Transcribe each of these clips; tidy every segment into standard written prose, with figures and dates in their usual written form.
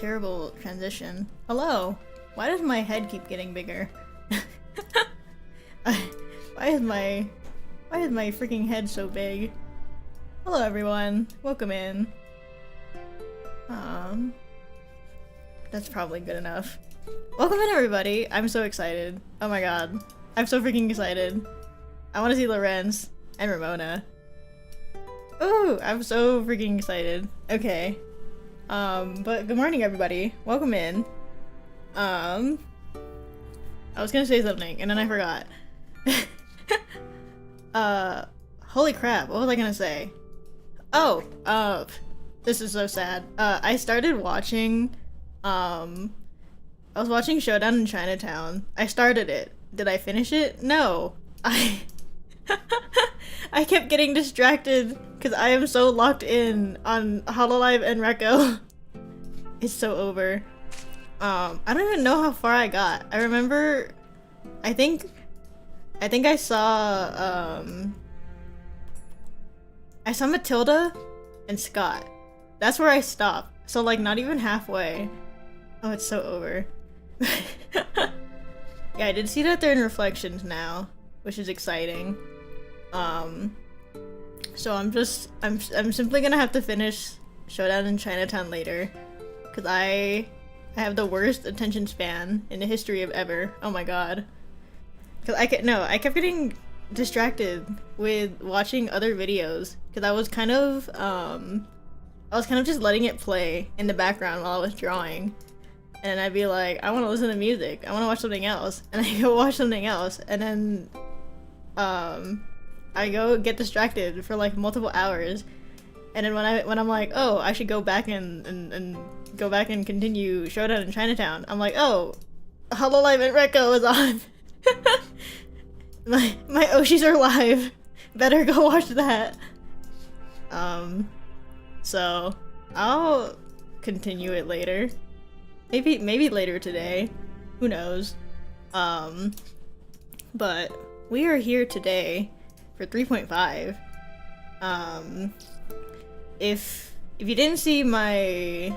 terrible transition. Hello! Why does my head keep getting bigger? Why is my freaking head so big? Hello everyone, welcome in. That's probably good enough. Welcome in everybody, I'm so excited. Oh my god, I'm so freaking excited. I want to see Lorentz and Ramona. Ooh, I'm so freaking excited. Okay. But good morning everybody, welcome in. I was gonna say something and then I forgot. Holy crap, what was I gonna say? Oh, this is so sad. I started watching, I was watching Showdown in Chinatown. I started it. Did I finish it? No. I kept getting distracted because I am so locked in on Hololive and Recco. It's so over. I don't even know how far I got. I remember, I think I saw Matilda and Scott. That's where I stopped. So like not even halfway. Oh, it's so over. Yeah, I did see that they're in Reflections now, which is exciting. So I'm simply gonna have to finish Showdown in Chinatown later, cause I have the worst attention span in the history of ever. Oh my god. Cause I kept getting distracted with watching other videos, cause I was kind of just letting it play in the background while I was drawing. And I'd be like, I want to listen to music, I want to watch something else, and I go watch something else, and then I go get distracted for like multiple hours, and then when I'm like, oh, I should go back and go back and continue Showdown in Chinatown, I'm like, oh, Hololive and Recco is on. my Oshis are live. Better go watch that. So I'll continue it later. Maybe later today. Who knows? But we are here today for 3.5. If you didn't see my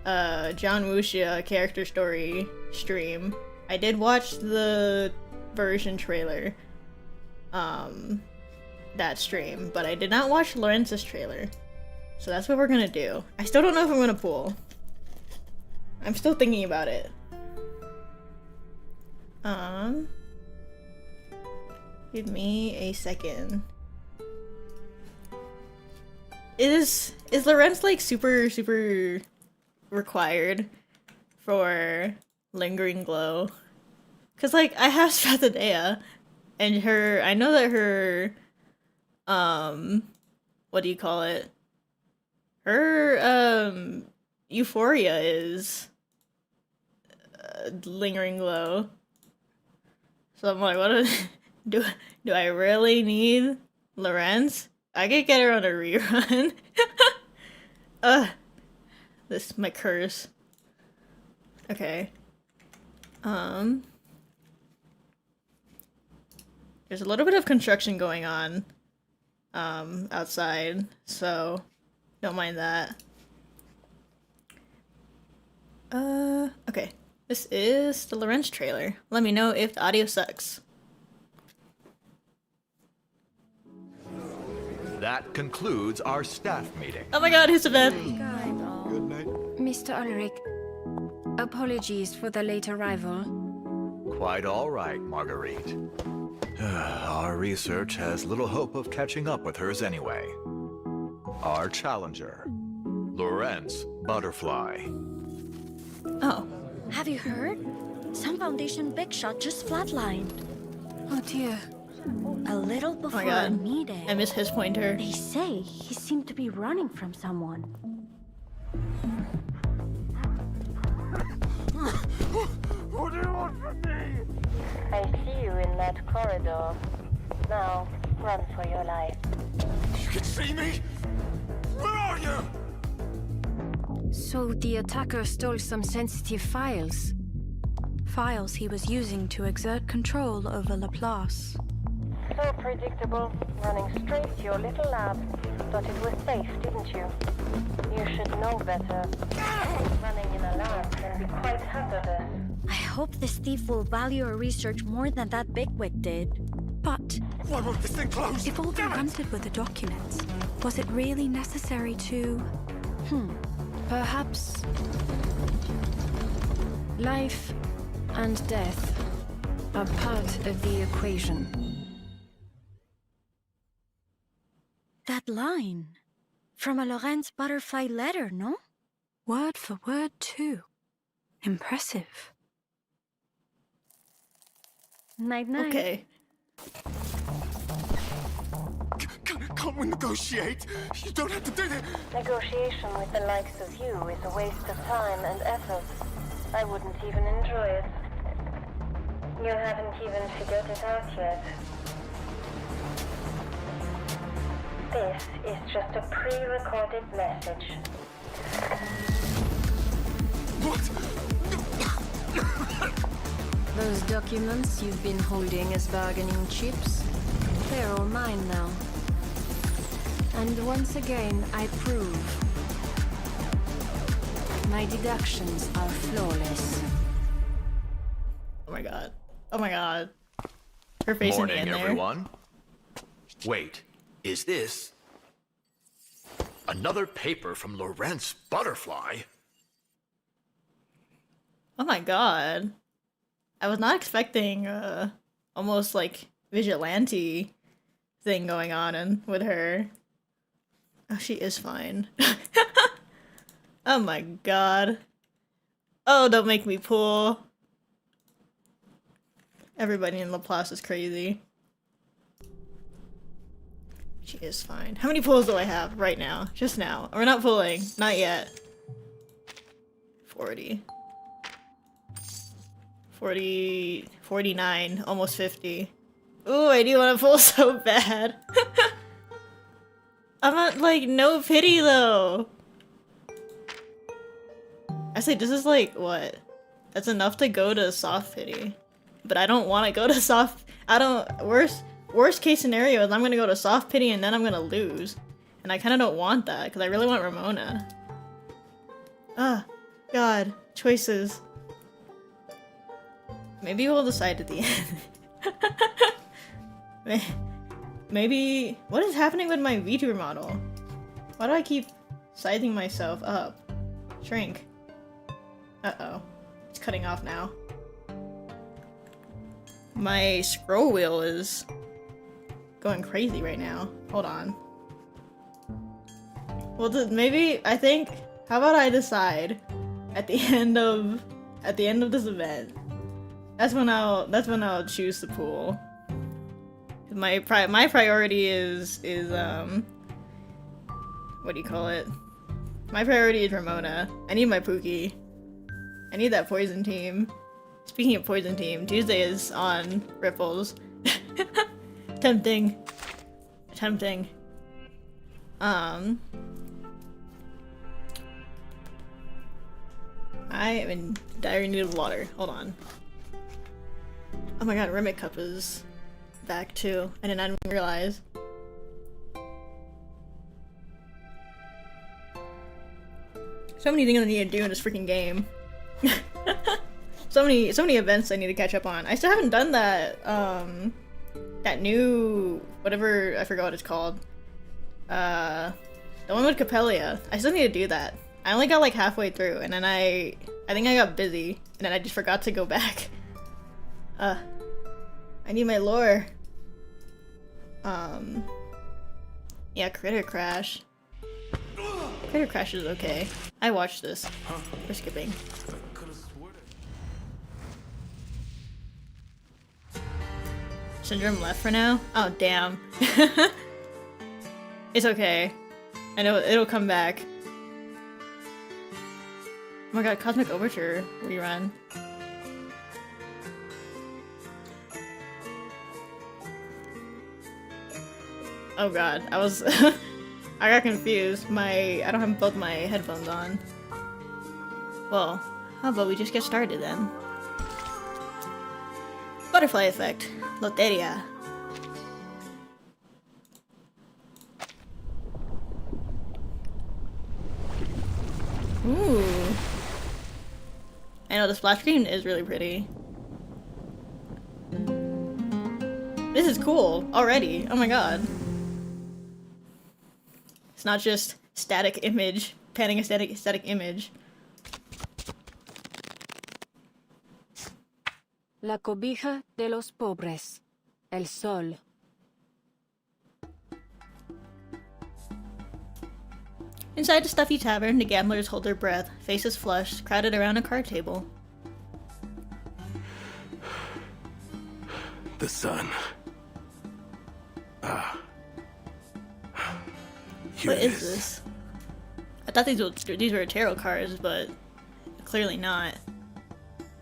John Wuxia character story stream, I did watch the version trailer. That stream, but I did not watch Lorentz's trailer. So that's what we're gonna do. I still don't know if I'm gonna pull. I'm still thinking about it. Give me a second. Is Lorentz like super required for Lingering Glow? Cause like I have Strathadea, and I know that her what do you call it? Her Euphoria is Lingering Glow. So I'm like, what do I really need Lorentz? I could get her on a rerun. This my curse. Okay. There's a little bit of construction going on outside, so don't mind that. Okay. This is the Lorentz trailer. Let me know if the audio sucks. That concludes our staff meeting. Oh my god, who's the best? Good night. Mr. Ulrich, apologies for the late arrival. Quite all right, Marguerite. Our research has little hope of catching up with hers anyway. Our challenger, Lorentz Butterfly. Oh. Have you heard? Some Foundation big shot just flatlined. Oh dear. A little Oh before my our god. meeting. I miss his pointer. They say he seemed to be running from someone. What do you want from me? I see you in that corridor. Now, run for your life. You can see me? Where are you? So the attacker stole some sensitive files. Files he was using to exert control over Laplace. So predictable, running straight to your little lab. Thought it was safe, didn't you? You should know better. Running in a lab can be quite hazardous. I hope this thief will value our research more than that bigwig did. But Why won't this thing close? if all they Damn it! wanted were the documents, was it really necessary to... Perhaps... Life and death are part of the equation. That line. From a Lorentz butterfly letter, no? Word for word, too. Impressive. Night-night. Okay. Can't we negotiate? You don't have to do that. Negotiation with the likes of you is a waste of time and effort. I wouldn't even enjoy it. You haven't even figured it out yet. This is just a pre-recorded message. What? Those documents you've been holding as bargaining chips, they're all mine now. And once again, I prove my deductions are flawless. Oh my god. Oh my god. Her face in the Morning, end there. everyone. Wait, is this another paper from Lorentz Butterfly? Oh my god. I was not expecting almost like vigilante thing going on with her. Oh, she is fine. Oh my god. Oh, don't make me pull. Everybody in Laplace is crazy. She is fine. How many pulls do I have right now? Just now. We're not pulling. Not yet. 40. 40, 49, almost 50. Ooh, I do want to pull so bad. I'm not, like, no pity, though. I say, this is, like, what? That's enough to go to soft pity. But I don't want to go to soft... I don't... Worst case scenario is I'm gonna go to soft pity and then I'm gonna lose. And I kind of don't want that, because I really want Ramona. Ah, God. Choices. Maybe we'll decide at the end. Maybe... What is happening with my VTuber model? Why do I keep sizing myself up? Shrink. Uh-oh. It's cutting off now. My scroll wheel is going crazy right now. Hold on. Well, maybe... I think... How about I decide at the end of this event? That's when I'll choose the pool. My priority is what do you call it? My priority is Ramona. I need my Pookie. I need that poison team. Speaking of poison team, Tuesday is on Ripples. Tempting. Tempting. I am in dire need of water. Hold on. Oh my god, Remick Cup is back too. I did not even realize. So many things I need to do in this freaking game. so many events I need to catch up on. I still haven't done that that new whatever, I forgot what it's called. The one with Capellia. I still need to do that. I only got like halfway through and then I think I got busy and then I just forgot to go back. I need my lore. Yeah, Critter Crash. Critter Crash is okay. I watched this. We're skipping. Syndrome left for now? Oh, damn. It's okay. I know it'll come back. Oh my god, Cosmic Overture rerun. Oh god, I was I got confused. I don't have both my headphones on. Well, how about we just get started then? Butterfly effect. Loteria. know, the splash screen is really pretty. This is cool already. Oh my god. It's not just static image, panning a static image. La cobija de los pobres. El sol. Inside the stuffy tavern, the gamblers hold their breath, faces flushed, crowded around a card table. The sun. Here What it is this? I thought these were tarot cards, but clearly not.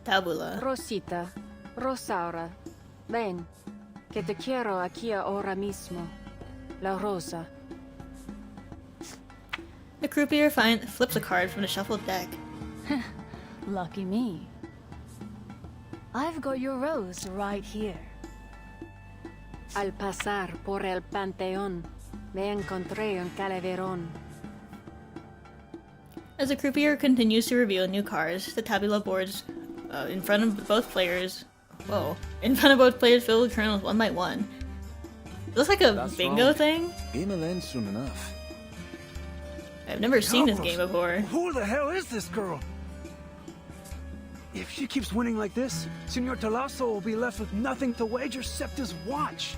Tabula. Rosita. Rosaura. Ven. Que te quiero aquí ahora mismo. La rosa. The croupier flips a card from the shuffled deck. Lucky me. I've got your rose right here. Al pasar por el panteón, me encontré un calaverón. As the croupier continues to reveal new cards, the tabula boards in front of both players. Whoa! In front of both players, fill the kernels one by one. It looks like a That's bingo wrong. thing. Game will end soon enough. I've never seen this game before. Who the hell is this girl? If she keeps winning like this, Senor Talasso will be left with nothing to wager except his watch.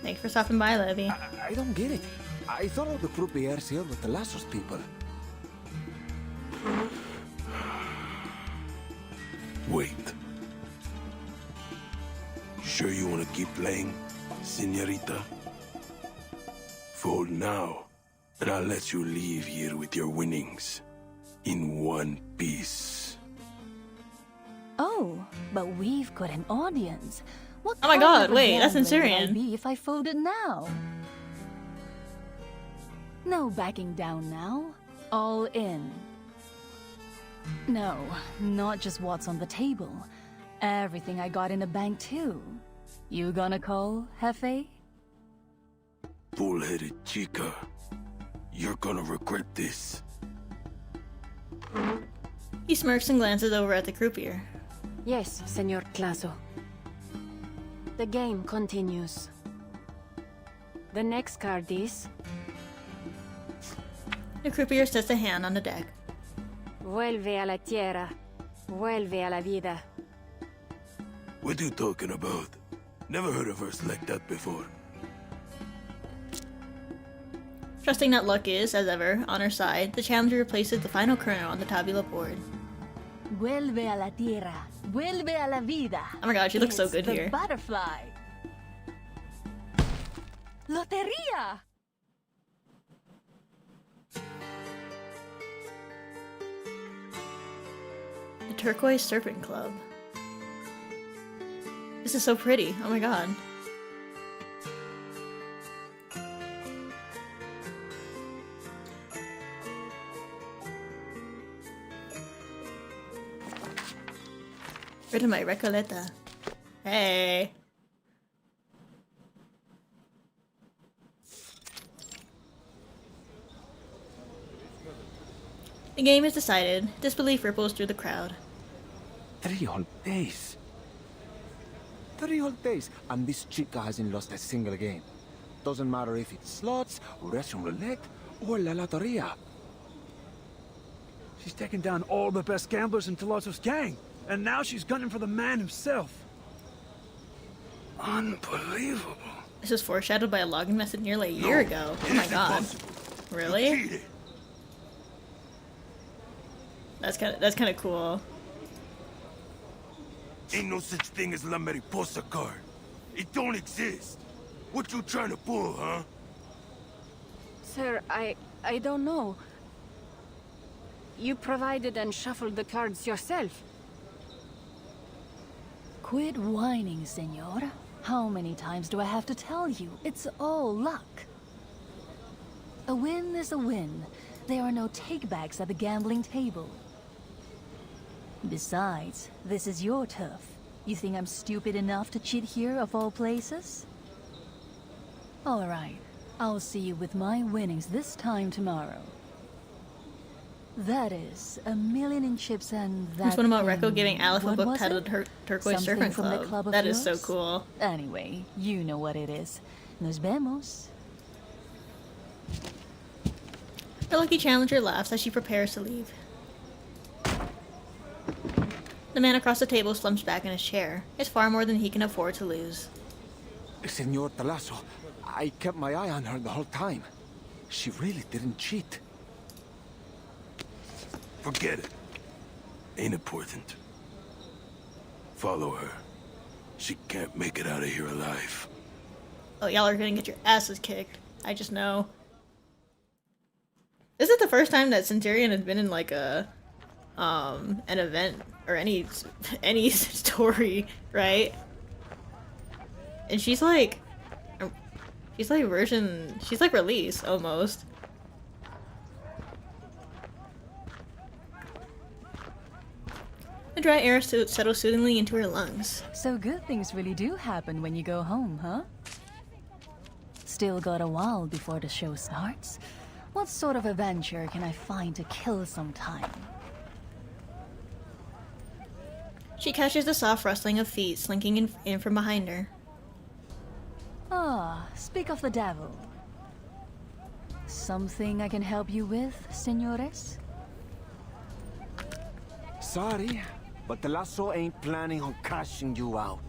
Thanks for stopping by, Levy. I don't get it. I thought all the croupiers here were the Lassos people. Wait. Sure you want to keep playing, señorita? Fold now, and I'll let you leave here with your winnings. In one piece. Oh, but we've got an audience. What Oh my kind god, of a wait, that's in gambler would I Syrian. be if I folded now? No backing down now. All in. No, not just what's on the table. Everything I got in the bank too. You gonna call, Jefe? Bull-headed chica. You're gonna regret this. He smirks and glances over at the croupier. Yes, Senor Claso. The game continues. The next card is... The croupier sets a hand on the deck. Vuelve a la tierra. Vuelve a la vida. What are you talking about? Never heard a verse like that before. Trusting that luck is, as ever, on her side, the challenger replaces the final kernel on the tabula board. Vuelve a la tierra. Vuelve a la vida. Oh my god, she looks so It's good the here. Butterfly. Loteria. The turquoise serpent club. This is so pretty. Oh my god. Rid of my Recoleta. Hey. The game is decided. Disbelief ripples through the crowd. 3 whole days. 3 whole days, and this chica hasn't lost a single game. Doesn't matter if it's slots, Russian roulette, or la loteria. She's taken down all the best gamblers in Talosso's gang, and now she's gunning for the man himself. Unbelievable. This was foreshadowed by a login message nearly a year ago. Oh my god. Really? Cheated. That's kind of cool. Ain't no such thing as La Mariposa card. It don't exist. What you trying to pull, huh? Sir, I don't know. You provided and shuffled the cards yourself. Quit whining, senor. How many times do I have to tell you? It's all luck. A win is a win. There are no takebacks at the gambling table. Besides, this is your turf. You think I'm stupid enough to cheat here of all places? All right. I'll see you with my winnings this time tomorrow. That is a million in chips and that. There's one about Rekko giving Aleph a what book was titled it? Turquoise Something Serpent from the Club. club of That is so yours? cool. Anyway, you know what it is. Nos vemos. The lucky challenger laughs as she prepares to leave. The man across the table slumps back in his chair. It's far more than he can afford to lose. Senor Talasso, I kept my eye on her the whole time. She really didn't cheat. Forget it. Ain't important. Follow her. She can't make it out of here alive. Oh, y'all are gonna get your asses kicked. I just know. This is the first time that Centurion has been in like a an event or any story, right? And she's like Release almost. The dry air settles soothingly into her lungs. So good things really do happen when you go home, huh? Still got a while before the show starts. What sort of adventure can I find to kill some time? She catches the soft rustling of feet slinking in from behind her. Ah, speak of the devil. Something I can help you with, senores? Sorry, but Talasso ain't planning on cashing you out.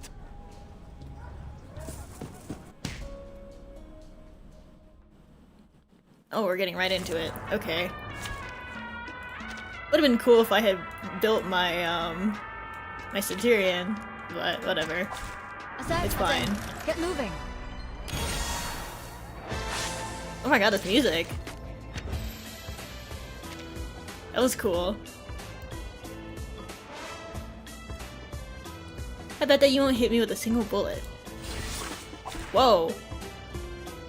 Oh, we're getting right into it. Okay. Would have been cool if I had built my my Centurion, but whatever. It's fine. Get moving. Oh my god, this music. That was cool. I bet that you won't hit me with a single bullet. Whoa.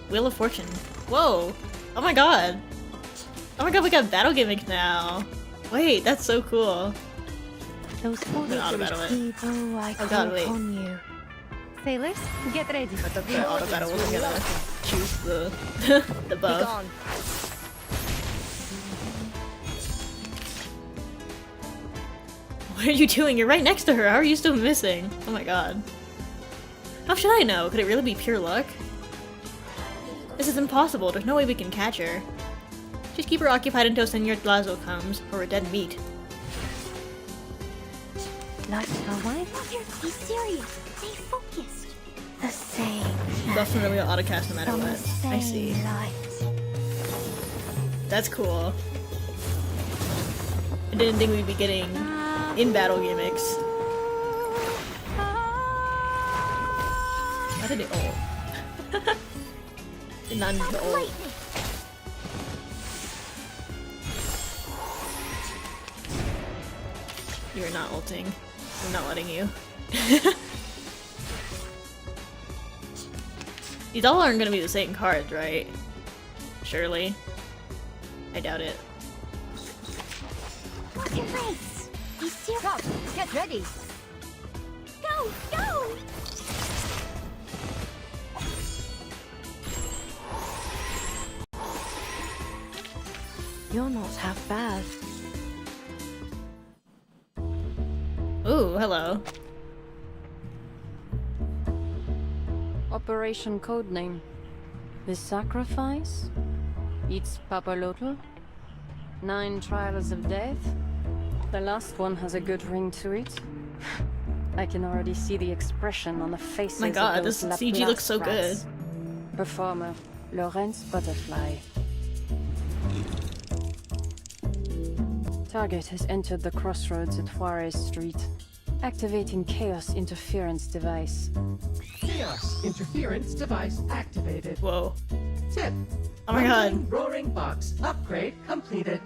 Wheel of Fortune. Whoa. Oh my god. Oh my god, we got battle gimmicks now. Wait, that's so cool. Those foolish auto-battle it. people, I Oh call god, wait. upon you. Sailors, get ready. I thought the auto battle wasn't gonna choose the the Be buff. gone. What are you doing? You're right next to her. How are you still missing? Oh my god. How should I know? Could it really be pure luck? This is impossible. There's no way we can catch her. Just keep her occupied until Senor Lazo comes, or we're dead meat. Not why? Be serious. Stay focused. The same. Buffs from really autocast no matter From the what. same I see. light. That's cool. I didn't think we'd be getting in-battle gimmicks. Why did it ult? Did not need to ult. You're not ulting. I'm not letting you. These all aren't gonna be the same cards, right? Surely. I doubt it. What's your race? Be serious. Get ready. Go, go! You're not half bad. Ooh, hello. Operation codename. The Sacrifice? It's Papalotl? 9 Trials of Death? The last one has a good ring to it. I can already see the expression on the faces My god, of those this CG looks so Laplace good. rats. Performer, Lorentz Butterfly. Target has entered the crossroads at Juarez Street. Activating Chaos Interference Device. Chaos interference device activated. Whoa. Tip. Oh my god. Rumbling Roaring box upgrade completed.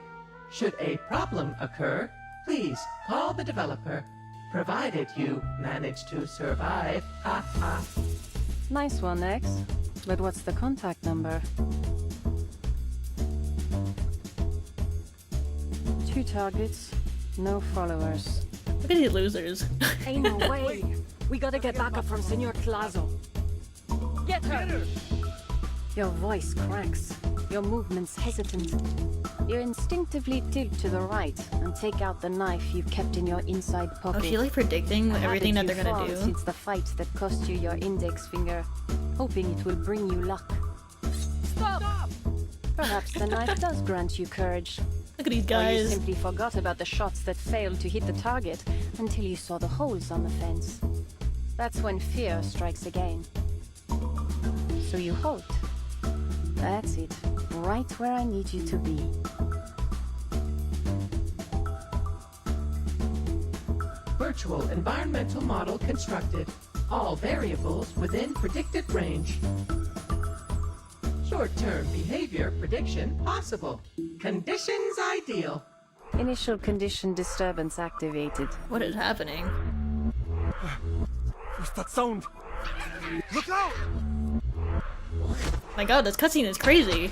Should a problem occur, please call the developer, provided you manage to survive. Ha ha. Nice one, X. But what's the contact number? 2 targets, no followers. Look at these losers. Ain't no way. We gotta get backup from Senor Clazo. Get her! Your voice cracks. Your movements hesitant. You instinctively tilt to the right and take out the knife you kept in your inside pocket. Oh, she like predicting everything that they're gonna do. Since the fight that cost you your index finger, hoping it will bring you luck. Stop! Perhaps the knife does grant you courage. Look at these Or you guys. simply forgot about the shots that failed to hit the target until you saw the holes on the fence. That's when fear strikes again. So you halt. That's it. Right where I need you to be. Virtual environmental model constructed. All variables within predicted range. Short-term behavior prediction possible. Conditions ideal. Initial condition disturbance activated. What is happening? What's that sound? Look out! My god, this cutscene is crazy.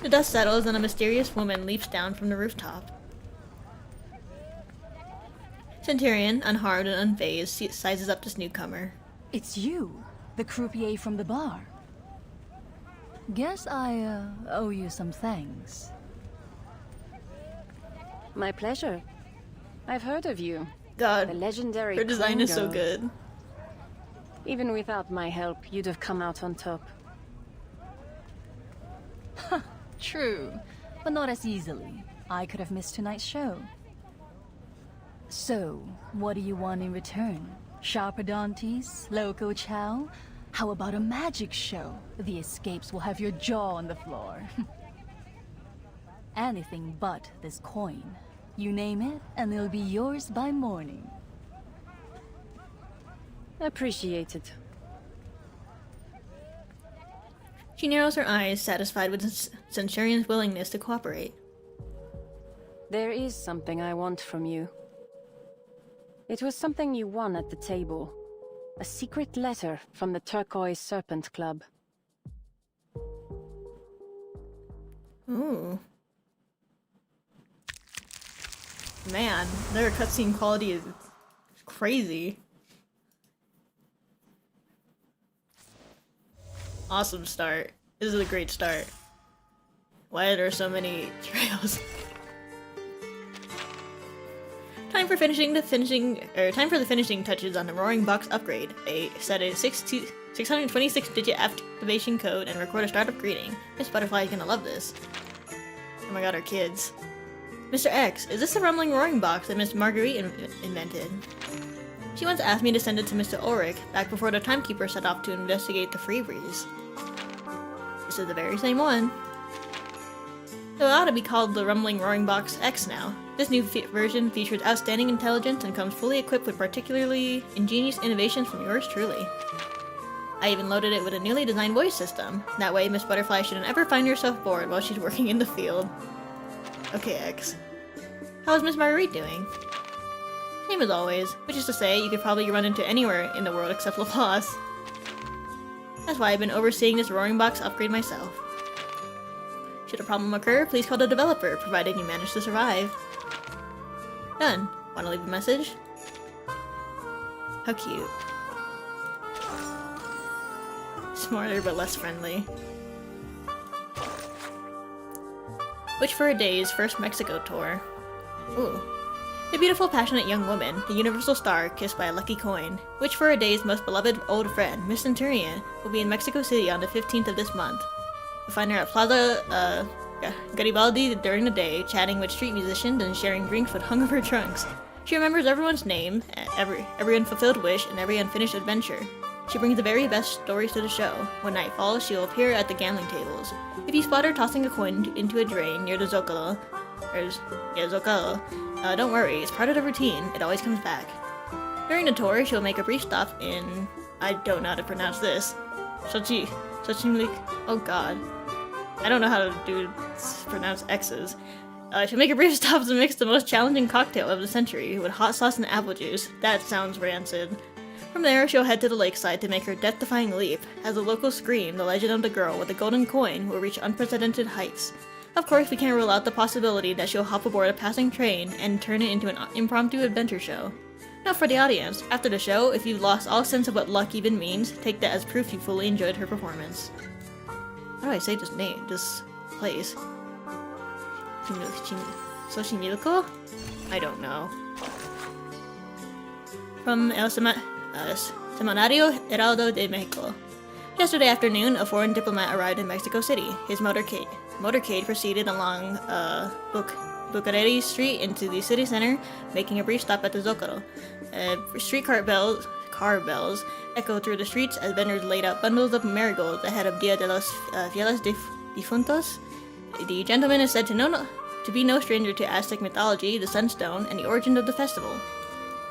The dust settles and a mysterious woman leaps down from the rooftop. Centurion, unharmed and unfazed, sizes up this newcomer. It's you, the croupier from the bar. Guess I owe you some thanks. My pleasure. I've heard of you. God, The legendary her design is so Queen Girl. good. Even without my help, you'd have come out on top. True, but not as easily. I could have missed tonight's show. So, what do you want in return? Sharpodontes? Loco chow? How about a magic show? The escapes will have your jaw on the floor. Anything but this coin. You name it, and it'll be yours by morning. Appreciated. She narrows her eyes, satisfied with the Centurion's willingness to cooperate. There is something I want from you. It was something you won at the table. A secret letter from the Turquoise Serpent Club. Ooh. Man, their cutscene quality is crazy. Awesome start. This is a great start. Why are there so many trails? Time for the finishing touches on the Roaring Box upgrade. Set a 626-digit activation code and record a startup greeting. Miss Butterfly is gonna love this. Oh my god, our kids. Mr. X, is this the rumbling roaring box that Miss Marguerite invented? She once asked me to send it to Mr. Ulrich back before the timekeeper set off to investigate the free breeze. This is the very same one. So it ought to be called the Rumbling Roaring Box X now. This new version features outstanding intelligence and comes fully equipped with particularly ingenious innovations from yours truly. I even loaded it with a newly designed voice system. That way Miss Butterfly shouldn't ever find herself bored while she's working in the field. Okay, X. How is Miss Marguerite doing? Same as always, which is to say, you could probably run into anywhere in the world except Laplace. That's why I've been overseeing this Roaring Box upgrade myself. Should a problem occur, please call the developer, provided you manage to survive. Done. Want to leave a message? How cute. Smarter but less friendly. Wish for a Day's first Mexico tour. Ooh. The beautiful, passionate young woman, the universal star kissed by a lucky coin. Wish for a Day's most beloved old friend, Miss Centurion, will be in Mexico City on the 15th of this month. You'll find her at Plaza Garibaldi during the day, chatting with street musicians and sharing drinks with hungover drunks. She remembers everyone's name, every unfulfilled wish, and every unfinished adventure. She brings the very best stories to the show. When night falls, she will appear at the gambling tables. If you spot her tossing a coin into a drain near the Zocalo, don't worry, it's part of the routine. It always comes back. During the tour, she'll make a brief stop in... I don't know how to pronounce this. Xochimilco. Oh god. I don't know how to pronounce X's. She'll make a brief stop to mix the most challenging cocktail of the century with hot sauce and apple juice. That sounds rancid. From there, she'll head to the lakeside to make her death-defying leap. As the locals scream, the legend of the girl with the golden coin will reach unprecedented heights. Of course, we can't rule out the possibility that she'll hop aboard a passing train and turn it into an impromptu adventure show. Now for the audience. After the show, if you've lost all sense of what luck even means, take that as proof you fully enjoyed her performance. How do I say this name? This place? Xochimilco? I don't know. From El Semanario Heraldo de Mexico. Yesterday afternoon, a foreign diplomat arrived in Mexico City. His motorcade proceeded along Bucareli Street into the city center, making a brief stop at the Zócalo. Street car bells echoed through the streets as vendors laid out bundles of marigolds ahead of Dia de los Fieles Difuntos. The gentleman is said to be no stranger to Aztec mythology, the sunstone, and the origin of the festival.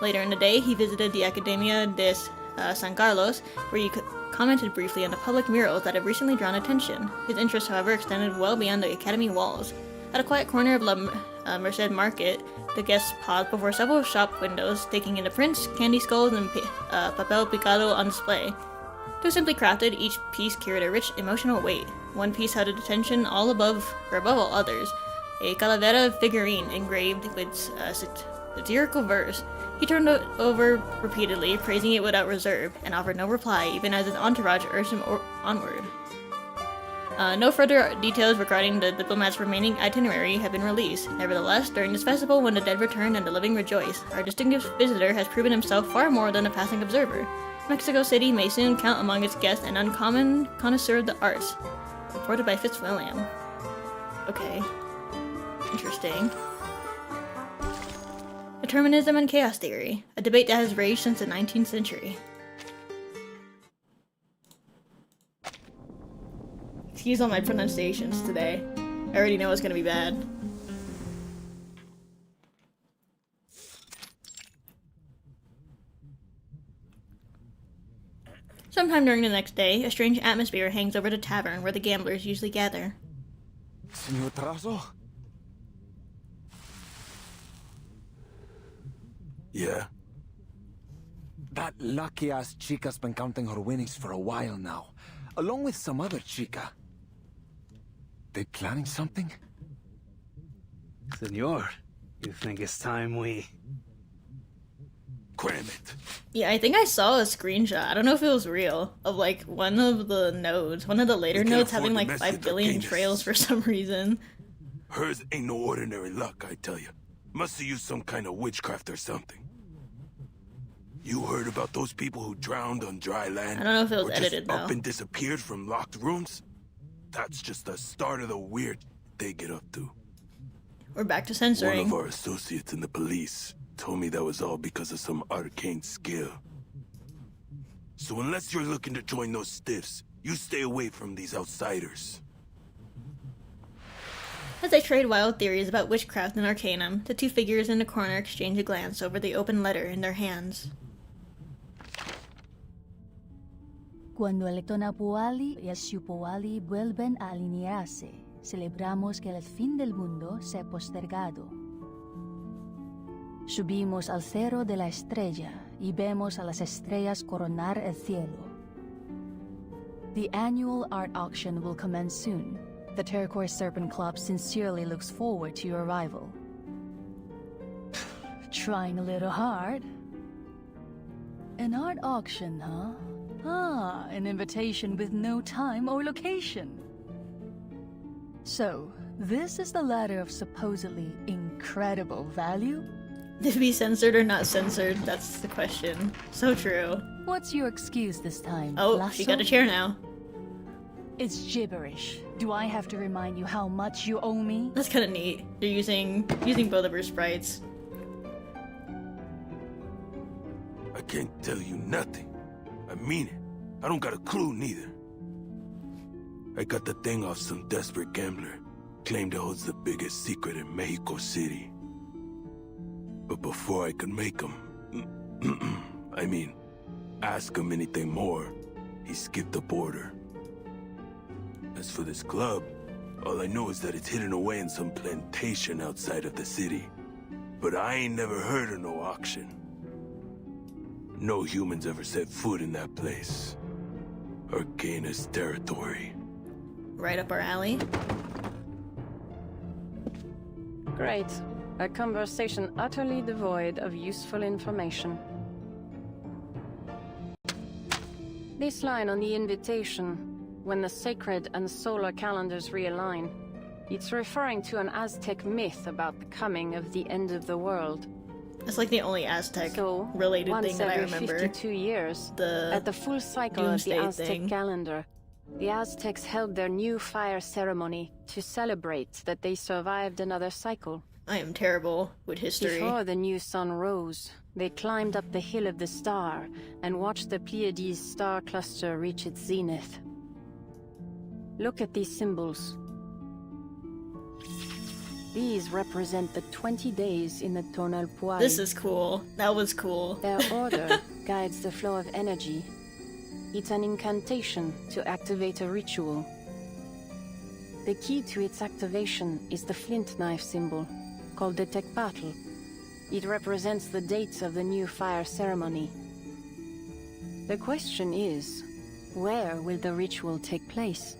Later in the day, he visited the Academia de San Carlos, where he commented briefly on the public murals that have recently drawn attention. His interest, however, extended well beyond the academy walls. At a quiet corner of La Merced Market, the guests paused before several shop windows, taking in the prints, candy skulls, and papel picado on display. Though simply crafted, each piece carried a rich emotional weight. One piece held attention above all others, a calavera figurine engraved with satirical verse. He turned it over repeatedly, praising it without reserve, and offered no reply, even as his entourage urged him onward. No further details regarding the diplomat's remaining itinerary have been released. Nevertheless, during this festival, when the dead return and the living rejoice, our distinguished visitor has proven himself far more than a passing observer. Mexico City may soon count among its guests an uncommon connoisseur of the arts. Reported by Fitzwilliam. Okay. Interesting. Determinism and chaos theory, a debate that has raged since the 19th century. Excuse all my pronunciations today. I already know it's gonna be bad. Sometime during the next day, a strange atmosphere hangs over the tavern where the gamblers usually gather. Senor Tarasso? Yeah? That lucky-ass chica's been counting her winnings for a while now, along with some other chica. They planning something? Senor, you think it's time we... Cram it. Yeah, I think I saw a screenshot, I don't know if it was real, of like one of the nodes, one of the later nodes having like 5 billion trails for some reason. Hers ain't no ordinary luck, I tell you. Must have used some kind of witchcraft or something. You heard about those people who drowned on dry land? I don't know if it was or edited, just though. up and disappeared from locked rooms? That's just the start of the weird they get up to. We're back to censoring. One of our associates in the police told me that was all because of some arcane skill. So unless you're looking to join those stiffs, you stay away from these outsiders. As they trade wild theories about witchcraft and arcanum, the two figures in the corner exchange a glance over the open letter in their hands. Cuando el Tonapuali y el Xupuali vuelven a alinearse, celebramos que el fin del mundo se ha postergado. Subimos al cerro de la estrella y vemos a las estrellas coronar el cielo. The annual art auction will commence soon. The Turquoise Serpent Club sincerely looks forward to your arrival. Trying a little hard. An art auction, huh? Ah, an invitation with no time or location. So, this is the ladder of supposedly incredible value? To be censored or not censored, that's the question. So true. What's your excuse this time, Oh, Lasso? she got a chair now. It's gibberish. Do I have to remind you how much you owe me? That's kind of neat. They're using both of her sprites. I can't tell you nothing. I mean it. I don't got a clue neither. I got the thing off some desperate gambler. Claimed it holds the biggest secret in Mexico City. But before I could make him... ask him anything more, he skipped the border. As for this club, all I know is that it's hidden away in some plantation outside of the city. But I ain't never heard of no auction. No humans ever set foot in that place. Arcanus territory. Right up our alley. Great. A conversation utterly devoid of useful information. This line on the invitation, when the sacred and solar calendars realign, it's referring to an Aztec myth about the coming of the end of the world. It's like the only Aztec So, related once thing that I every remember. 52 years, at the full cycle of the doomsday Aztec thing. calendar, the Aztecs held their new fire ceremony to celebrate that they survived another cycle. I am terrible with history. Before the new sun rose, they climbed up the hill of the star and watched the Pleiades star cluster reach its zenith. Look at these symbols. These represent the 20 days in the tonal poil. This is cool. That was cool. Their order guides the flow of energy. It's an incantation to activate a ritual. The key to its activation is the flint knife symbol, called the Tecpatl. It represents the dates of the new fire ceremony. The question is, where will the ritual take place?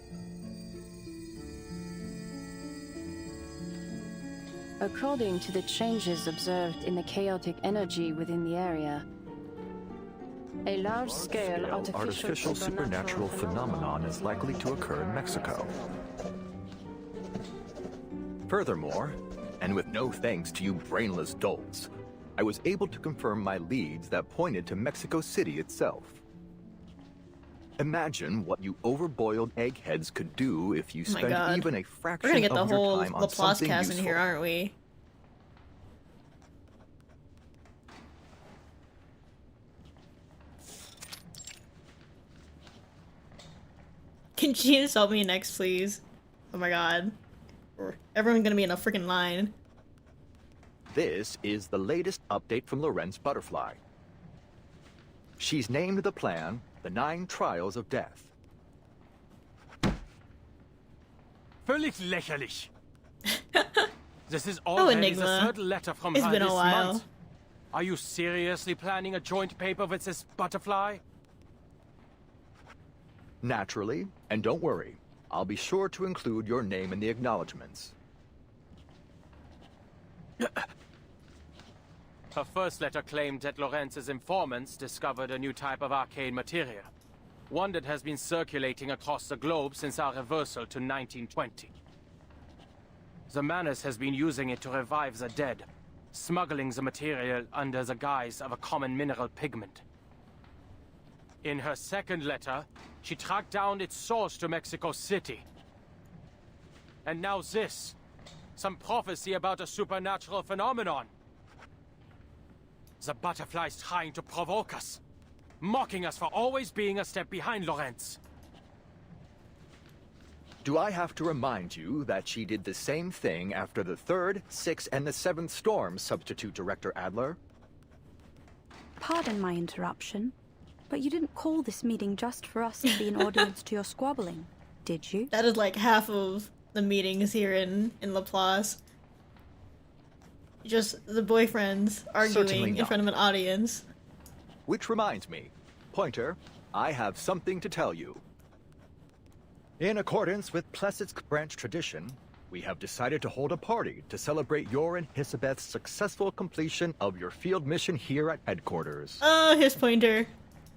According to the changes observed in the chaotic energy within the area, a large-scale artificial supernatural phenomenon is likely to occur in Mexico. Furthermore, and with no thanks to you brainless dolts, I was able to confirm my leads that pointed to Mexico City itself. Imagine what you overboiled eggheads could do if you Oh my spent God. even a We're fraction gonna get the of your whole time on Laplace something cast useful. in here, aren't we? Can she insult me next, please? Oh my god. Or everyone's gonna be in a freaking line. This is the latest update from Lorentz Butterfly. She's named the plan the 9 Trials of Death. Völlig lächerlich. This is Oh, already the Enigma. third letter from It's her been a this while. month. Are you seriously planning a joint paper with this butterfly? Naturally, and don't worry, I'll be sure to include your name in the acknowledgements. Her first letter claimed that Lorentz's informants discovered a new type of arcane materia. One that has been circulating across the globe since our reversal to 1920. The Manus has been using it to revive the dead, smuggling the material under the guise of a common mineral pigment. In her second letter, she tracked down its source to Mexico City. And now this. Some prophecy about a supernatural phenomenon. The butterfly's trying to provoke us, mocking us for always being a step behind Lorentz. Do I have to remind you that she did the same thing after the 3rd, 6th, and the 7th storms, Substitute Director Adler? Pardon my interruption, but you didn't call this meeting just for us to be an audience to your squabbling, did you? That is like half of the meetings here in Laplace. Just the boyfriends Certainly arguing in not. front of an audience. Which reminds me, Pointer, I have something to tell you. In accordance with Plessetsk branch tradition, we have decided to hold a party to celebrate your and Hisabeth's successful completion of your field mission here at headquarters. Oh, his pointer.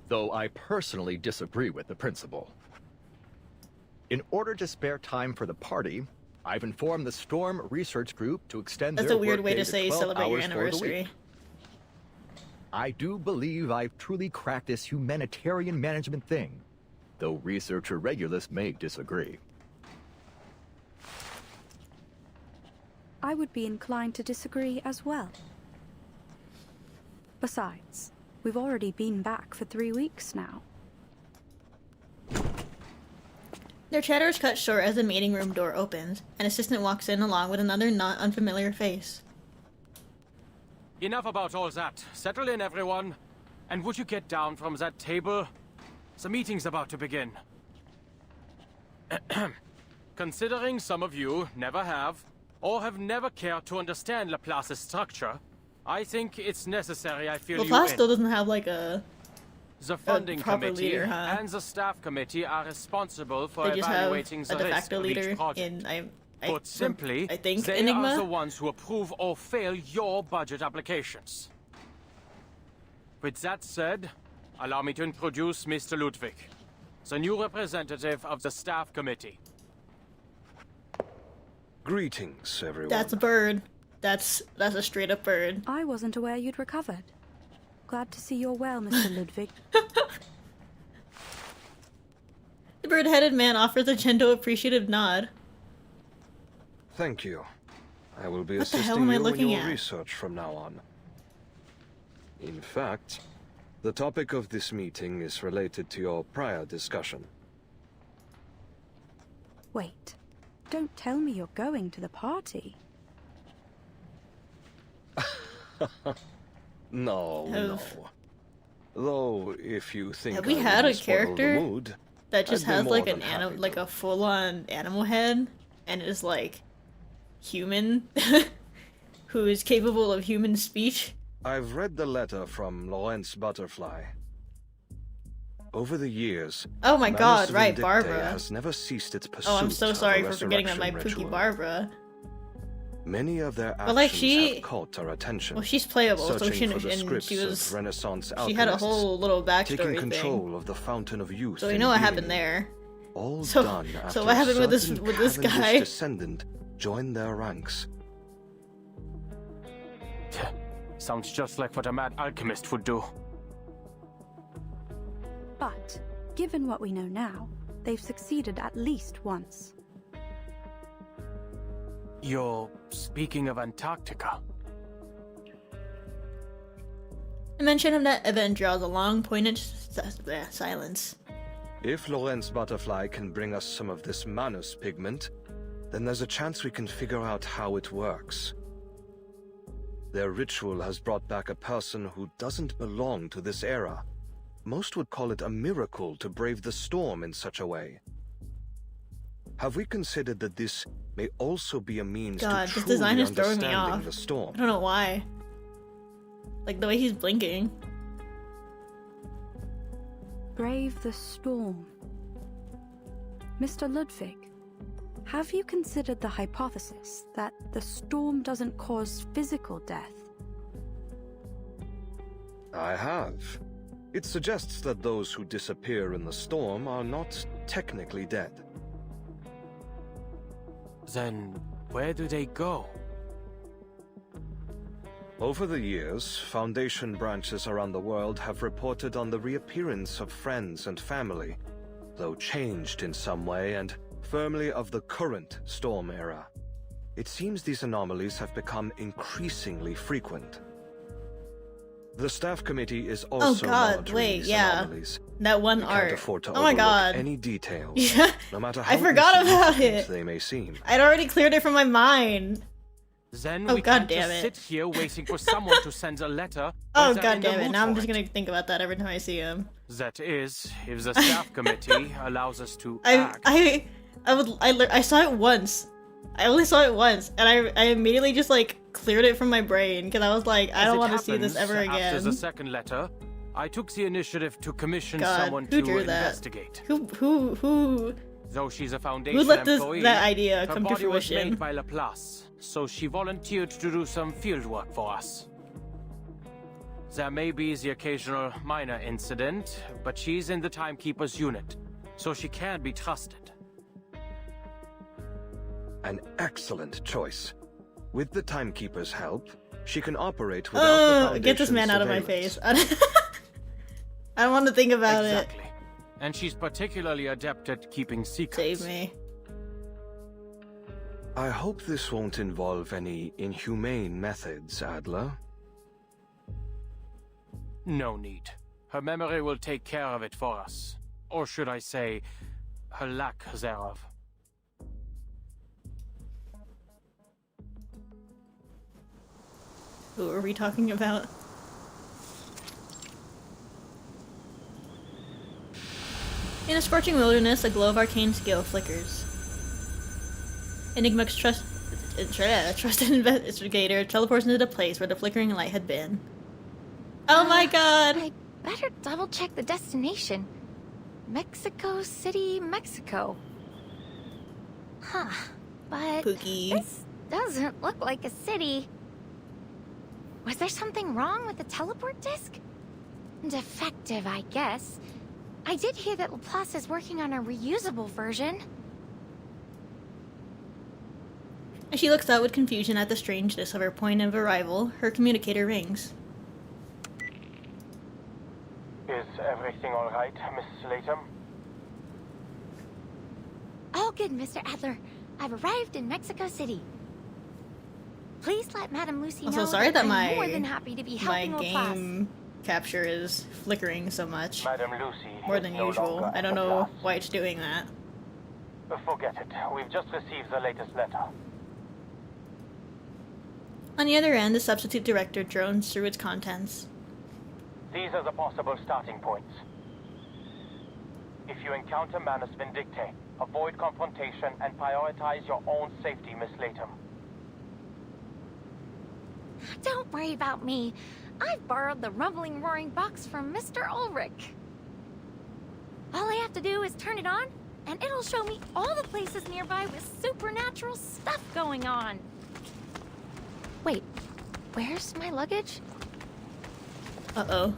Though I personally disagree with the principle. In order to spare time for the party, I've informed the Storm Research Group to extend That's their a weird way workday to say 12 celebrate your hours for the anniversary. week. I do believe I've truly cracked this humanitarian management thing, though researcher Regulus may disagree. I would be inclined to disagree as well. Besides, we've already been back for 3 weeks now. Their chatter is cut short as the meeting room door opens. An assistant walks in along with another not unfamiliar face. Enough about all that. Settle in, everyone. And would you get down from that table? The meeting's about to begin. Considering some of you never have, or have never cared to understand Laplace's structure, I think it's necessary I fill you Laplace in. still doesn't have like a The funding proper committee leader, huh? and the staff committee are responsible for They just have evaluating a the de risk facto of each leader project. in Put simply, I think they Enigma? are the ones who approve or fail your budget applications. With that said, allow me to introduce Mr. Ludwig, the new representative of the staff committee. Greetings, everyone. That's a bird. That's a straight up bird. I wasn't aware you'd recovered. Glad to see you're well, Mr. Ludwig. The bird-headed man offers a gentle, appreciative nod. Thank you. I will be What the hell assisting am I you in looking your at? research from now on. In fact, the topic of this meeting is related to your prior discussion. Wait, don't tell me you're going to the party. No. Though, if you think Have we I had a wouldn't spoil the character mood, that just I'd be has more like than an happy like a full-on animal head and is like human, who is capable of human speech? I've read the letter from Lorentz Butterfly. Over the years, Oh my god, Manus right, Vindictae Barbara. has never ceased its pursuit Oh, I'm so of sorry a for forgetting about my resurrection Pookie ritual. Barbara. Many of their But, like, actions have caught our attention. Well, she's playable, so searching she for the and scripts she was of Renaissance she had a alchemists, whole little backstory taking thing. control of the fountain of youth. So we in know what Vienne. happened there. All So- done so after what happened with a this- certain with this Cavendish guy? descendant joined their ranks. Sounds just like what a mad alchemist would do. But, given what we know now, they've succeeded at least once. You're speaking of Antarctica. The mention of that event draws a long, poignant silence. If Lorentz Butterfly can bring us some of this Manus pigment, then there's a chance we can figure out how it works. Their ritual has brought back a person who doesn't belong to this era. Most would call it a miracle to brave the storm in such a way. Have we considered that this may also be a means God, to this truly design is throwing me understanding off. the storm? I don't know why. Like the way he's blinking. Brave the storm. Mr. Ludwig, have you considered the hypothesis that the storm doesn't cause physical death? I have. It suggests that those who disappear in the storm are not technically dead. Then where do they go? Over the years, Foundation branches around the world have reported on the reappearance of friends and family, though changed in some way and firmly of the current storm era. It seems these anomalies have become increasingly frequent. The staff committee is also monitoring wait, these yeah. anomalies. That one We art. can't afford to Oh my overlook god. any details, Yeah. no matter I how forgot about insignificant it. they may seem. I'd already cleared it from my mind. Then Oh, we God can't damn just it. sit here waiting for someone to send a letter. Oh when they're god in the damn it. mood Now I'm for just it. gonna think about that every time I see him. That is, if the staff committee allows us to I act. I saw it once. I only saw it once, and I immediately just like cleared it from my brain because I was like, I As don't it want to see this happens, ever After again. the second letter, I took the initiative to commission God, someone who to drew that? investigate. Who Though she's a foundation let employee, that idea her come to body was fruition? made by Laplace, so she volunteered to do some field work for us. There may be the occasional minor incident, but she's in the Timekeeper's unit, so she can be trusted. An excellent choice. With the Timekeeper's help, she can operate without the Foundation's get this man out of my surveillance. face. I don't want to think about Exactly. And she's particularly adept at keeping it. secrets. Save me. I hope this won't involve any inhumane methods, Adler. No need. Her memory will take care of it for us. Or should I say, her lack thereof. Who are we talking about? In a scorching wilderness, a glow of arcane skill flickers. Enigma's trusted investigator teleports into the place where the flickering light had been. Oh my god! I better double check the destination. Mexico City, Mexico. Huh. But Pookie. this doesn't look like a city. Was there something wrong with the teleport disc? Defective, I guess. I did hear that Laplace is working on a reusable version. As she looks out with confusion at the strangeness of her point of arrival, her communicator rings. Is everything all right, Miss Latham? All good, Mr. Adler. I've arrived in Mexico City. Please let Madame Lucy Also, know sorry that I'm more than happy to be helping my Laplace. game capture is flickering so much. Madame Lucy More is than no usual. longer I don't at know Laplace. why it's doing that. Forget it. We've just received the latest letter. On the other end, the substitute director drones through its contents. These are the possible starting points. If you encounter Manus Vindictae, avoid confrontation and prioritize your own safety, Miss Latham. Don't worry about me. I've borrowed the rumbling roaring box from Mr. Ulrich. All I have to do is turn it on, and it'll show me all the places nearby with supernatural stuff going on. Wait, where's my luggage? Uh-oh.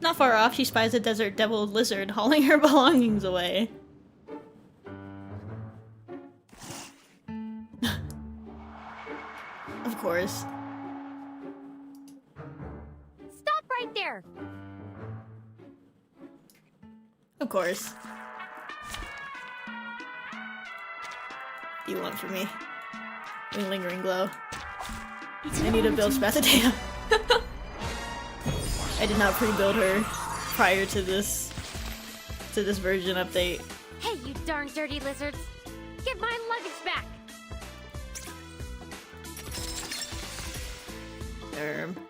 Not far off, she spies a desert devil lizard hauling her belongings away. Of course. Stop right there! Of course. What do you want from me? Lingering glow. I need to build Spazadea. I did not pre-build her prior to this version update. Hey, you darn dirty lizards! Get my luggage back!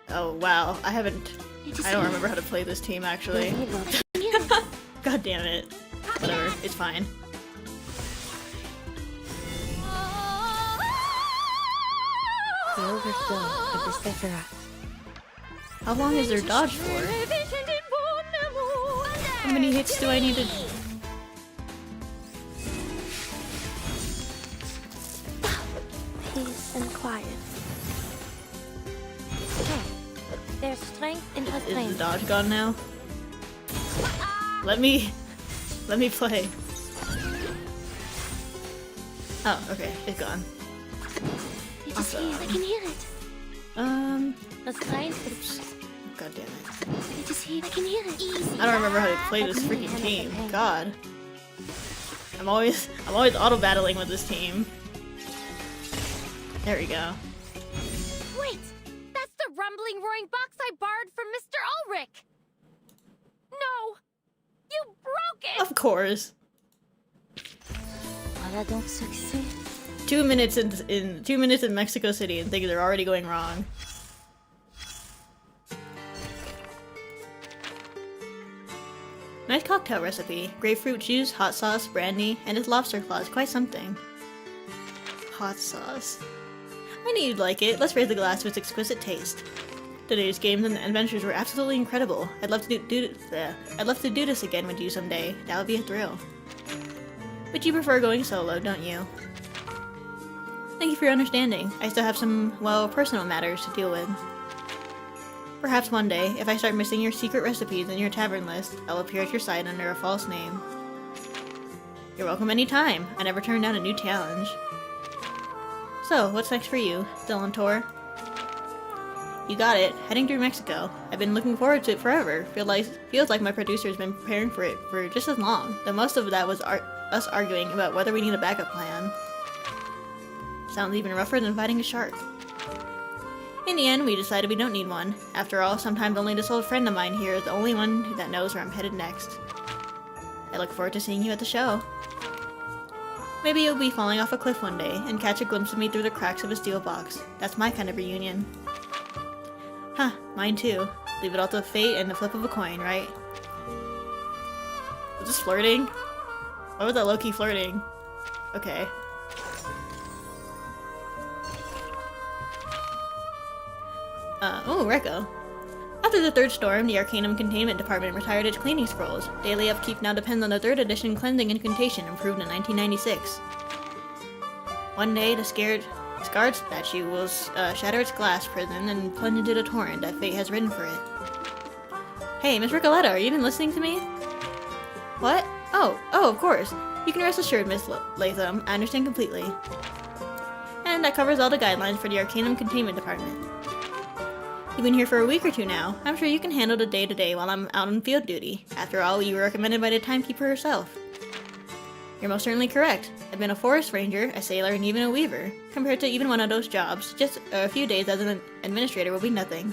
Oh wow, I don't remember how to play this team actually. God damn it. Whatever, it's fine. The overflow of the Sephiroth. How long is their dodge for? How many hits do I need to... Peace and quiet. Okay. There's strength in her Is the strength. dodge gone now? Let me play. Oh, okay, it's gone. I just hear, I can hear it. The strength. Oops. God damn it. I just hear, I can hear it. Easy. I don't remember how to play this freaking team. God. I'm always auto-battling with this team. There we go. Wait! That's the rumbling roaring box I borrowed from Mr. Ulrich! No! You broke it! Of course. Voilà donc succès. 2 minutes in 2 minutes in Mexico City and things are already going wrong. Nice cocktail recipe. Grapefruit juice, hot sauce, brandy, and its lobster claws. Quite something. Hot sauce. I knew you'd like it. Let's raise the glass to its exquisite taste. Today's games and adventures were absolutely incredible. I'd love to do this again with you someday. That would be a thrill. But you prefer going solo, don't you? Thank you for your understanding. I still have some, well, personal matters to deal with. Perhaps one day, if I start missing your secret recipes in your tavern list, I'll appear at your side under a false name. You're welcome anytime. I never turn down a new challenge. So, what's next for you? Still on tour? You got it. Heading through Mexico. I've been looking forward to it forever. Feels like my producer's been preparing for it for just as long. The most of that was us arguing about whether we need a backup plan. Sounds even rougher than fighting a shark. In the end, we decided we don't need one. After all, sometimes only this old friend of mine here is the only one that knows where I'm headed next. I look forward to seeing you at the show. Maybe you'll be falling off a cliff one day and catch a glimpse of me through the cracks of a steel box. That's my kind of reunion. Huh, mine too. Leave it all to fate and the flip of a coin, right? Was this flirting? Why was that low-key flirting? Okay. Oh, Rekko. After the third storm, the Arcanum Containment Department retired its cleaning scrolls. Daily upkeep now depends on the 3rd edition cleansing incantation improved in 1996. One day, the scarred statue will shatter its glass prison and plunge into the torrent that fate has written for it. Hey, Miss Ricoletta, are you even listening to me? What? Oh, of course. You can rest assured, Miss Latham. I understand completely. And that covers all the guidelines for the Arcanum Containment Department. You've been here for a week or two now. I'm sure you can handle the day-to-day while I'm out on field duty. After all, you were recommended by the timekeeper herself. You're most certainly correct. I've been a forest ranger, a sailor, and even a weaver. Compared to even one of those jobs, just a few days as an administrator will be nothing.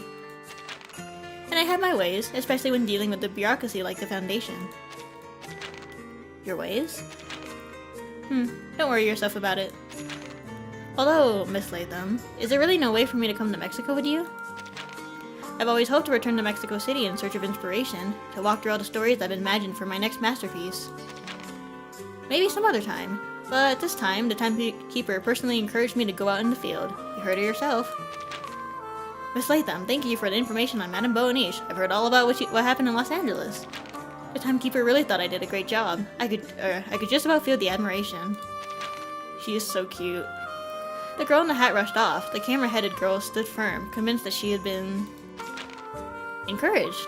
And I have my ways, especially when dealing with the bureaucracy like the Foundation. Your ways? Don't worry yourself about it. Although, Miss Latham, is there really no way for me to come to Mexico with you? I've always hoped to return to Mexico City in search of inspiration, to walk through all the stories I've imagined for my next masterpiece. Maybe some other time, but this time, the timekeeper personally encouraged me to go out in the field. You heard it yourself. Miss Latham, thank you for the information on Madame Boaniche. I've heard all about what happened in Los Angeles. The timekeeper really thought I did a great job. I could just about feel the admiration. She is so cute. The girl in the hat rushed off. The camera-headed girl stood firm, convinced that she had been encouraged.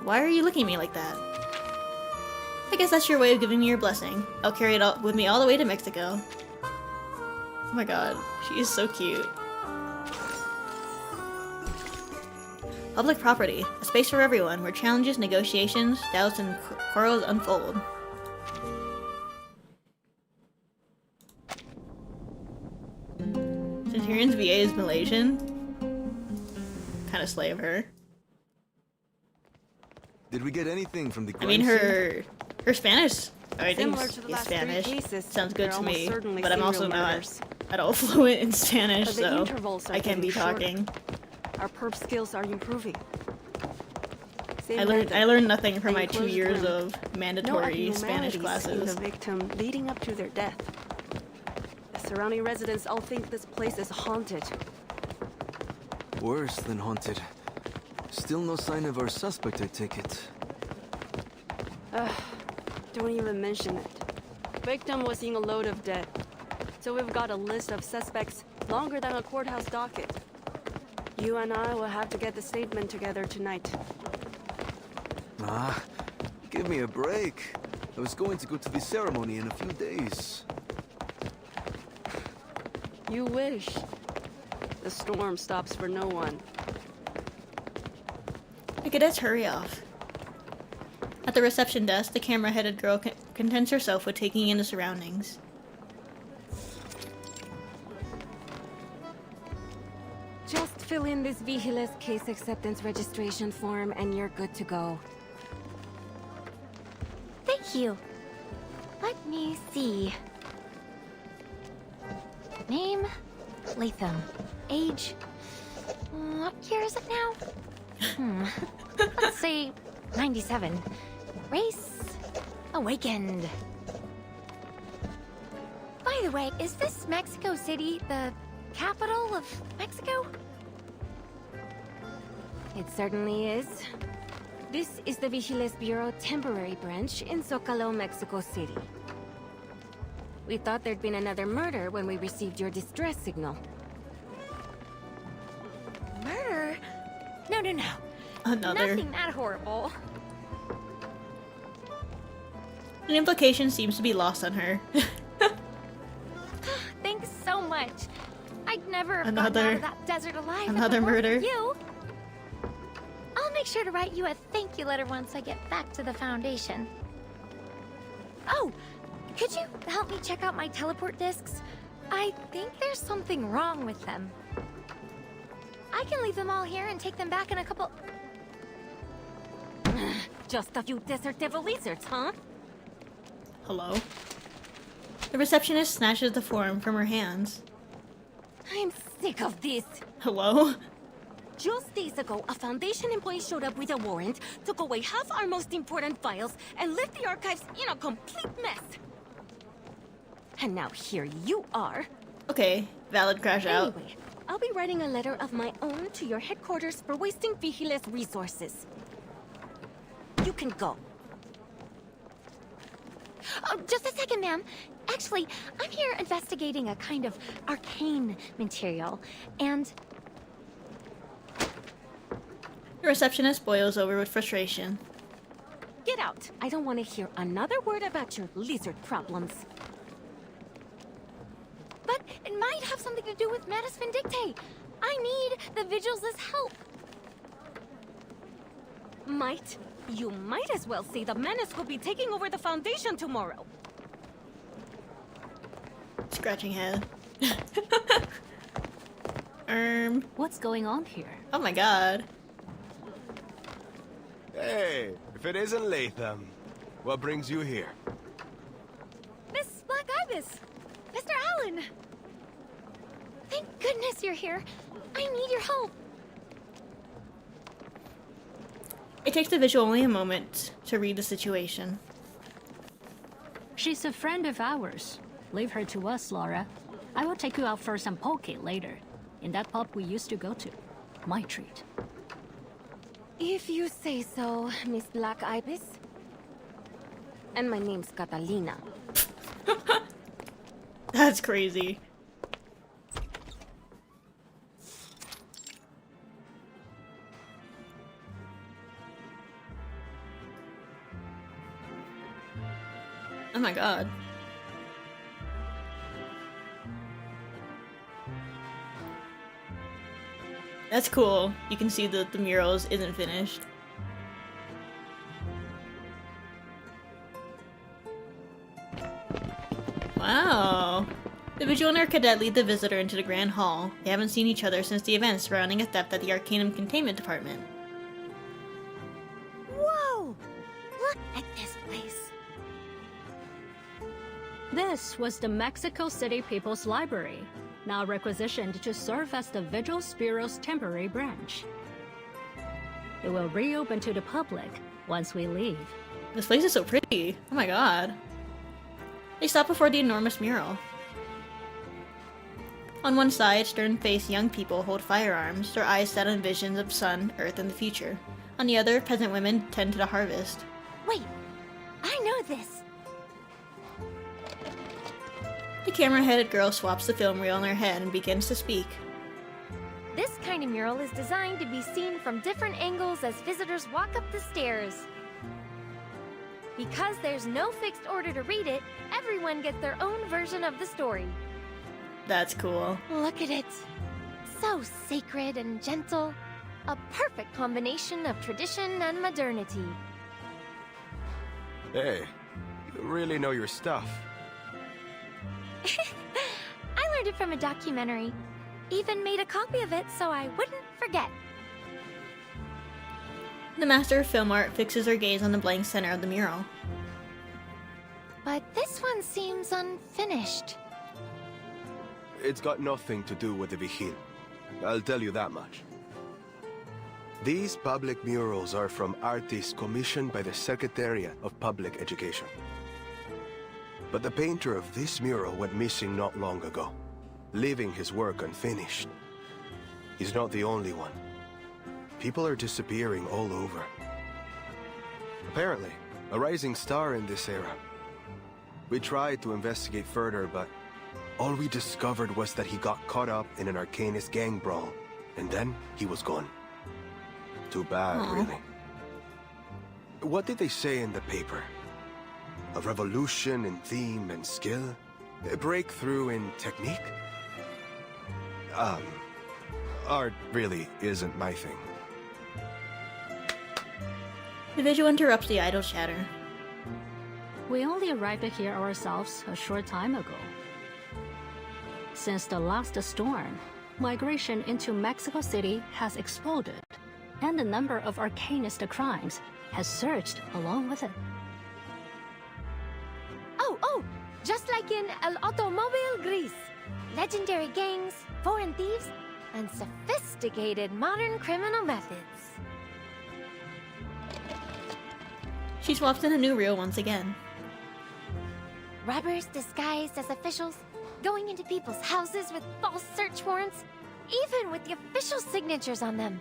Why are you looking at me like that? I guess that's your way of giving me your blessing. I'll carry it with me all the way to Mexico. Oh my god, she is so cute. Public property, a space for everyone, where challenges, negotiations, doubts, and quarrels unfold. Centurion's VA is Malaysian. Kind of slay of her. Did we get anything from the I mean, her Spanish, I think, Similar to the is last Spanish. three cases, Sounds good they're to me, almost certainly but I'm also serial not murders. at all fluent in Spanish, But the so intervals are I can't be getting shorter. talking. Our perp skills are improving. I learned nothing from my 2 years grim. of mandatory no Spanish abnormalities in classes. the victim leading up to their death. The surrounding residents all think this place is haunted. Worse than haunted. Still no sign of our suspect, I take it. Don't even mention it. Victim was in a load of dead. So we've got a list of suspects longer than a courthouse docket. You and I will have to get the statement together tonight. Ah, give me a break. I was going to go to the ceremony in a few days. You wish. The storm stops for no one. The cadets hurry off. At the reception desk, the camera-headed girl contents herself with taking in the surroundings. Just fill in this Vigila's case acceptance registration form and you're good to go. Thank you. Let me see. Name? Latham. Age? What year is it now? Let's say 97. Race? Awakened. By the way, is this Mexico City the capital of Mexico? It certainly is. This is the Vigiles Bureau temporary branch in Zocalo, Mexico City. We thought there'd been another murder when we received your distress signal. Murder? No. Another. Nothing that horrible. An implication seems to be lost on her. Thanks so much. I'd never have gotten out of that desert alive. Another if it weren't murder. for you. I'll make sure to write you a thank you letter once I get back to the Foundation. Oh, could you help me check out my teleport discs? I think there's something wrong with them. I can leave them all here and take them back in a couple... Just a few desert devil lizards, huh? Hello? The receptionist snatches the form from her hands. I'm sick of this. Hello? Just days ago, a Foundation employee showed up with a warrant, took away half our most important files, and left the archives in a complete mess. And now here you are. Okay, valid crash out. Anyway, I'll be writing a letter of my own to your headquarters for wasting Vigiles resources. You can go. Oh, just a second, ma'am. Actually, I'm here investigating a kind of arcane material, and... The receptionist boils over with frustration. Get out! I don't want to hear another word about your lizard problems. But it might have something to do with Manus Vindicte. I need the Vigils' help. Might? You might as well say the Menace will be taking over the Foundation tomorrow. Scratching head. What's going on here? Oh my god. Hey, if it isn't Latham, what brings you here? Miss Black Ibis! Mr. Allen! Thank goodness you're here. I need your help. It takes the visual only a moment to read the situation. She's a friend of ours. Leave her to us, Laura. I will take you out for some poke later. In that pub we used to go to. My treat. If you say so, Miss Black Ibis. And my name's Catalina. That's crazy. Oh my god. That's cool. You can see that the murals isn't finished. Wow. The Vigil and her cadet lead the visitor into the Grand Hall. They haven't seen each other since the events surrounding a theft at the Arcanum Containment Department. Whoa! Look at this place. This was the Mexico City People's Library, now requisitioned to serve as the Vigils Bureau's temporary branch. It will reopen to the public once we leave. This place is so pretty. Oh my god. They stop before the enormous mural. On one side, stern-faced young people hold firearms, their eyes set on visions of sun, earth, and the future. On the other, peasant women tend to the harvest. Wait, I know this. The camera-headed girl swaps the film reel on her head and begins to speak. This kind of mural is designed to be seen from different angles as visitors walk up the stairs. Because there's no fixed order to read it, everyone gets their own version of the story. That's cool. Look at it. So sacred and gentle. A perfect combination of tradition and modernity. Hey, you really know your stuff. I learned it from a documentary. Even made a copy of it so I wouldn't forget. The master of film art fixes her gaze on the blank center of the mural. But this one seems unfinished. It's got nothing to do with the Vigil. I'll tell you that much. These public murals are from artists commissioned by the Secretariat of Public Education. But the painter of this mural went missing not long ago, leaving his work unfinished. He's not the only one. People are disappearing all over. Apparently, a rising star in this era. We tried to investigate further, but all we discovered was that he got caught up in an Arcanist gang brawl, and then he was gone. Too bad, really. What did they say in the paper? A revolution in theme and skill? A breakthrough in technique? Art really isn't my thing. The visual interrupts the idle chatter. We only arrived here ourselves a short time ago. Since the last storm, migration into Mexico City has exploded, and the number of Arcanist crimes has surged along with it. Oh, just like in El Automóvil Gris. Legendary gangs, foreign thieves, and sophisticated modern criminal methods. She swaps in a new reel once again. Robbers disguised as officials, going into people's houses with false search warrants, even with the official signatures on them.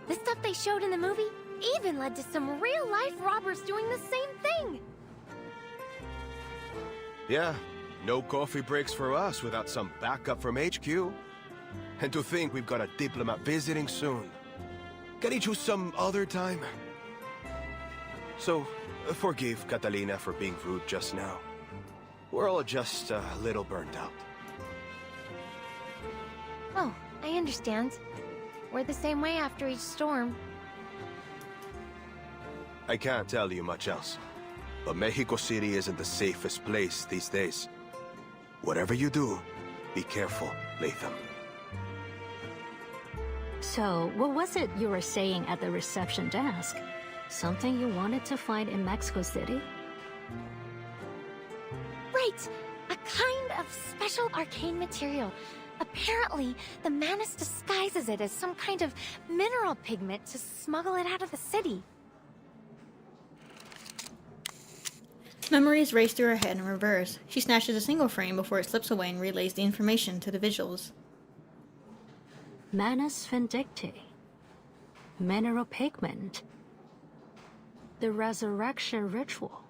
The stuff they showed in the movie even led to some real-life robbers doing the same thing. Yeah, no coffee breaks for us without some backup from HQ. And to think we've got a diplomat visiting soon. Can he choose some other time? So, forgive Catalina for being rude just now. We're all just a little burnt out. Oh, I understand. We're the same way after each storm. I can't tell you much else. But Mexico City isn't the safest place these days. Whatever you do, be careful, Latham. So, what was it you were saying at the reception desk? Something you wanted to find in Mexico City? Right! A kind of special arcane material. Apparently, the Manus disguises it as some kind of mineral pigment to smuggle it out of the city. Memories race through her head in reverse. She snatches a single frame before it slips away and relays the information to the visuals. Manus Vindicti. Mineral pigment. The resurrection ritual.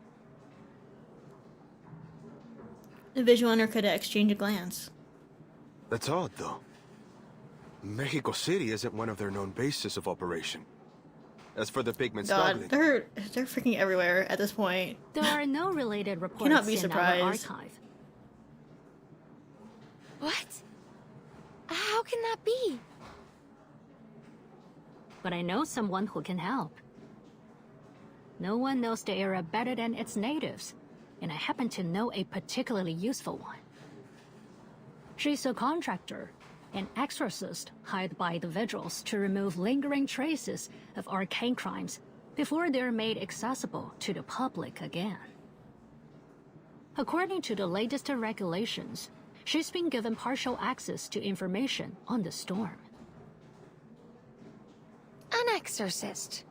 The visual and her cadet exchange a glance. That's odd, though. Mexico City isn't one of their known bases of operation. As for the pigment smuggling... they're freaking everywhere at this point. There are no related reports Cannot be in surprised. our archive. What? How can that be? But I know someone who can help. No one knows the area better than its natives, and I happen to know a particularly useful one. She's a contractor, an exorcist hired by the vigils to remove lingering traces of arcane crimes before they're made accessible to the public again. According to the latest regulations, she's been given partial access to information on the storm. An exorcist?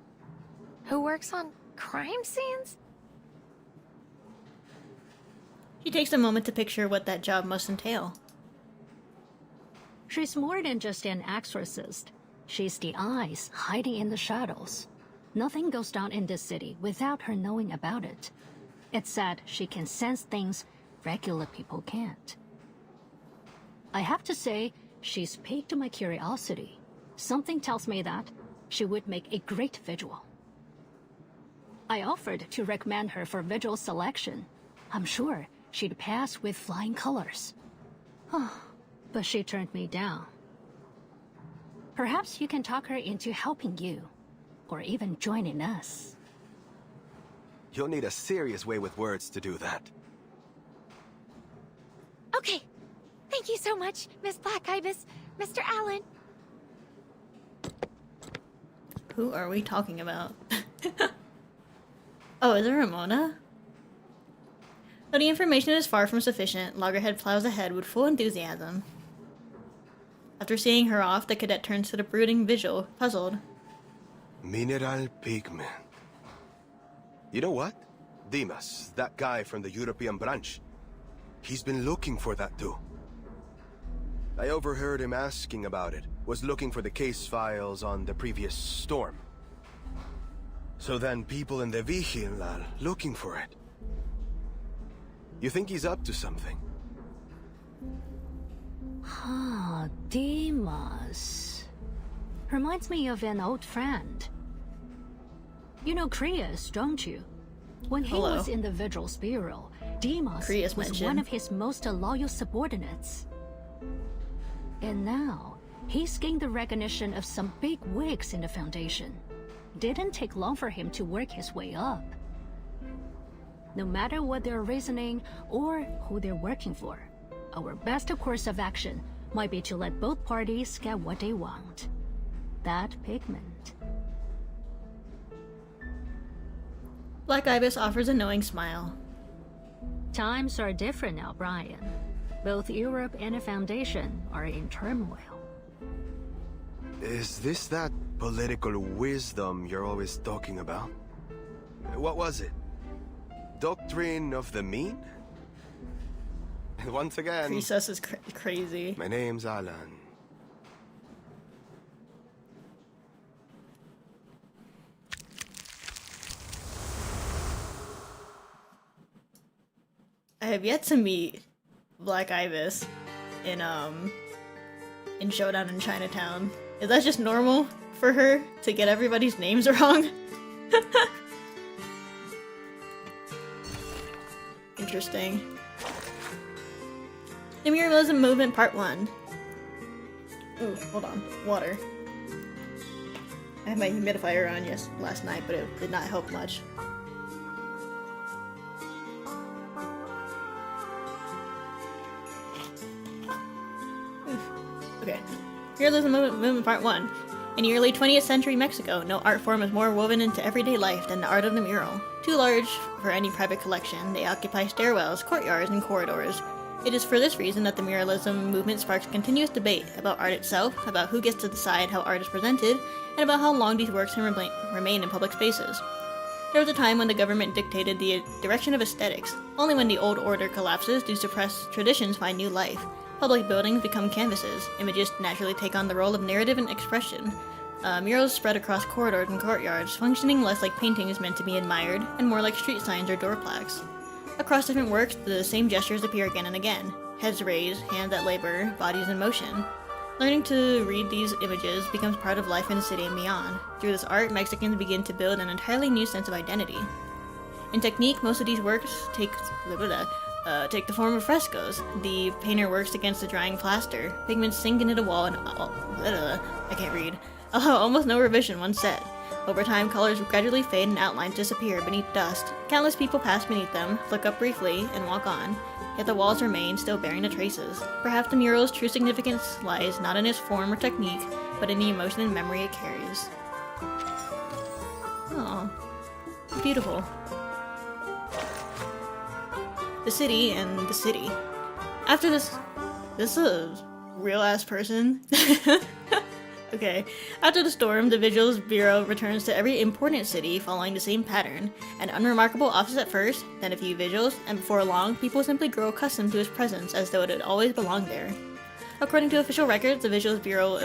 Who works on crime scenes? She takes a moment to picture what that job must entail. She's more than just an exorcist. She's the eyes hiding in the shadows. Nothing goes down in this city without her knowing about it. It's said she can sense things regular people can't. I have to say, she's piqued my curiosity. Something tells me that she would make a great vigil. I offered to recommend her for vigil selection. I'm sure she'd pass with flying colors. But she turned me down. Perhaps you can talk her into helping you, or even joining us. You'll need a serious way with words to do that. Okay. Thank you so much, Miss Black Ibis, Mr. Allen. Who are we talking about? Oh, is it Ramona? Though the information is far from sufficient, Loggerhead plows ahead with full enthusiasm. After seeing her off, the cadet turns to the brooding vigil, puzzled. Mineral pigment. You know what? Dimas, that guy from the European branch. He's been looking for that too. I overheard him asking about it. Was looking for the case files on the previous storm. So then people in the Vigil are looking for it. You think he's up to something? Dimas. Reminds me of an old friend. You know Krias, don't you? When he was in the Vigil's Bureau, Dimas was one of his most loyal subordinates. And now, he's gained the recognition of some big wigs in the Foundation. Didn't take long for him to work his way up. No matter what their reasoning or who they're working for, our best course of action might be to let both parties get what they want. That pigment. Black Ibis offers a knowing smile. Times are different now, Brian. Both Europe and the Foundation are in turmoil. Is this that political wisdom you're always talking about? What was it? Doctrine of the mean? Once again... Princess is crazy. My name's Alan. I have yet to meet Black Ibis in Showdown in Chinatown. Is that just normal for her to get everybody's names wrong? Interesting. The Muralism Movement Part 1. Ooh, hold on. Water. I had my humidifier on last night, but it did not help much. Okay. Muralism Movement Part 1. In the early 20th century Mexico, no art form is more woven into everyday life than the art of the mural. Too large for any private collection, they occupy stairwells, courtyards, and corridors. It is for this reason that the muralism movement sparks continuous debate about art itself, about who gets to decide how art is presented, and about how long these works can remain in public spaces. There was a time when the government dictated the direction of aesthetics. Only when the old order collapses do suppressed traditions find new life. Public buildings become canvases. Images naturally take on the role of narrative and expression. Murals spread across corridors and courtyards, functioning less like paintings meant to be admired, and more like street signs or door plaques. Across different works, the same gestures appear again and again. Heads raised, hands at labor, bodies in motion. Learning to read these images becomes part of life in the city and beyond. Through this art, Mexicans begin to build an entirely new sense of identity. In technique, most of these works take the form of frescoes. The painter works against the drying plaster. Pigments sink into the wall and I can't read. Allow almost no revision once set. Over time, colors gradually fade and outlines disappear beneath dust. Countless people pass beneath them, look up briefly, and walk on. Yet the walls remain, still bearing the traces. Perhaps the mural's true significance lies not in its form or technique, but in the emotion and memory it carries. Oh, beautiful. The city and the city. After this is a real-ass person. Okay. After the storm, the Vigils Bureau returns to every important city following the same pattern. An unremarkable office at first, then a few vigils, and before long, people simply grow accustomed to its presence as though it had always belonged there. According to official records, the Vigils Bureau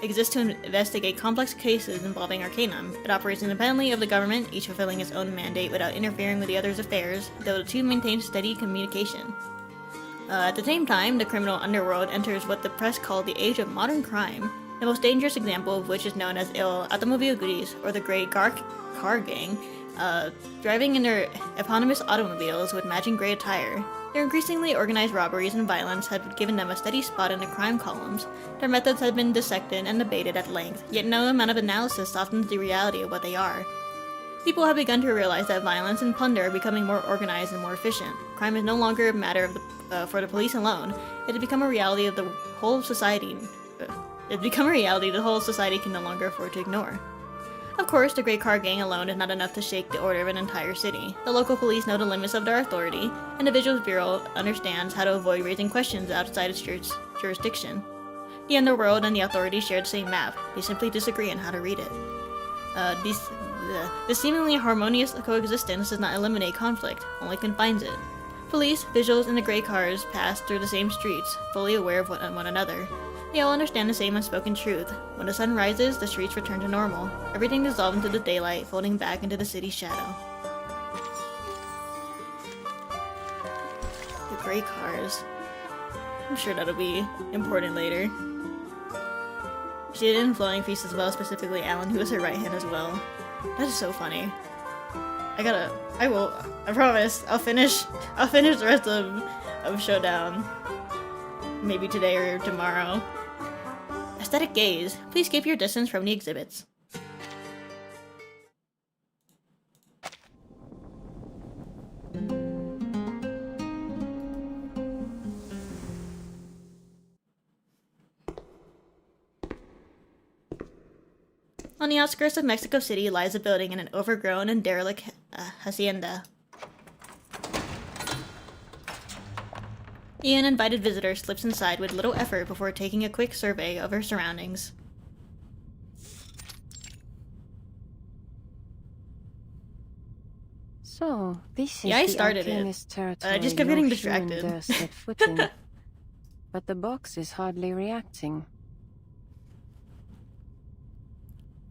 exists to investigate complex cases involving arcanum. It operates independently of the government, each fulfilling its own mandate without interfering with the other's affairs, though the two maintain steady communication. At the same time, the criminal underworld enters what the press called the age of modern crime, the most dangerous example of which is known as El Automobile Gris, or the Grey Car Gang, driving in their eponymous automobiles with matching grey attire. Their increasingly organized robberies and violence had given them a steady spot in the crime columns. Their methods had been dissected and debated at length, yet no amount of analysis softens the reality of what they are. People have begun to realize that violence and plunder are becoming more organized and more efficient. Crime is no longer a matter of for the police alone. It has become a reality of the whole society. The whole society can no longer afford to ignore. Of course, the Grey Car Gang alone is not enough to shake the order of an entire city. The local police know the limits of their authority, and the Vigils Bureau understands how to avoid raising questions outside its jurisdiction. The underworld and the authorities share the same map. They simply disagree on how to read it. This seemingly harmonious coexistence does not eliminate conflict, only confines it. Police, Vigils, and the Grey Cars pass through the same streets, fully aware of one another. They all understand the same unspoken truth. When the sun rises, the streets return to normal. Everything dissolves into the daylight, folding back into the city's shadow. The Grey Cars. I'm sure that'll be important later. She did in Flowing Feast as well, specifically Alan, who was her right hand as well. That is so funny. I promise, I'll finish the rest of Showdown. Maybe today or tomorrow. Aesthetic gaze. Please keep your distance from the exhibits. On the outskirts of Mexico City lies a building in an overgrown and derelict hacienda. The uninvited visitor slips inside with little effort before taking a quick survey of her surroundings. So, this is I started it. I just kept getting distracted. But the box is hardly reacting.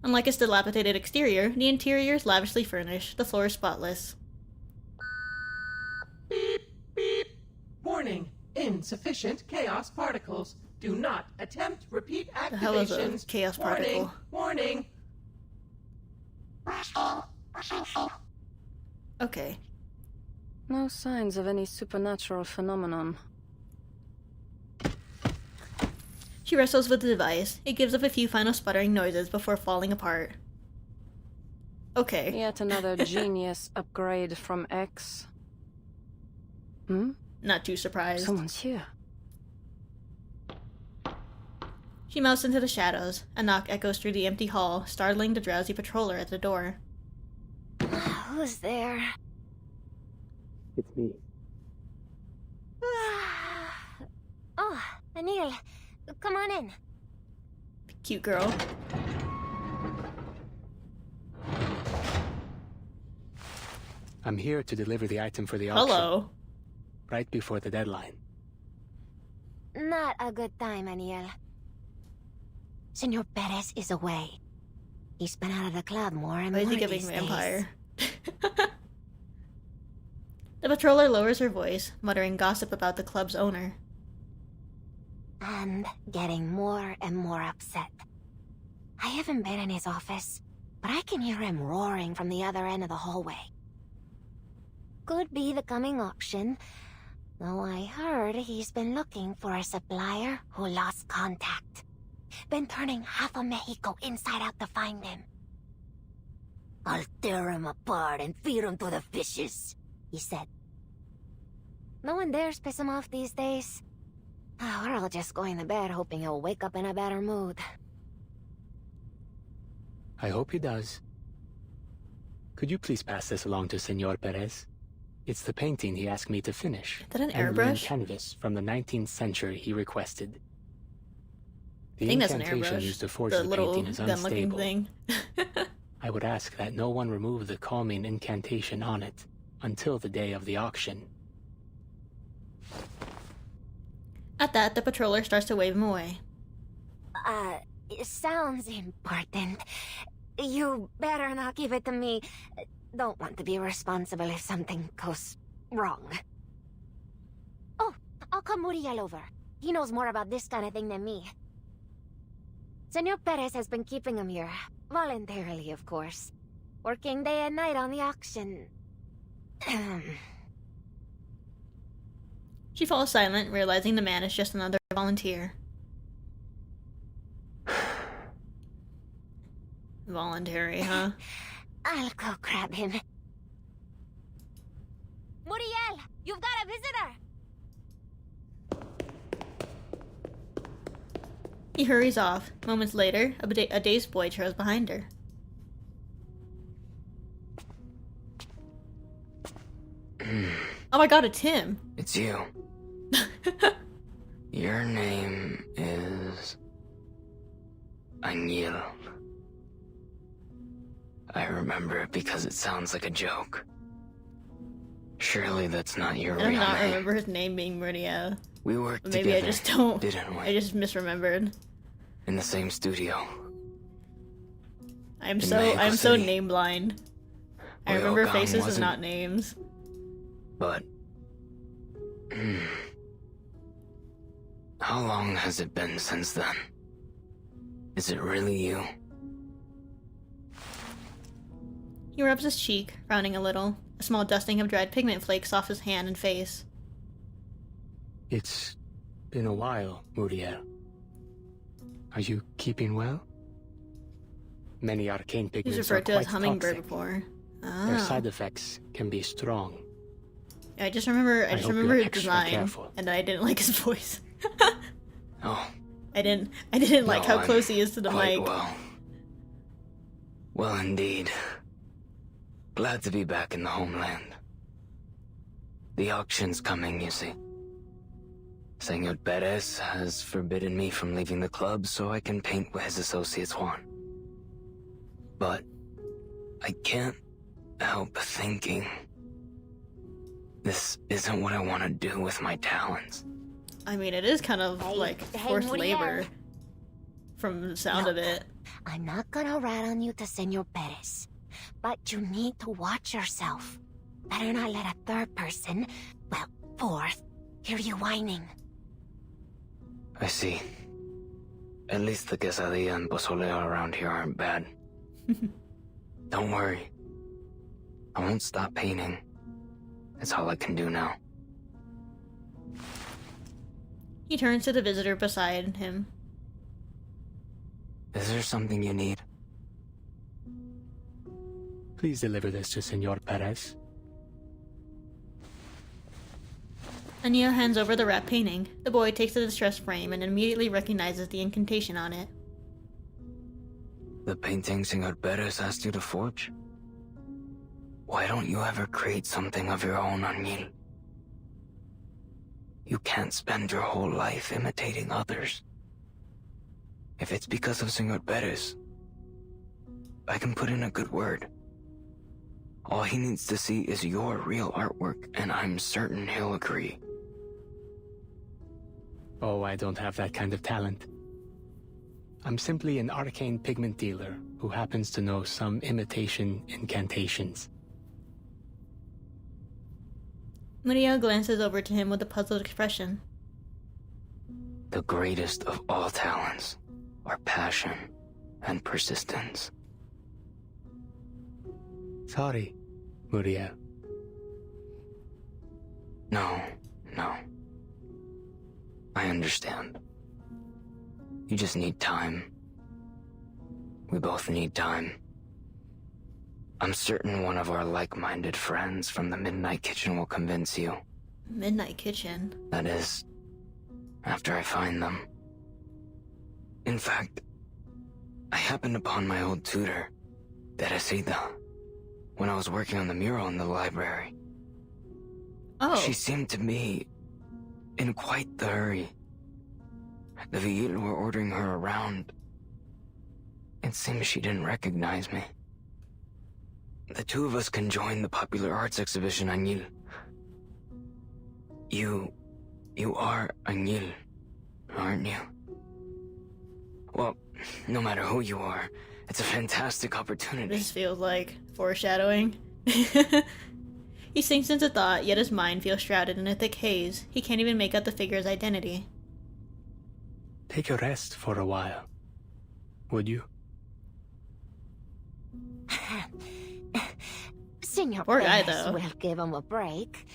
Unlike its dilapidated exterior, the interior is lavishly furnished, the floor is spotless. insufficient chaos particles. Do not attempt repeat activations. The hell is a chaos particle? Warning. Okay. No signs of any supernatural phenomenon. She wrestles with the device. It gives up a few final sputtering noises before falling apart. Okay. Yet another genius upgrade from X. Not too surprised. Someone's here. She melts into the shadows. A knock echoes through the empty hall, startling the drowsy patroller at the door. Who's there? It's me. Oh, Anil. Come on in. Cute girl. I'm here to deliver the item for the auction. Hello. Right before the deadline. Not a good time, Anil. Senor Perez is away. He's been out of the club more and more Why is he giving these vampire? The patroller lowers her voice, muttering gossip about the club's owner. And getting more and more upset. I haven't been in his office, but I can hear him roaring from the other end of the hallway. Could be the coming auction, though I heard he's been looking for a supplier who lost contact. Been turning half of Mexico inside out to find him. I'll tear him apart and feed him to the fishes, he said. No one dares piss him off these days. We're all just going to bed hoping he'll wake up in a better mood. I hope he does. Could you please pass this along to Senor Perez? It's the painting he asked me to finish. Is that an and the main airbrush? canvas from the 19th century he requested. The I think that's an incantation airbrush. used to forge The the little painting is gun-looking unstable. thing. I would ask that no one remove the calming incantation on it until the day of the auction. At that, the patroller starts to wave him away. It sounds important. You better not give it to me. Don't want to be responsible if something goes wrong. Oh, I'll call Muriel over. He knows more about this kind of thing than me. Senor Perez has been keeping him here. Voluntarily, of course. Working day and night on the auction. She falls silent, realizing the man is just another volunteer. Voluntary, huh? I'll go grab him. Muriel, you've got a visitor! He hurries off. Moments later, a dazed boy trails behind her. Oh my god, it's him! It's you. Your name is... Anil. I remember it because it sounds like a joke. Surely that's not your I do real not name. remember his name being Muriel. We worked Maybe together, I just don't. didn't we? I just misremembered. In the same studio. I'm In so Mexico so City. name blind. I Well, remember Gone faces and wasn't- not names. But... How long has it been since then? Is it really you? He rubs his cheek, frowning a little. A small dusting of dried pigment flakes off his hand and face. It's been a while, Muriel. Are you keeping well? Many arcane He's pigments are referred to as quite hummingbird toxic. before. Their Ah. side effects can be strong. I just remember I his hope you're extra design, careful. and I didn't like his voice. Oh. I didn't like No, how I'm close he is to the quite mic. well. Well, indeed. Glad to be back in the homeland. The auction's coming, you see. Senor Perez has forbidden me from leaving the club so I can paint what his associates want. But I can't help thinking this isn't what I want to do with my talents. I mean, it is kind of like forced Muriel. labor from the sound of it. I'm not gonna rat on you to Senor Perez, but you need to watch yourself. Better not let a third person, well, fourth, hear you whining. I see. At least the quesadilla and pozole around here aren't bad. Don't worry. I won't stop painting. It's all I can do now. He turns to the visitor beside him. Is there something you need? Please deliver this to Senor Perez. Anil hands over the wrapped painting. The boy takes the distress frame and immediately recognizes the incantation on it. The painting Senor Perez asked you to forge? Why don't you ever create something of your own, Anil? You can't spend your whole life imitating others. If it's because of Senor Perez, I can put in a good word. All he needs to see is your real artwork, and I'm certain he'll agree. Oh, I don't have that kind of talent. I'm simply an arcane pigment dealer who happens to know some imitation incantations. Murillo glances over to him with a puzzled expression. The greatest of all talents are passion and persistence. Sorry, Murillo. No. I understand. You just need time. We both need time. I'm certain one of our like-minded friends from the Midnight Kitchen will convince you. Midnight Kitchen? That is, after I find them. In fact, I happened upon my old tutor, Teresita, when I was working on the mural in the library. Oh. She seemed to be in quite the hurry. The Vigil were ordering her around. It seems she didn't recognize me. The two of us can join the popular arts exhibition, Anil. You are Anil, aren't you? Well, no matter who you are, it's a fantastic opportunity. This feels like foreshadowing. He sinks into thought, yet his mind feels shrouded in a thick haze. He can't even make out the figure's identity. Take a rest for a while, would you? Senor Poor guy, Perez though. will give him a break.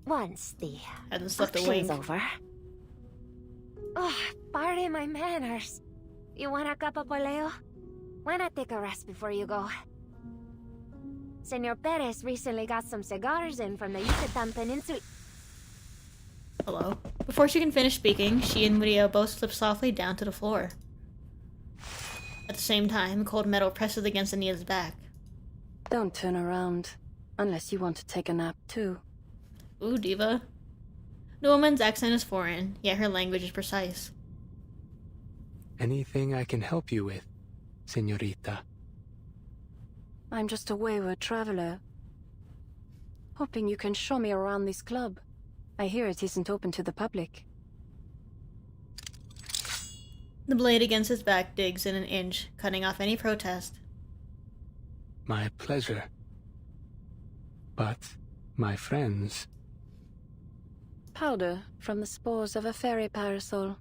Once the Hasn't slept a auction's wink. over. Oh, pardon my manners. You want a cup of poleo? Why not take a rest before you go? Senor Perez recently got some cigars in from the Yucatan Peninsula. Hello. Before she can finish speaking, she and Murillo both slip softly down to the floor. At the same time, cold metal presses against Anil's back. Don't turn around, unless you want to take a nap too. Ooh, diva. The woman's accent is foreign, yet her language is precise. Anything I can help you with, señorita? I'm just a wayward traveler. Hoping you can show me around this club. I hear it isn't open to the public. The blade against his back digs in an inch, cutting off any protest. My pleasure. But, my friends... Powder from the spores of a fairy parasol.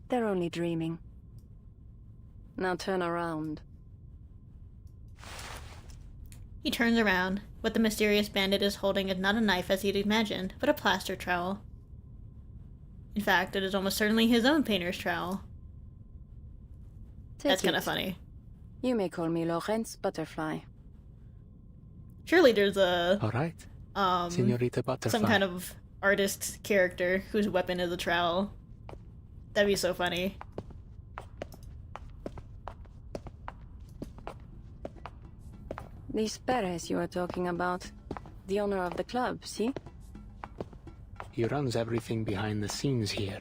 They're only dreaming. Now turn around. He turns around. What the mysterious bandit is holding is not a knife as he'd imagined, but a plaster trowel. In fact, it is almost certainly his own painter's trowel. That's kind of funny. You may call me Lorentz Butterfly. Surely there's a... Alright, Señorita Butterfly. some kind of artist character whose weapon is a trowel. That'd be so funny. This Perez you are talking about. The owner of the club, see? He runs everything behind the scenes here.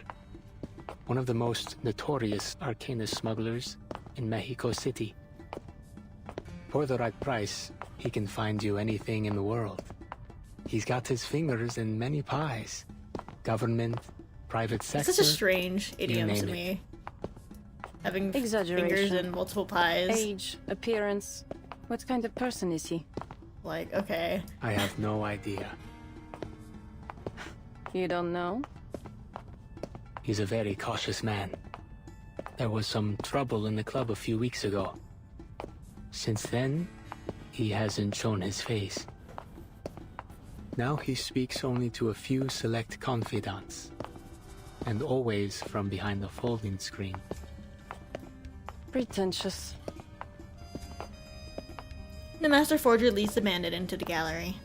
One of the most notorious arcanist smugglers in Mexico City. For the right price, he can find you anything in the world. He's got his fingers in many pies. Government, private sector... It's such a strange idiom to it. me. Having Exaggeration. fingers in multiple pies. Age, appearance. What kind of person is he? Like, okay. I have no idea. You don't know? He's a very cautious man. There was some trouble in the club a few weeks ago. Since then, he hasn't shown his face. Now he speaks only to a few select confidants, and always from behind the folding screen. Pretentious. The Master Forger leads the bandit into the gallery.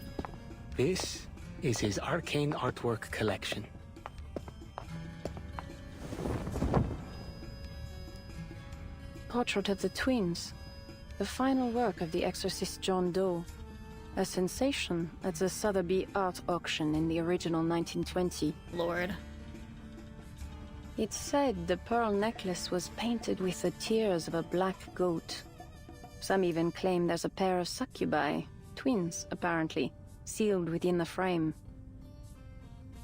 This is his arcane artwork collection. Portrait of the twins. The final work of the exorcist John Doe. A sensation at the Sotheby art auction in the original 1920. Lord. It's said the pearl necklace was painted with the tears of a black goat. Some even claim there's a pair of succubi, twins apparently, sealed within the frame.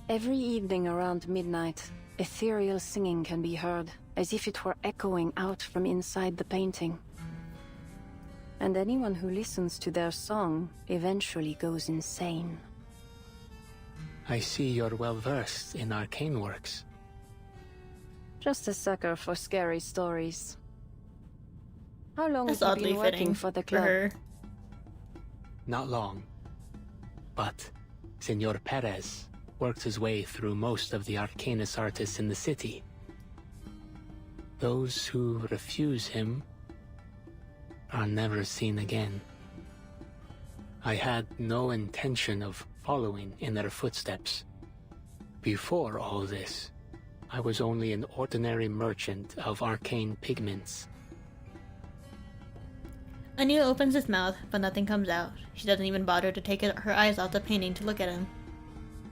Every evening around midnight, ethereal singing can be heard, as if it were echoing out from inside the painting. And anyone who listens to their song eventually goes insane. I see you're well versed in arcane works. Just a sucker for scary stories. How long That's have you been oddly working fitting for the for club? her. Not long. But Senor Perez worked his way through most of the arcanist artists in the city. Those who refuse him are never seen again. I had no intention of following in their footsteps. Before all this, I was only an ordinary merchant of arcane pigments. Anita opens his mouth, but nothing comes out. She doesn't even bother to take her eyes off the painting to look at him.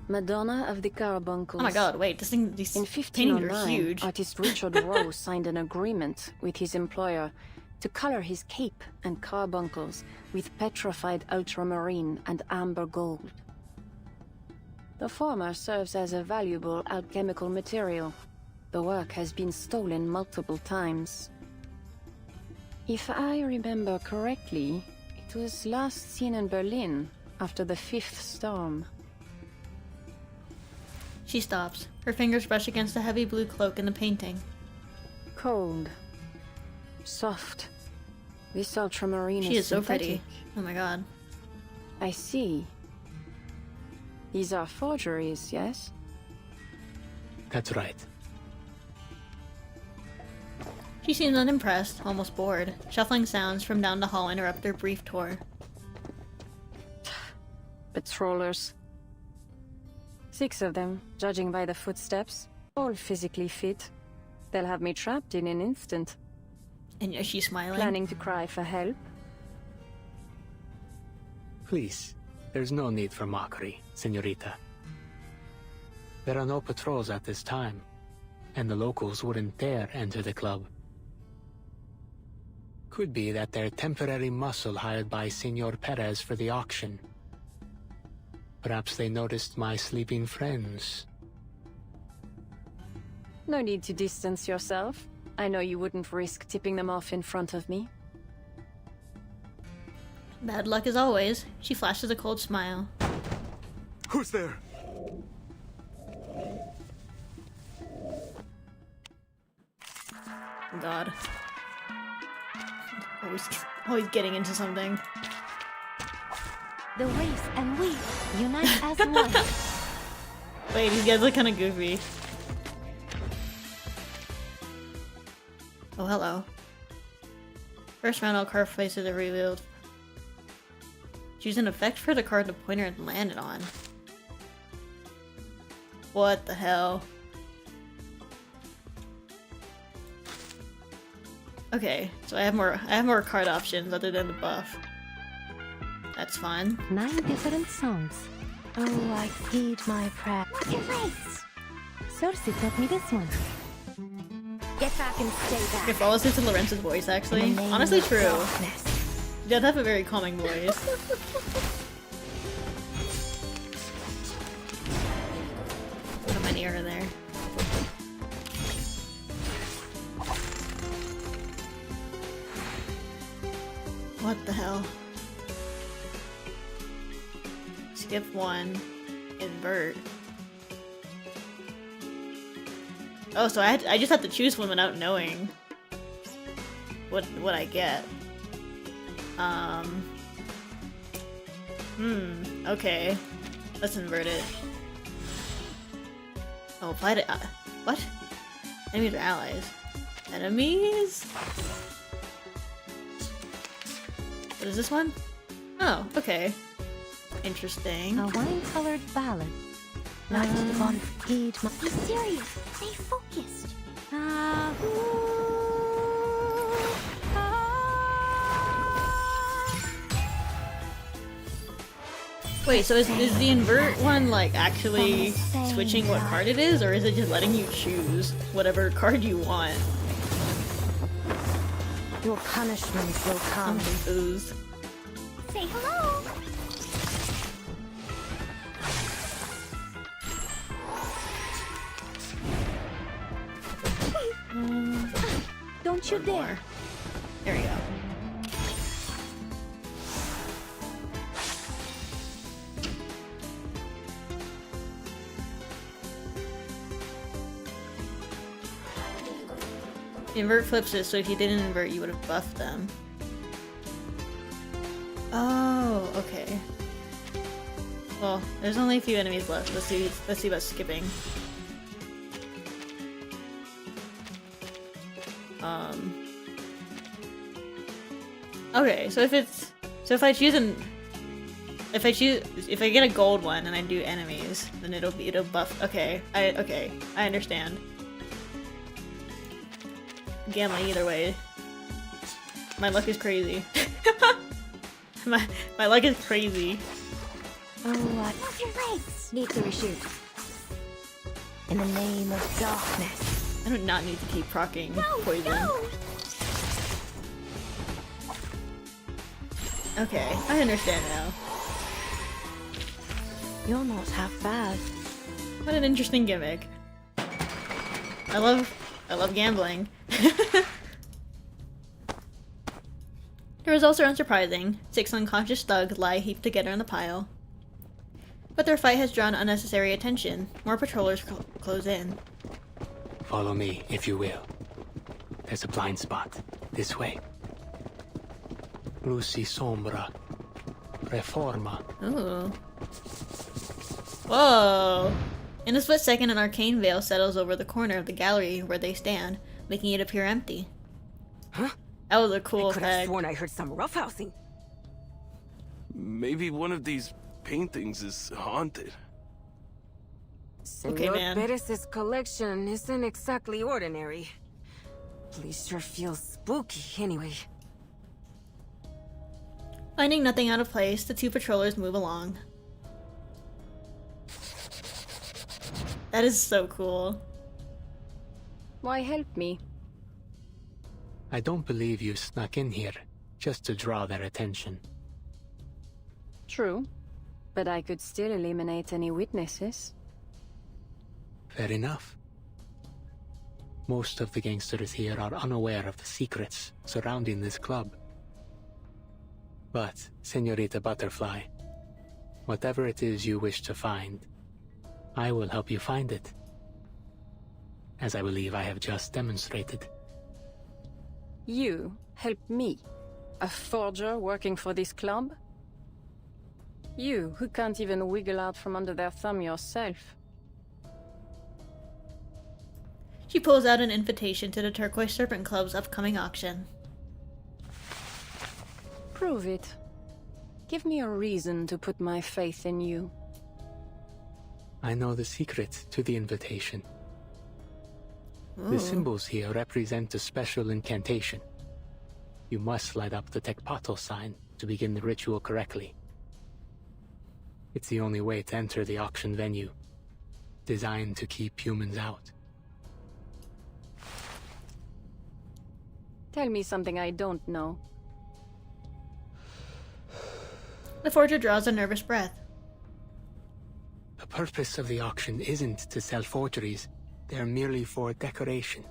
Madonna of the Carbuncles. Oh my god, wait, these In paintings are 1509, huge. artist Richard Rowe signed an agreement with his employer to color his cape and carbuncles with petrified ultramarine and amber gold. The former serves as a valuable alchemical material. The work has been stolen multiple times. If I remember correctly, it was last seen in Berlin after the 5th storm. She stops. Her fingers brush against the heavy blue cloak in the painting. Cold. Soft. This ultramarine She is so synthetic. pretty. Oh my god. I see. These are forgeries, yes? That's right. She seems unimpressed, almost bored. Shuffling sounds from down the hall interrupt their brief tour. Patrollers. 6 of them, judging by the footsteps, all physically fit. They'll have me trapped in an instant. And is she smiling? Planning to cry for help? Please, there's no need for mockery, señorita. There are no patrols at this time, and the locals wouldn't dare enter the club. Could be that they're temporary muscle hired by Senor Perez for the auction. Perhaps they noticed my sleeping friends. No need to distance yourself. I know you wouldn't risk tipping them off in front of me. Bad luck as always. She flashes a cold smile. Who's there? God. Always getting into something. The race and we unite as one. Wait, these guys look kind of goofy. Oh, hello. First round, all card faces are revealed. Choose an effect for the card the pointer had landed on. What the hell? Okay, so I have more card options other than the buff. That's fun. 9 different songs. Oh, I heed my prayer. What's your race? Cersei taught me this one. Get back and stay back. It follows into Lorentz's voice, actually. Honestly, true. He does have a very calming voice. How many are there? What the hell? Skip one. Invert. Oh, so I just have to choose one without knowing what I get. Okay. Let's invert it. Oh, apply to what? Enemies or allies? Enemies? What is this one? Oh, okay. Interesting. A wine-colored ballad. Be serious. Stay focused. Wait, so is the invert one like actually switching what card it is, or is it just letting you choose whatever card you want? Your punishment will come. I'm confused. Say hello. Don't you dare. There we go. Invert flips it, so if you didn't invert, you would have buffed them. Oh, okay. Well, there's only a few enemies left. Let's see about skipping. Okay, so if I get a gold one and I do enemies, then it'll buff. Okay, I understand. Gambling either way. My luck is crazy. my luck is crazy. Oh, what? Your legs need to reshoot. In the name of darkness. I do not need to keep proccing poison. No. Okay, I understand now. You're not half bad. What an interesting gimmick. I love gambling. The results are unsurprising. 6 unconscious thugs lie heaped together in the pile. But their fight has drawn unnecessary attention. More patrollers close in. Follow me, if you will. There's a blind spot. This way. Lucy Sombra. Reforma. Ooh. Whoa! In a split second, an arcane veil settles over the corner of the gallery where they stand, making it appear empty. Huh? That was a cool I could have effect. sworn I heard some roughhousing. Maybe one of these paintings is haunted. Okay, Senor man. Perez's collection isn't exactly ordinary. Place sure feels spooky anyway. Finding nothing out of place, the 2 patrollers move along. That is so cool. Why help me? I don't believe you snuck in here just to draw their attention. True, but I could still eliminate any witnesses. Fair enough. Most of the gangsters here are unaware of the secrets surrounding this club. But, Senorita Butterfly, whatever it is you wish to find, I will help you find it. As I believe I have just demonstrated. You help me? A forger working for this club? You, who can't even wiggle out from under their thumb yourself. She pulls out an invitation to the Turquoise Serpent Club's upcoming auction. Prove it. Give me a reason to put my faith in you. I know the secret to the invitation. Ooh. The symbols here represent a special incantation. You must light up the Tecpato sign to begin the ritual correctly. It's the only way to enter the auction venue, designed to keep humans out. Tell me something I don't know. The forger draws a nervous breath. The purpose of the auction isn't to sell forgeries. They're merely for decoration.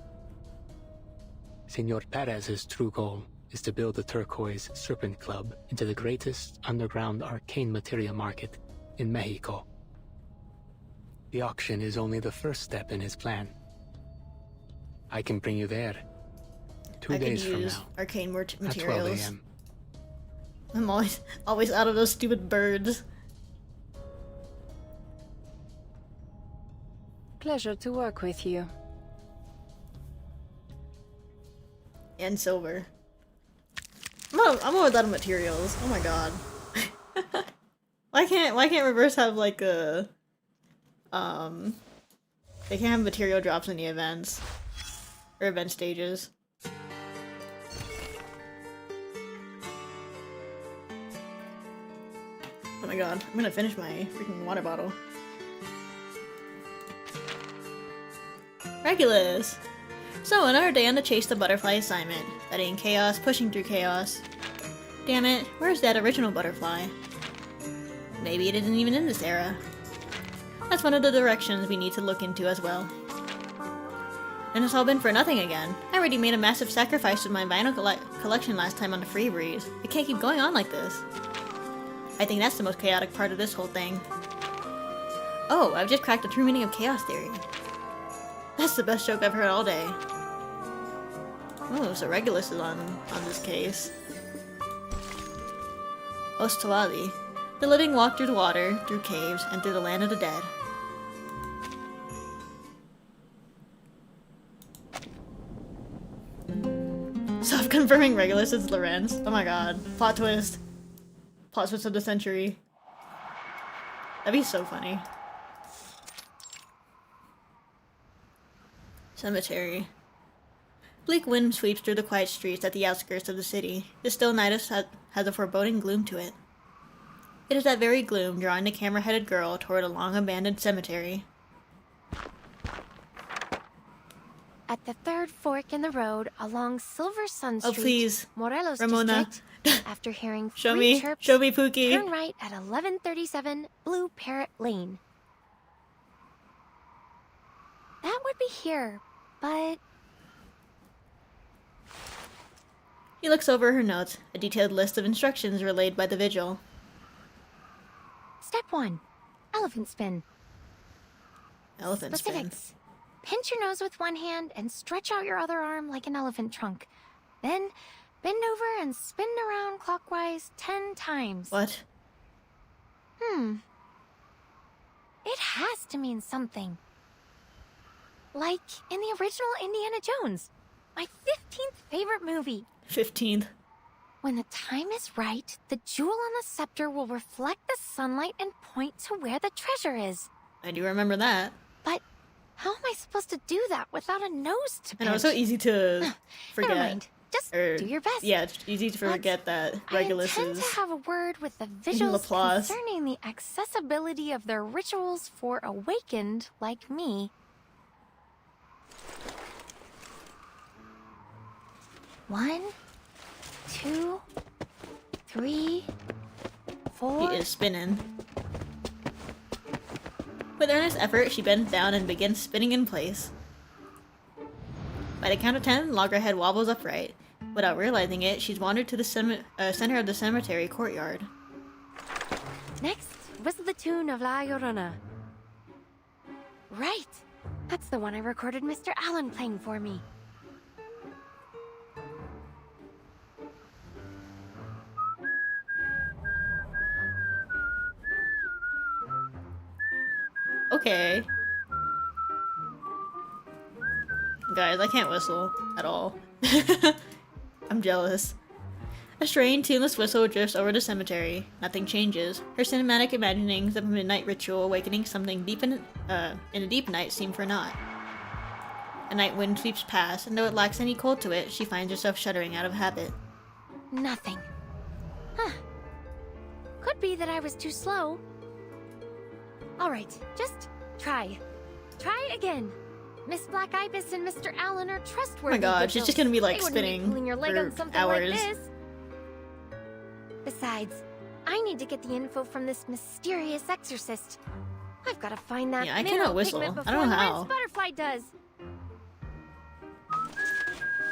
Senor Perez's true goal is to build the Turquoise Serpent Club into the greatest underground arcane materia market in Mexico. The auction is only the first step in his plan. I can bring you there. 2 days from now. Arcane At materials. 12 a.m. I'm always out of those stupid birds. Pleasure to work with you. And silver. I'm always out of materials. Oh my god. Why can't reverse have like a they can't have material drops in the events or event stages. Oh my god, I'm gonna finish my freaking water bottle. Regulus! So, another day on the chase the butterfly assignment. Studying chaos, pushing through chaos. Damn it, where's that original butterfly? Maybe it isn't even in this era. That's one of the directions we need to look into as well. And it's all been for nothing again. I already made a massive sacrifice with my vinyl collection last time on the Free Breeze. It can't keep going on like this. I think that's the most chaotic part of this whole thing. Oh, I've just cracked the true meaning of chaos theory. That's the best joke I've heard all day. Oh, so Regulus is on this case. Ostawali. The living walk through the water, through caves, and through the land of the dead. Self-confirming Regulus is Lorentz. Oh my god. Plot twist. Plot twist of the century. That'd be so funny. Cemetery. Bleak wind sweeps through the quiet streets at the outskirts of the city. The still night has a foreboding gloom to it. It is that very gloom drawing the camera-headed girl toward a long-abandoned cemetery. At the third fork in the road along Silver Sun Street, Oh please, Morelos Ramona. District, after hearing Show three me, chirps, show me Pookie. turn right at 1137 Blue Parrot Lane. That would be here, but... He looks over her notes, a detailed list of instructions relayed by the vigil. Step 1. Elephant spin. Elephant spin. Specifics. Pinch your nose with one hand and stretch out your other arm like an elephant trunk. Then, bend over and spin around clockwise 10 times. What? It has to mean something. Like in the original Indiana Jones, my 15th favorite movie. 15th. When the time is right, the jewel on the scepter will reflect the sunlight and point to where the treasure is. I do remember that. But how am I supposed to do that without a nose to pinch? I know, it's so easy to forget. Never mind. Just do your best. Yeah, it's easy to forget that Regulus I intend is to have a word with the visuals Laplace. concerning the accessibility of their rituals for awakened like me. 1, 2, 3, 4. He is spinning. With earnest effort, she bends down and begins spinning in place. By the count of 10, Loggerhead wobbles upright. Without realizing it, she's wandered to the center of the cemetery courtyard. Next, whistle the tune of La Llorona. Right! That's the one I recorded Mr. Allen playing for me. Okay. Guys, I can't whistle at all. I'm jealous. A strange, tuneless whistle drifts over the cemetery. Nothing changes. Her cinematic imaginings of a midnight ritual awakening something deep in a deep night seem for naught. A night wind sweeps past, and though it lacks any cold to it, she finds herself shuddering out of habit. Nothing. Huh. Could be that I was too slow. Alright, just try. Try again. Miss Black Ibis and Mr. Allen are trustworthy. Oh my god, she's just gonna be like They wouldn't be spinning pulling your leg for on something hours. like this. Besides, I need to get the info from this mysterious exorcist. I've got to find that Yeah, I mineral cannot whistle. pigment I don't know before how. Lorentz Butterfly does.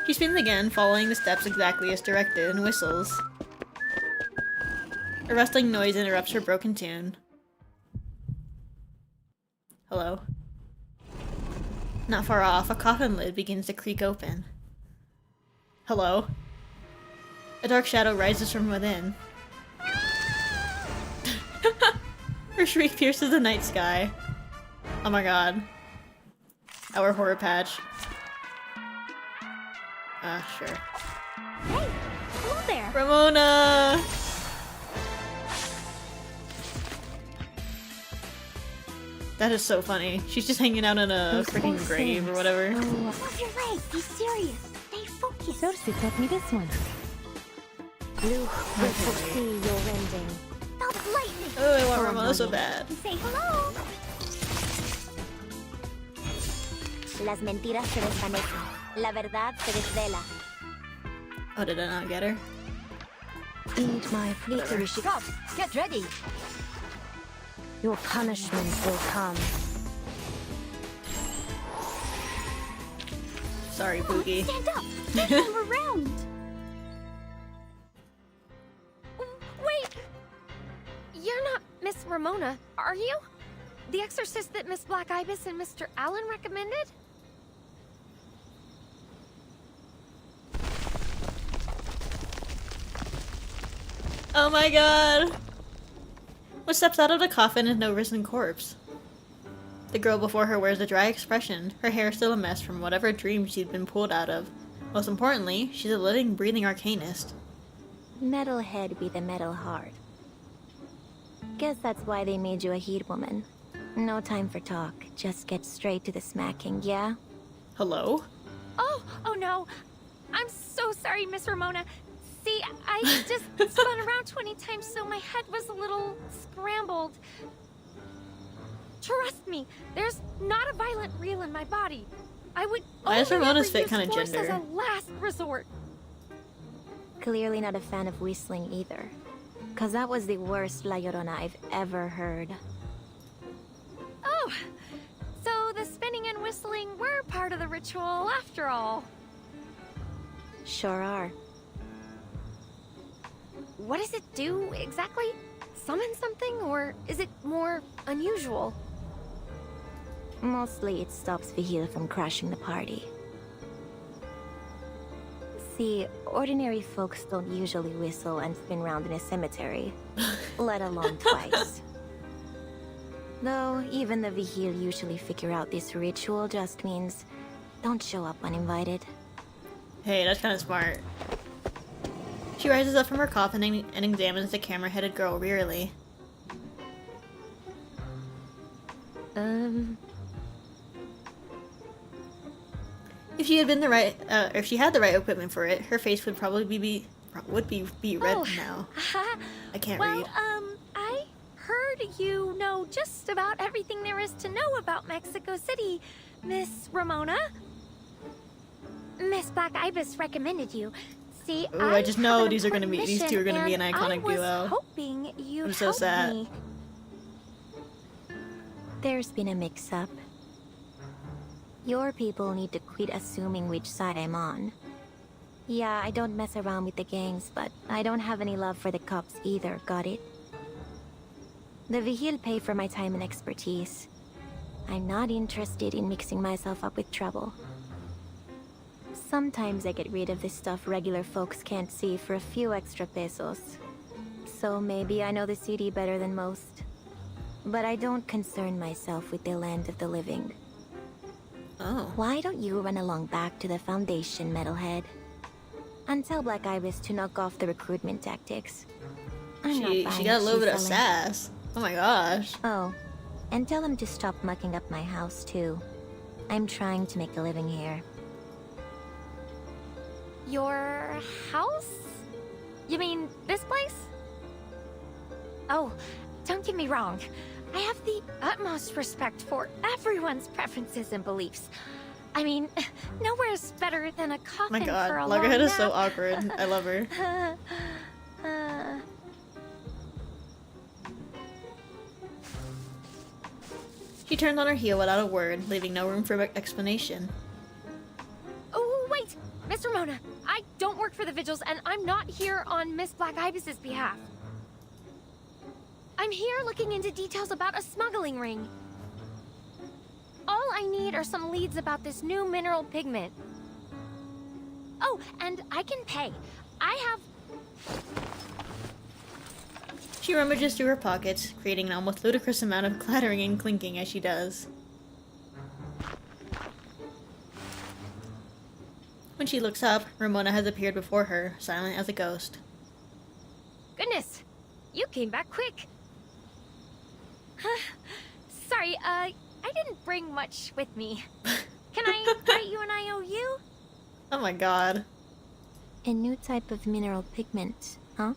She spins again, following the steps exactly as directed, and whistles. A rustling noise interrupts her broken tune. Hello? Not far off, a coffin lid begins to creak open. Hello? A dark shadow rises from within. Her shriek pierces the night sky. Oh my god. Our horror patch. Sure. Hey, hello there. Ramona! That is so funny. She's just hanging out in a freaking grave or whatever. Close your legs. Be serious. Stay focused. Sorcy taught me this one. You will foresee your ending. That was lightning. Oh, I want Ramona so bad. Say hello. Las mentiras se desvanecen. La verdad se desvela. Oh, did I not get her? Eat my fleeting shot. Get ready. Your punishment will come. Sorry, Boogie. Stand up. Turn them around. Wait! You're not Miss Ramona, are you? The exorcist that Miss Black Ibis and Mr. Allen recommended? Oh my god! What steps out of the coffin is no risen corpse. The girl before her wears a dry expression, her hair still a mess from whatever dream she'd been pulled out of. Most importantly, she's a living, breathing arcanist. Metalhead with a metal heart. Guess that's why they made you a heat woman. No time for talk, just get straight to the smacking, yeah? Hello? Oh no. I'm so sorry, Miss Ramona. See, I just spun around 20 times, so my head was a little scrambled. Trust me, there's not a violent reel in my body. I would Why is only Ramona's ever fit use kind of force gender? as a last resort. Clearly not a fan of whistling either. Cause that was the worst La Llorona I've ever heard. Oh, so the spinning and whistling were part of the ritual after all. Sure are. What does it do exactly? Summon something, or is it more unusual? Mostly it stops Vigil from crashing the party. See, ordinary folks don't usually whistle and spin round in a cemetery, let alone twice. Though, even the Vigil usually figure out this ritual just means don't show up uninvited. Hey, that's kind of smart. She rises up from her coffin and examines the camera-headed girl wearily. If she had been the right, if she had the right equipment for it, her face would probably be red now. I can't read. I heard you know just about everything there is to know about Mexico City, Miss Ramona. Miss Black Ibis recommended you. See, Ooh, I just know these two are gonna be an iconic duo. Hoping you'd I'm so help sad. me. There's been a mix-up. Your people need to quit assuming which side I'm on. Yeah, I don't mess around with the gangs, but I don't have any love for the cops either, got it? The Vigil pay for my time and expertise. I'm not interested in mixing myself up with trouble. Sometimes I get rid of the stuff regular folks can't see for a few extra pesos. So maybe I know the city better than most. But I don't concern myself with the land of the living. Oh. Why don't you run along back to the Foundation, Metalhead? And tell Black Ibis to knock off the recruitment tactics. She got a little bit of sass. Oh my gosh. Oh, and tell him to stop mucking up my house too. I'm trying to make a living here. Your house? You mean this place? Oh, don't get me wrong. I have the utmost respect for everyone's preferences and beliefs. I mean, nowhere's better than a coffin My god, for a Loggerhead long is so nap. awkward. I love her. She turned on her heel without a word, leaving no room for explanation. Oh, wait! Miss Ramona, I don't work for the Vigils, and I'm not here on Miss Black Ibis's behalf. I'm here looking into details about a smuggling ring. all I need are some leads about this new mineral pigment. Oh, and I can pay. I have... She rummages through her pockets, creating an almost ludicrous amount of clattering and clinking as she does. When she looks up, Ramona has appeared before her, silent as a ghost. Goodness, you came back quick. Sorry, I didn't bring much with me. Can I write you an IOU? Oh my god. A new type of mineral pigment, huh?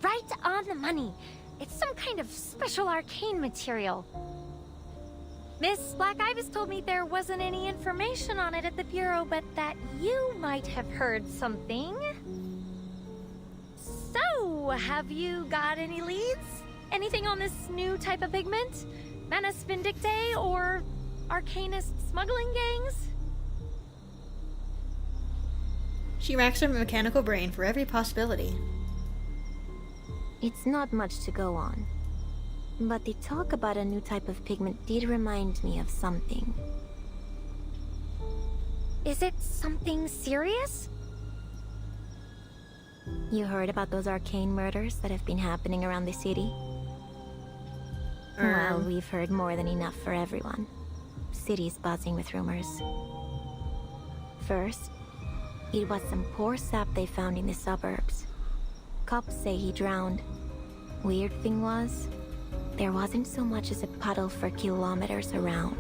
Right on the money. It's some kind of special arcane material. Miss Black Ibis told me there wasn't any information on it at the Bureau, but that you might have heard something. So, have you got any leads? Anything on this new type of pigment? Manus Vindictae or Arcanist smuggling gangs? She racks her mechanical brain for every possibility. It's not much to go on. But the talk about a new type of pigment did remind me of something. Is it something serious? You heard about those arcane murders that have been happening around the city? Well, we've heard more than enough for everyone. City's buzzing with rumors. First, it was some poor sap they found in the suburbs. Cops say he drowned. Weird thing was, there wasn't so much as a puddle for kilometers around.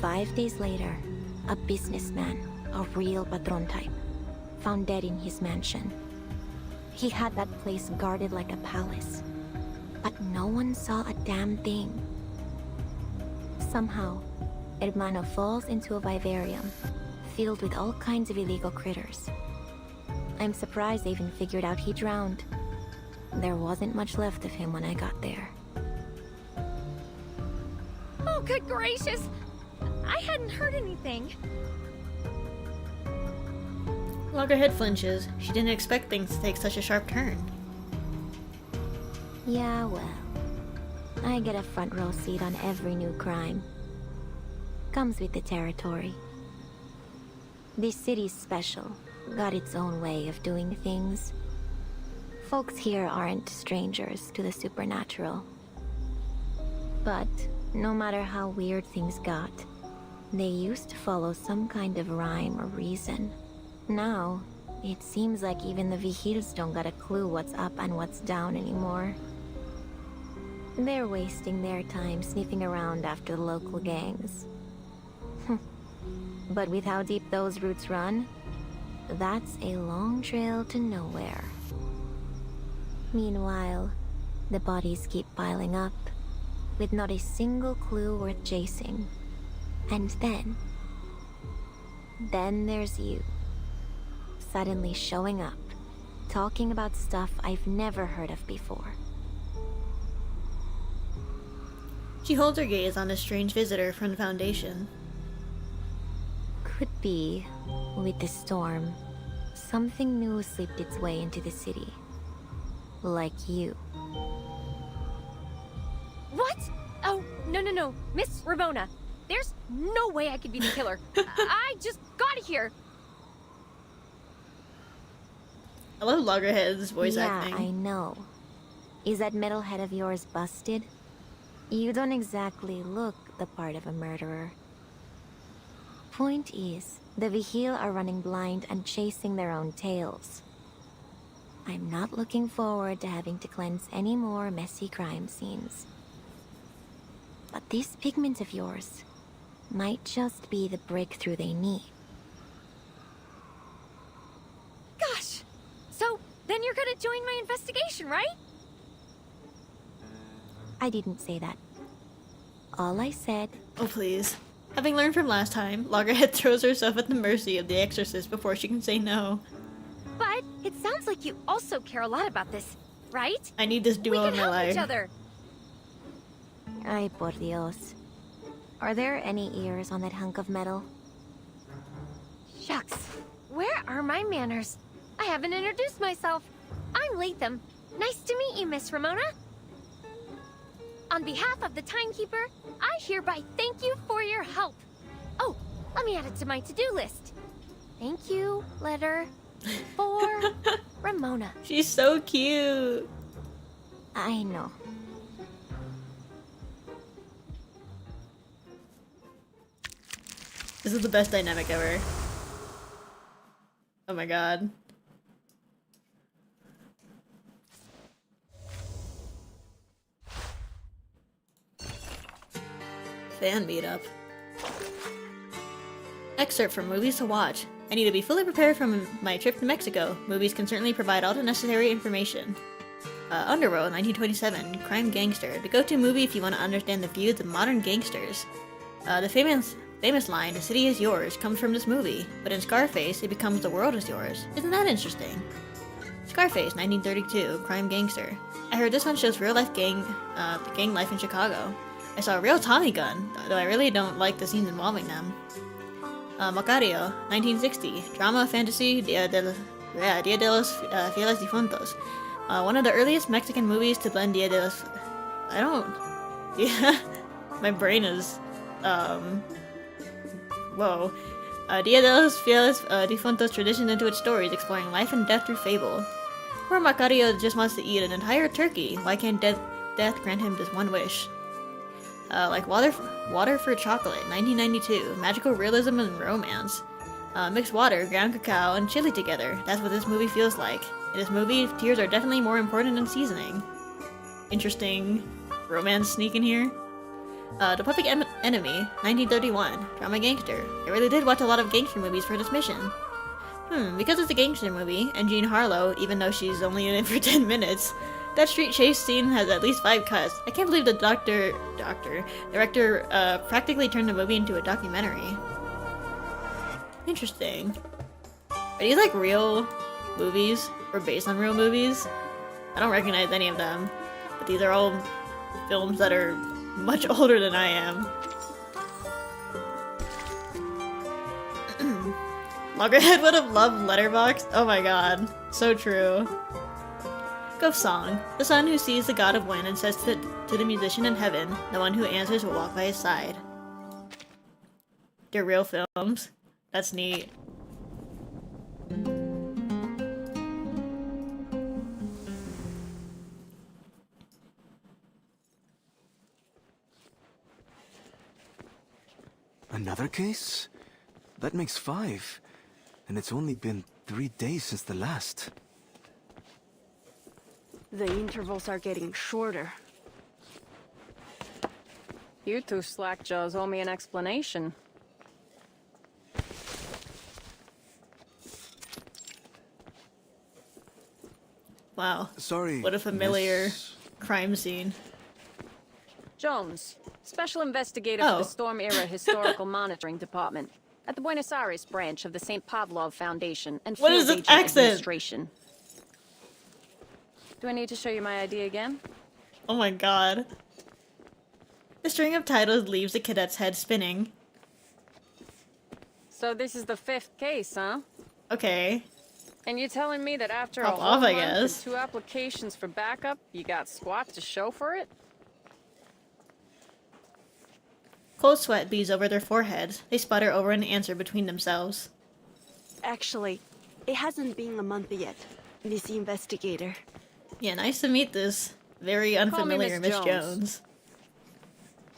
5 days later, a businessman, a real patron type, found dead in his mansion. He had that place guarded like a palace, but no one saw a damn thing. Somehow, Hermano falls into a vivarium filled with all kinds of illegal critters. I'm surprised they even figured out he drowned. There wasn't much left of him when I got there. Oh, good gracious! I hadn't heard anything. Loggerhead flinches. She didn't expect things to take such a sharp turn. Yeah, well, I get a front row seat on every new crime. Comes with the territory. This city's special, got its own way of doing things. Folks here aren't strangers to the supernatural. But no matter how weird things got, they used to follow some kind of rhyme or reason. Now, it seems like even the Vigils don't got a clue what's up and what's down anymore. They're wasting their time sniffing around after the local gangs. But with how deep those roots run, that's a long trail to nowhere. Meanwhile, the bodies keep piling up, with not a single clue worth chasing. And then there's you. Suddenly showing up, talking about stuff I've never heard of before. She holds her gaze on a strange visitor from the Foundation. Could be, with the storm, something new slipped its way into the city. Like you. What? Oh, no. Miss Ramona. There's no way I could be the killer. I just got here. I love Loggerhead's voice acting. Yeah, I know. Is that metalhead of yours busted? You don't exactly look the part of a murderer. Point is, the Vigil are running blind and chasing their own tails. I'm not looking forward to having to cleanse any more messy crime scenes. But this pigment of yours might just be the breakthrough they need. Gosh! So, then you're gonna join my investigation, right? I didn't say that. All I said... Oh, please. Having learned from last time, Loggerhead throws herself at the mercy of the exorcist before she can say no. But it sounds like you also care a lot about this, right? I need this duo in my life. We can help each other. Ay, por Dios. Are there any ears on that hunk of metal? Shucks. Where are my manners? I haven't introduced myself. I'm Latham. Nice to meet you, Miss Ramona. On behalf of the Timekeeper, I hereby thank you for your help. Oh, let me add it to my to-do list. Thank you, letter for Ramona. She's so cute. I know. This is the best dynamic ever. Oh my god. Fan meetup. Excerpt from Movies to Watch. I need to be fully prepared from my trip to Mexico. Movies can certainly provide all the necessary information. Underworld, 1927. Crime Gangster. The go-to movie if you want to understand the views of modern gangsters. The famous line, "The city is yours," comes from this movie, but in Scarface, it becomes "the world is yours." Isn't that interesting? Scarface, 1932. Crime Gangster. I heard this one shows real-life gang life in Chicago. I saw a real Tommy gun, though I really don't like the scenes involving them. Macario, 1960. Drama, fantasy, Dia de los Fieles Difuntos. One of the earliest Mexican movies to blend Dia de los... Yeah, my brain is... Whoa. Dia de los Fieles Difuntos tradition into its stories, exploring life and death through fable. Poor Macario just wants to eat an entire turkey. Why can't death grant him this one wish? Like Water for Chocolate, 1992. Magical realism and romance. Mix water, ground cacao, and chili together. That's what this movie feels like. In this movie, tears are definitely more important than seasoning. Interesting romance sneak in here. The Public Enemy, 1931. Drama Gangster. I really did watch a lot of gangster movies for this mission. Because it's a gangster movie, and Jean Harlow, even though she's only in it for 10 minutes, that street chase scene has at least 5 cuts. I can't believe the director practically turned the movie into a documentary. Interesting. Are these like real movies or based on real movies? I don't recognize any of them, but these are all films that are much older than I am. Loggerhead would have loved Letterboxd. Oh my god, so true. Ghost Song. The son who sees the god of wind and says to the musician in heaven, the one who answers will walk by his side. They're real films. That's neat. Another case? That makes 5. And it's only been 3 days since the last. The intervals are getting shorter. You two slackjaws owe me an explanation. Wow. Sorry. What a familiar crime scene. Jones, Special Investigator for the Storm Era Historical Monitoring Department at the Buenos Aires branch of the St. Pavlov Foundation and What Field is this Agent accent? Administration. Do I need to show you my ID again? Oh my god. The string of titles leaves the cadet's head spinning. So this is the 5th case, huh? Okay. And you're telling me that after Pop a off, whole I month and guess. 2 applications for backup, you got squat to show for it? Cold sweat beads over their foreheads. They sputter over an answer between themselves. Actually, it hasn't been a month yet, Miss Investigator. Yeah, nice to meet this very unfamiliar Miss Jones.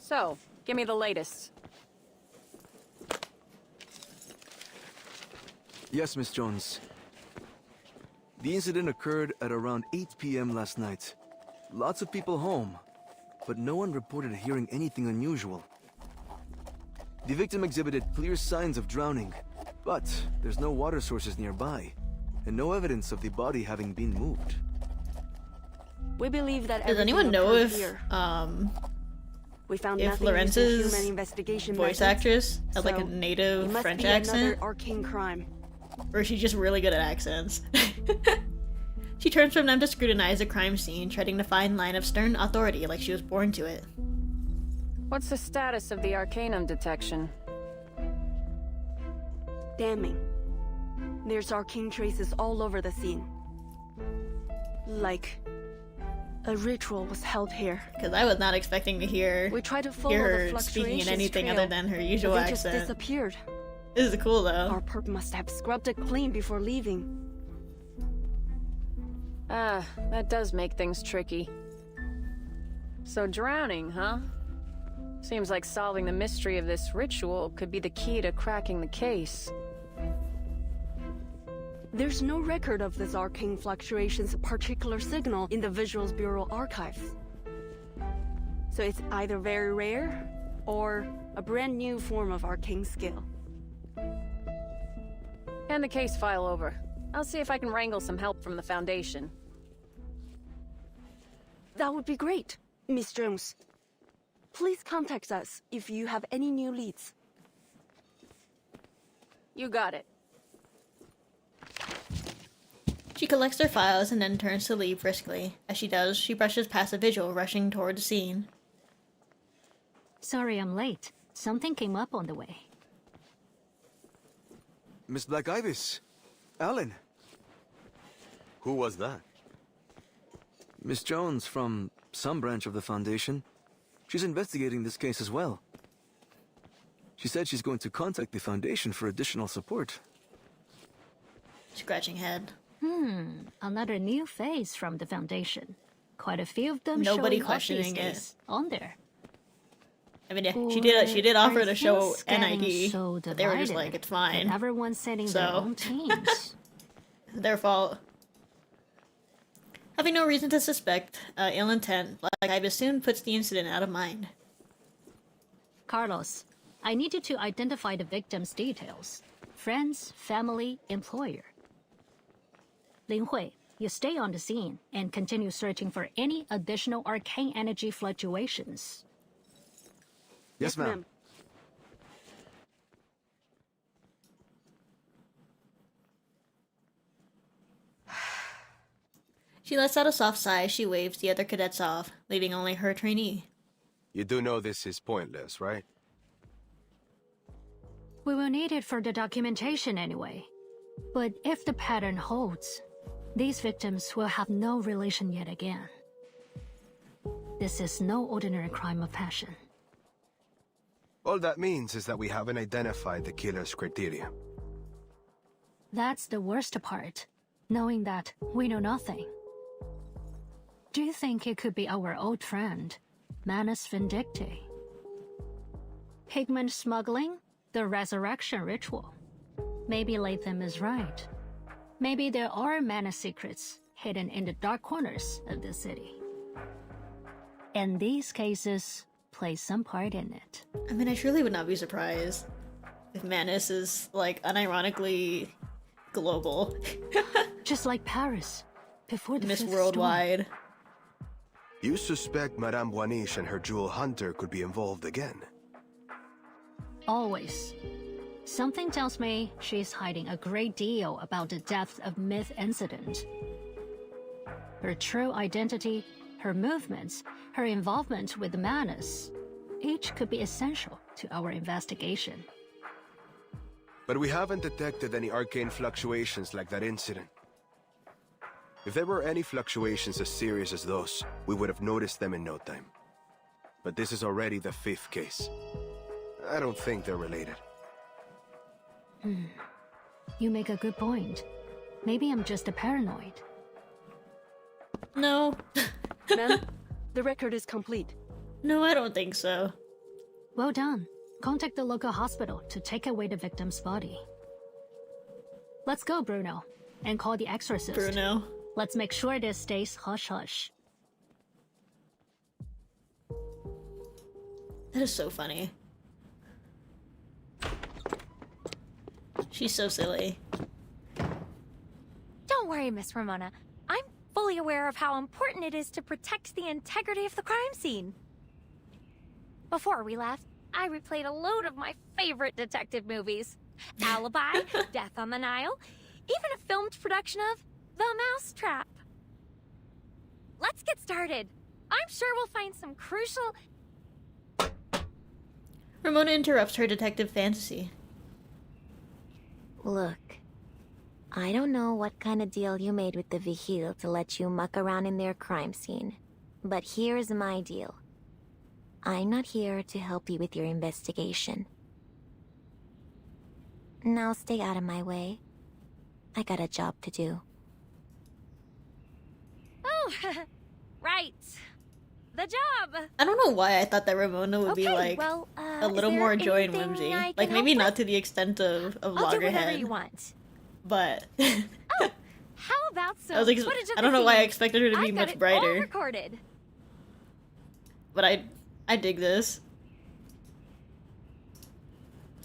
So, give me the latest. Yes, Miss Jones. The incident occurred at around 8 p.m. last night. Lots of people home, but no one reported hearing anything unusual. The victim exhibited clear signs of drowning, but there's no water sources nearby, and no evidence of the body having been moved. We believe that Does anyone know if Lorentz's human investigation voice methods, actress had like a so native it must French be accent? another arcane crime. Or is she just really good at accents? She turns from them to scrutinize the crime scene, treading the fine line of stern authority like she was born to it. What's the status of the Arcanum detection? Damning. There's arcane traces all over the scene. Like A ritual was held here. Because I was not expecting to hear her speaking in anything other than her usual they accent. just disappeared. This is cool though. Our perp must have scrubbed it clean before leaving. Ah, that does make things tricky. So drowning, huh? Seems like solving the mystery of this ritual could be the key to cracking the case. There's no record of this arcane fluctuation's particular signal in the Visuals Bureau archives. So it's either very rare, or a brand new form of arcane skill. Hand the case file over. I'll see if I can wrangle some help from the Foundation. That would be great, Miss Jones. Please contact us if you have any new leads. You got it. She collects their files and then turns to leave briskly. As she does, she brushes past a visual rushing toward the scene. Sorry I'm late. Something came up on the way. Miss Black Ibis. Alan. Who was that? Miss Jones from some branch of the Foundation. She's investigating this case as well. She said she's going to contact the Foundation for additional support. Scratching head. Another new face from the Foundation. Quite a few of them Nobody showing questioning up these days it. On there. I mean, yeah, she did offer to show getting NID, so but they were just divided like, it's fine. that everyone's setting their own teams. Their fault. Having no reason to suspect ill intent, Black Ibis soon puts the incident out of mind. Carlos, I need you to identify the victim's details. Friends, family, employer. Lin Hui, you stay on the scene and continue searching for any additional arcane energy fluctuations. Yes, ma'am. She lets out a soft sigh as she waves the other cadets off, leaving only her trainee. You do know this is pointless, right? We will need it for the documentation anyway. But if the pattern holds, these victims will have no relation yet again. This is no ordinary crime of passion. All that means is that we haven't identified the killer's criteria. That's the worst part, knowing that we know nothing. Do you think it could be our old friend, Manus Vindicti? Pigment smuggling? The resurrection ritual? Maybe Latham is right. Maybe there are Manus secrets hidden in the dark corners of the city. And these cases play some part in it. I mean, I truly would not be surprised if Manus is, like, unironically global. Just like Paris, before the Miss Fifth Worldwide. Storm. You suspect Madame Boaniche and her jewel hunter could be involved again? Always. Something tells me she's hiding a great deal about the depth of Myth incident. Her true identity, her movements, her involvement with the Manus, each could be essential to our investigation. But we haven't detected any arcane fluctuations like that incident. If there were any fluctuations as serious as those, we would have noticed them in no time. But this is already the 5th case. I don't think they're related. You make a good point. Maybe I'm just a paranoid. No. Ma'am, the record is complete. No, I don't think so. Well done. Contact the local hospital to take away the victim's body. Let's go, Bruno. And call the exorcist. Bruno. Let's make sure this stays hush-hush. That is so funny. She's so silly. Don't worry, Miss Ramona. I'm fully aware of how important it is to protect the integrity of the crime scene. Before we left, I replayed a load of my favorite detective movies. Alibi, Death on the Nile, even a filmed production of The Mousetrap. Let's get started. I'm sure we'll find some crucial... Ramona interrupts her detective fantasy. Look, I don't know what kind of deal you made with the Vigil to let you muck around in their crime scene, But here's my deal. I'm not here to help you with your investigation. Now stay out of my way. I got a job to do. Oh, right. The job. I don't know why I thought that Ramona would be like a little more joy and whimsy. Like maybe not to the extent of I'll do whatever Loggerhead. you want. But How about some I was like, footage of I don't the know why I scene? expected her to be I've got much it brighter. all recorded. But I dig this.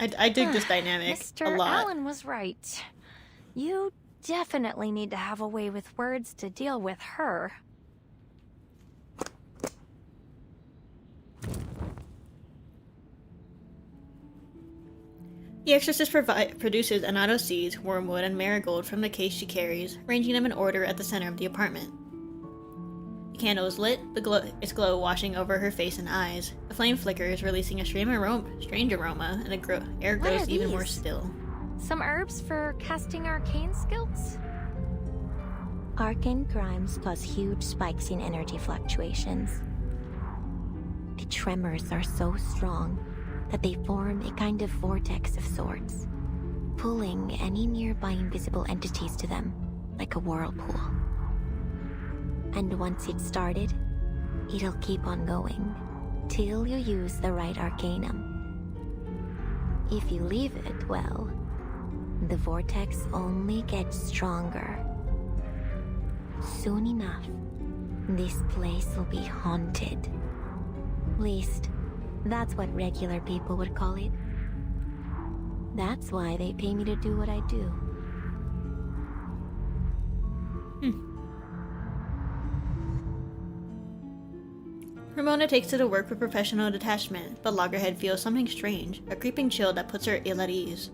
I dig this dynamic Mr. a lot. Allen was right. You definitely need to have a way with words to deal with her. The Exorcist produces annatto seeds, wormwood, and marigold from the case she carries, arranging them in order at the center of the apartment. The candle is lit, its glow washing over her face and eyes. The flame flickers, releasing a strange aroma, and the air What are grows even these? more still. Some herbs for casting arcane skills? Arcane crimes cause huge spikes in energy fluctuations. The tremors are so strong that they form a kind of vortex of sorts, pulling any nearby invisible entities to them, like a whirlpool. And once it's started, it'll keep on going, till you use the right arcanum. If you leave it, well, the vortex only gets stronger. Soon enough, this place will be haunted. Least, that's what regular people would call it. That's why they pay me to do what I do. Ramona takes to the work with professional detachment, but Loggerhead feels something strange, a creeping chill that puts her ill at ease.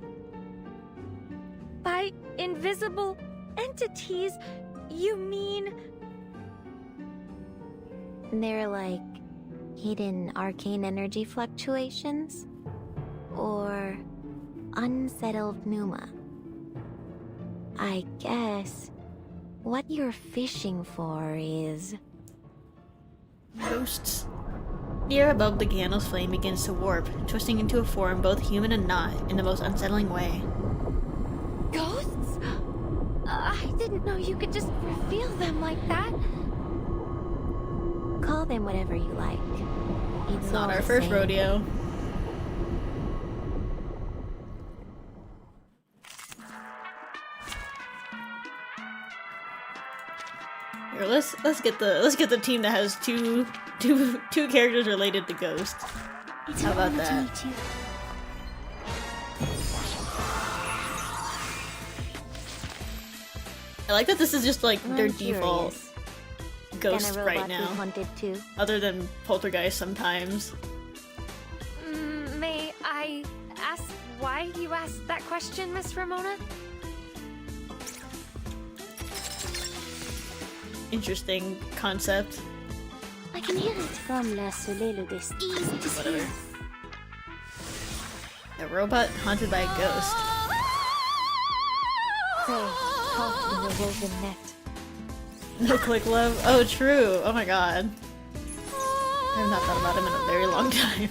By invisible entities, you mean... They're like hidden arcane energy fluctuations? Or unsettled pneuma? I guess what you're fishing for is... Ghosts. The air above the candle's flame begins to warp, twisting into a form both human and not, in the most unsettling way. Ghosts? I didn't know you could just reveal them like that. Call them whatever you like. It's Not all our the first same. rodeo. Here, let's get the team that has two characters related to Ghost. How about that? I like that this is just like their I'm default curious. Ghost Can a right robot be now. haunted too? Other than Poltergeist sometimes. May I ask why you asked that question, Miss Ramona? Interesting concept. I can hear it. Comme la soleil le destin. Whatever. A robot haunted by a ghost. Pray, caught in the woven net. No click love. Oh, true. Oh my god. I have not thought about him in a very long time.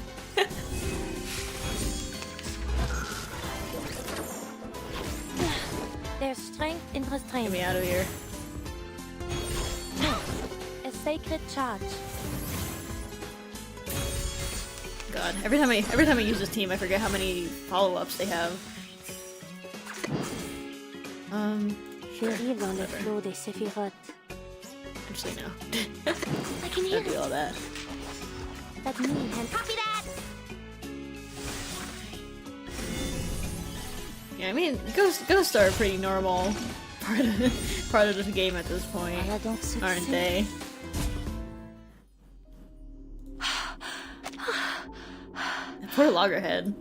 There's strength in restraint. Get me out of here. A sacred charge. God, every time I use this team, I forget how many follow-ups they have. Je ris dans le flot des séphirotes. Actually, no. I can hear Don't do all that. Let me and copy that. Yeah, I mean, ghosts are a pretty normal part of the game at this point, aren't they? Poor Loggerhead.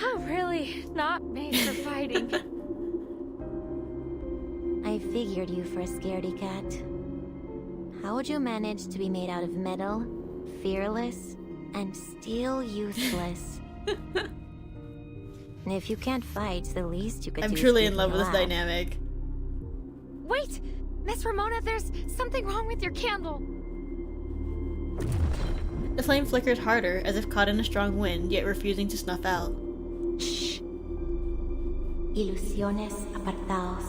I'm really not made for fighting. I figured you for a scaredy cat. How would you manage to be made out of metal, fearless, and still useless? If you can't fight, the least you could do I'm is truly keep in love me with this alive. dynamic. Wait! Miss Ramona, there's something wrong with your candle. The flame flickers harder, as if caught in a strong wind, yet refusing to snuff out. Shh. Ilusiones apartaos.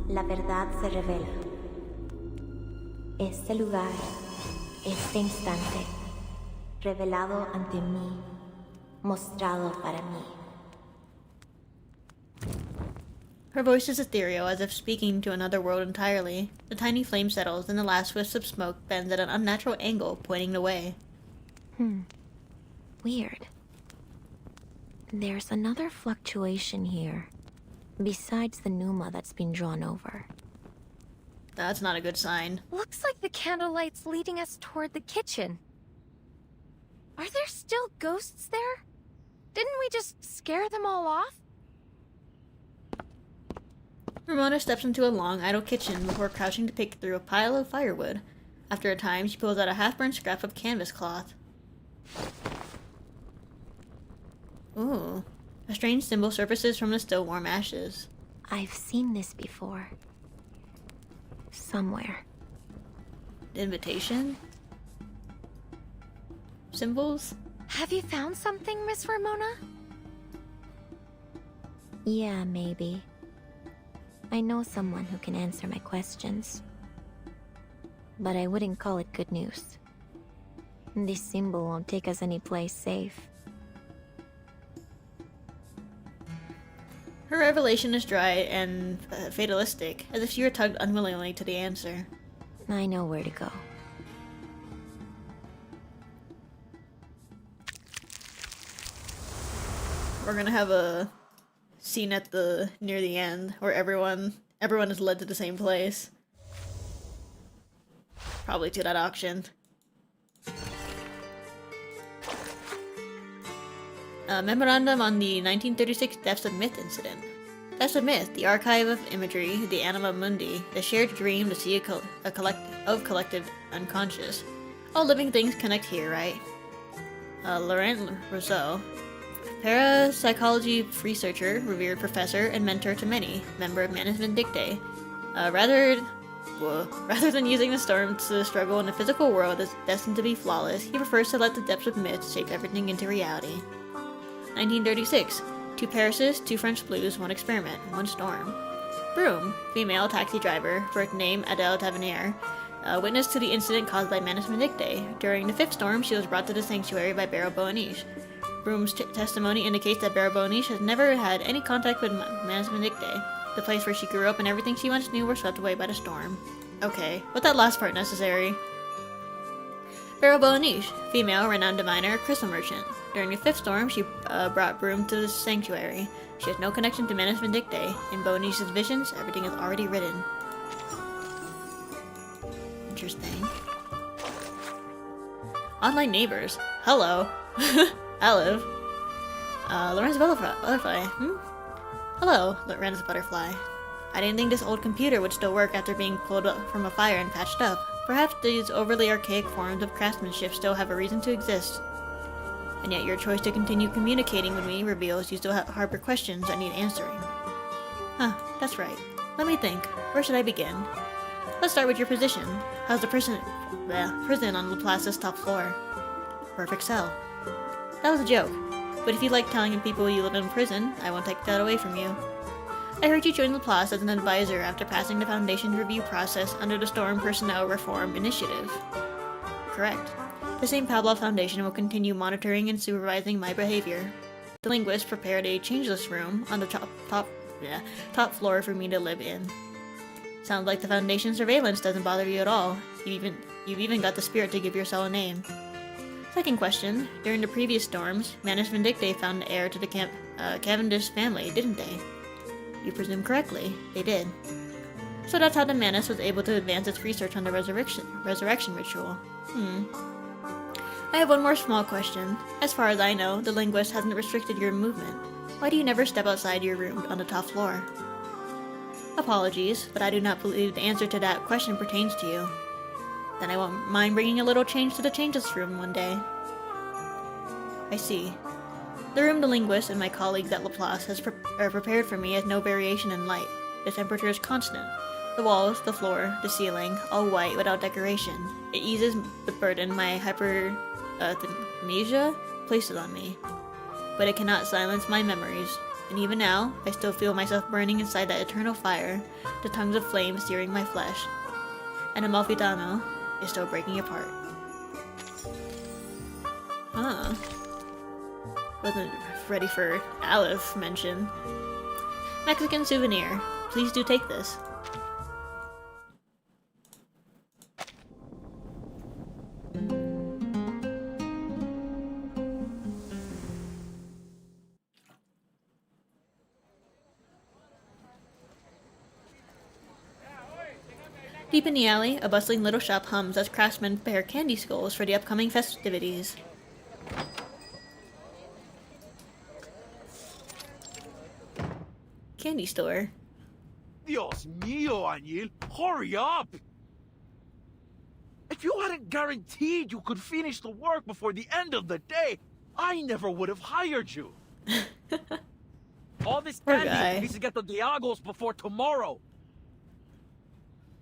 La verdad se revela. Este lugar, este instante, revelado ante mí, mostrado para mí. Her voice is ethereal, as if speaking to another world entirely. The tiny flame settles, and the last wisp of smoke bends at an unnatural angle, pointing away. Weird. There's another fluctuation here, besides the pneuma that's been drawn over. That's not a good sign. Looks like the candlelight's leading us toward the kitchen. Are there still ghosts there? Didn't we just scare them all off? Ramona steps into a long, idle kitchen before crouching to pick through a pile of firewood. After a time, she pulls out a half-burned scrap of canvas cloth. Ooh. A strange symbol surfaces from the still warm ashes. I've seen this before. Somewhere. Invitation? Symbols? Have you found something, Miss Ramona? Yeah, maybe. I know someone who can answer my questions. But I wouldn't call it good news. This symbol won't take us anyplace safe. Her revelation is dry and fatalistic, as if she were tugged unwillingly to the answer. I know where to go. We're gonna have a scene at near the end where everyone is led to the same place. Probably to that auction. Memorandum on the 1936 Deaths of Myth incident. Deaths of Myth, the archive of imagery, the anima mundi, the shared dream, the sea of collective unconscious. All living things connect here, right? Laurent Rousseau. Parapsychology researcher, revered professor, and mentor to many, member of Management Dictae. Rather than using the storm to struggle in a physical world that's destined to be flawless, he prefers to let the depths of myth shape everything into reality. 1936. 2 Parises, 2 French blues, 1 experiment, 1 storm. Broom, female taxi driver, birth name Adele Tavernier, witness to the incident caused by Management Dictae. During the 5th storm, she was brought to the sanctuary by Barrow Boaniche. Broom's testimony indicates that Barrow Boaniche has never had any contact with Management Dictae. The place where she grew up and everything she once knew were swept away by the storm. Okay, was that last part necessary? Barrow Boaniche, female, renowned diviner, crystal merchant. During the 5th storm, she brought Broom to the sanctuary. She has no connection to Management Dictae. In Boaniche's visions, everything is already written. Interesting. Online neighbors. Hello. Olive. Lorenz Butterfly. Hello, Lorenz Butterfly. I didn't think this old computer would still work after being pulled up from a fire and patched up. Perhaps these overly archaic forms of craftsmanship still have a reason to exist. And yet your choice to continue communicating with me reveals you still harbor questions that need answering. Huh, that's right. Let me think. Where should I begin? Let's start with your position. How's the prison on Laplace's top floor? Perfect cell. That was a joke. But if you like telling people you live in prison, I won't take that away from you. I heard you join Laplace as an advisor after passing the Foundation's review process under the Storm Personnel Reform Initiative. Correct. The St. Pavlov Foundation will continue monitoring and supervising my behavior. The linguist prepared a changeless room on the top floor for me to live in. Sounds like the Foundation's surveillance doesn't bother you at all. You've even got the spirit to give yourself a name. Second question. During the previous storms, Management Dictae found an heir to the Cavendish family, didn't they? You presume correctly. They did. So that's how the Manus was able to advance its research on the resurrection ritual. I have one more small question. As far as I know, the linguist hasn't restricted your movement. Why do you never step outside your room on the top floor? Apologies, but I do not believe the answer to that question pertains to you. Then I won't mind bringing a little change to the changeless room one day. I see. The room the linguist and my colleagues at Laplace has prepared for me has no variation in light. The temperature is constant. The walls, the floor, the ceiling, all white without decoration. It eases the burden my hyperthermia places on me. But it cannot silence my memories. And even now, I still feel myself burning inside that eternal fire, the tongues of flame searing my flesh. And Amalfitano is still breaking apart. Huh. Wasn't ready for Aleph mention. Mexican souvenir. Please do take this. Deep in the alley, a bustling little shop hums as craftsmen prepare candy skulls for the upcoming festivities. Candy store. Dios mío, Añil, hurry up! If you hadn't guaranteed you could finish the work before the end of the day, I never would have hired you. All this candy needs to get to Diago's before tomorrow.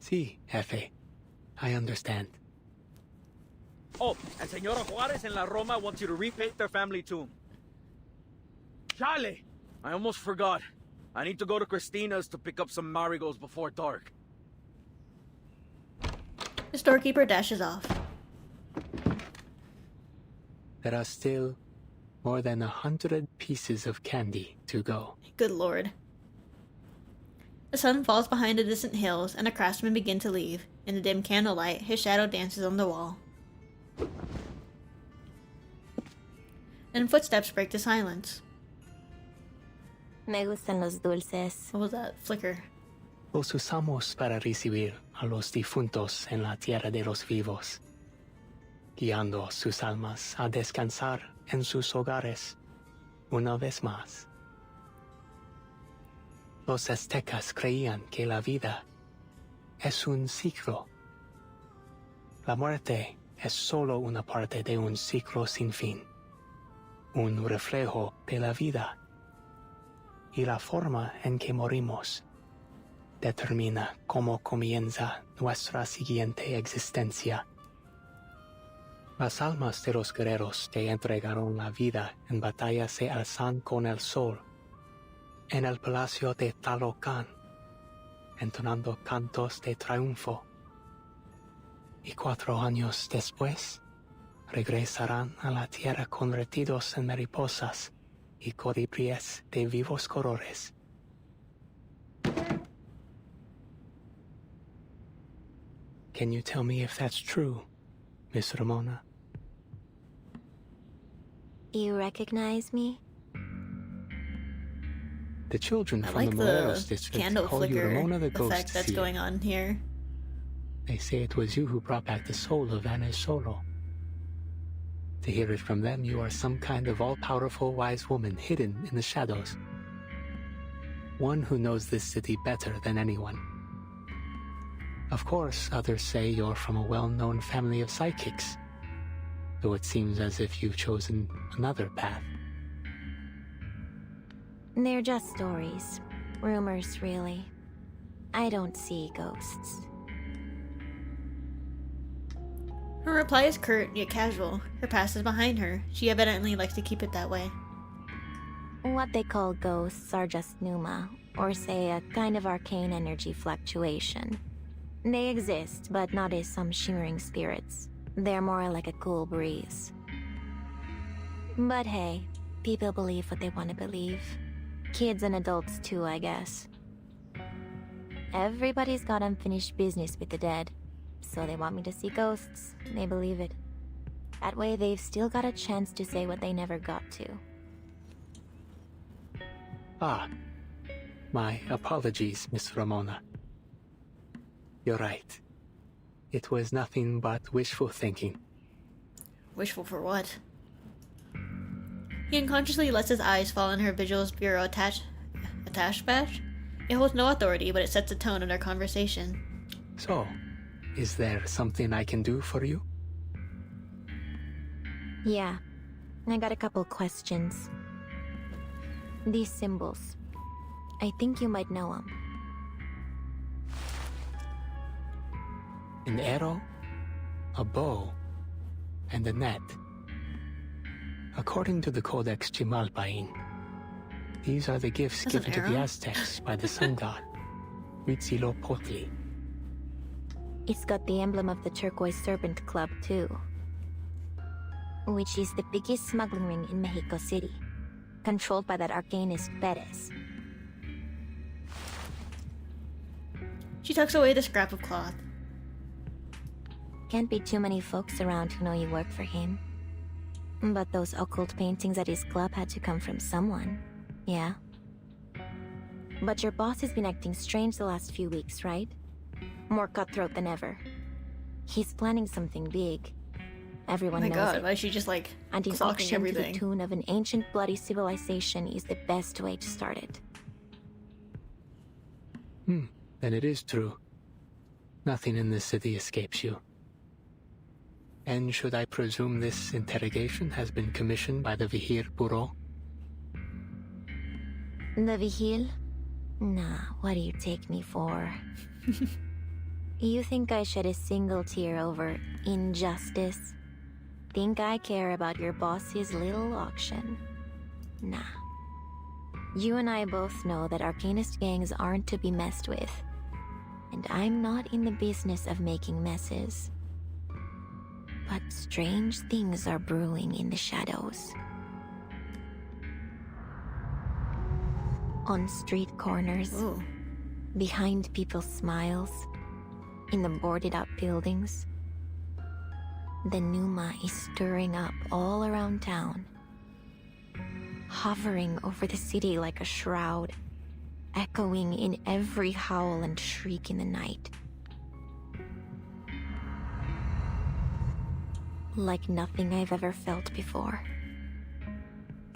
Sí, Jefe. I understand. Oh, and Senora Juarez and La Roma want you to repaint their family tomb. Chale! I almost forgot. I need to go to Christina's to pick up some marigolds before dark. The storekeeper dashes off. There are still more than 100 pieces of candy to go. Good lord. The sun falls behind the distant hills, and the craftsmen begin to leave. In the dim candlelight, his shadow dances on the wall. Then footsteps break the silence. Me gustan los dulces. What was that flicker? Los usamos para recibir a los difuntos en la tierra de los vivos, guiando sus almas a descansar en sus hogares una vez más. Los aztecas creían que la vida es un ciclo. La muerte es solo una parte de un ciclo sin fin, un reflejo de la vida. Y la forma en que morimos determina cómo comienza nuestra siguiente existencia. Las almas de los guerreros que entregaron la vida en batalla se alzan con el sol en el palacio de Talocan, entonando cantos de triunfo. Y 4 años después, regresarán a la tierra convertidos en mariposas y colibríes de vivos colores. Can you tell me if that's true, Miss Ramona? You recognize me? The children I from like the Morelos the district candle call you flicker Ramona the Ghost effect that's Seer. going on here. They say it was you who brought back the soul of Anna Solo. To hear it from them, you are some kind of all-powerful wise woman hidden in the shadows. One who knows this city better than anyone. Of course, others say you're from a well-known family of psychics, though it seems as if you've chosen another path. They're just stories. Rumors, really. I don't see ghosts. Her reply is curt yet casual. Her past is behind her. She evidently likes to keep it that way. What they call ghosts are just pneuma, or say a kind of arcane energy fluctuation. They exist, but not as some shimmering spirits. They're more like a cool breeze. But hey, people believe what they want to believe. Kids and adults too, I guess. Everybody's got unfinished business with the dead, so they want me to see ghosts. They believe it. That way they've still got a chance to say what they never got to. Ah, my apologies, Miss Ramona. You're right. It was nothing but wishful thinking. Wishful for what? He unconsciously lets his eyes fall on her Vigil's Bureau attached badge. It holds no authority, but it sets the tone of their conversation. So, is there something I can do for you? Yeah, I got a couple questions. These symbols. I think you might know them. an arrow, a bow, and a net. According to the Codex Chimalpain, these are the gifts given to the Aztecs by the sun god, Huitzilopochtli. It's got the emblem of the Turquoise Serpent Club, too. Which is the biggest smuggling ring in Mexico City. Controlled by that arcanist Perez. She tucks away the scrap of cloth. Can't be too many folks around who know you work for him. But those occult paintings at his club had to come from someone. Yeah. But your boss has been acting strange the last few weeks, right? More cutthroat than ever. He's planning something big. Everyone knows God, it. why is she just like and an clocking auction everything? to the tune of an ancient bloody civilization is the best way to start it. Then it is true. Nothing in this city escapes you. And should I presume this interrogation has been commissioned by the Vihir Bureau? The Vigil? Nah, what do you take me for? You think I shed a single tear over injustice? Think I care about your boss's little auction? Nah. You and I both know that Arcanist gangs aren't to be messed with. And I'm not in the business of making messes. But strange things are brewing in the shadows. On street corners, behind people's smiles, in the boarded-up buildings. The Numa is stirring up all around town, hovering over the city like a shroud, echoing in every howl and shriek in the night. Like nothing I've ever felt before.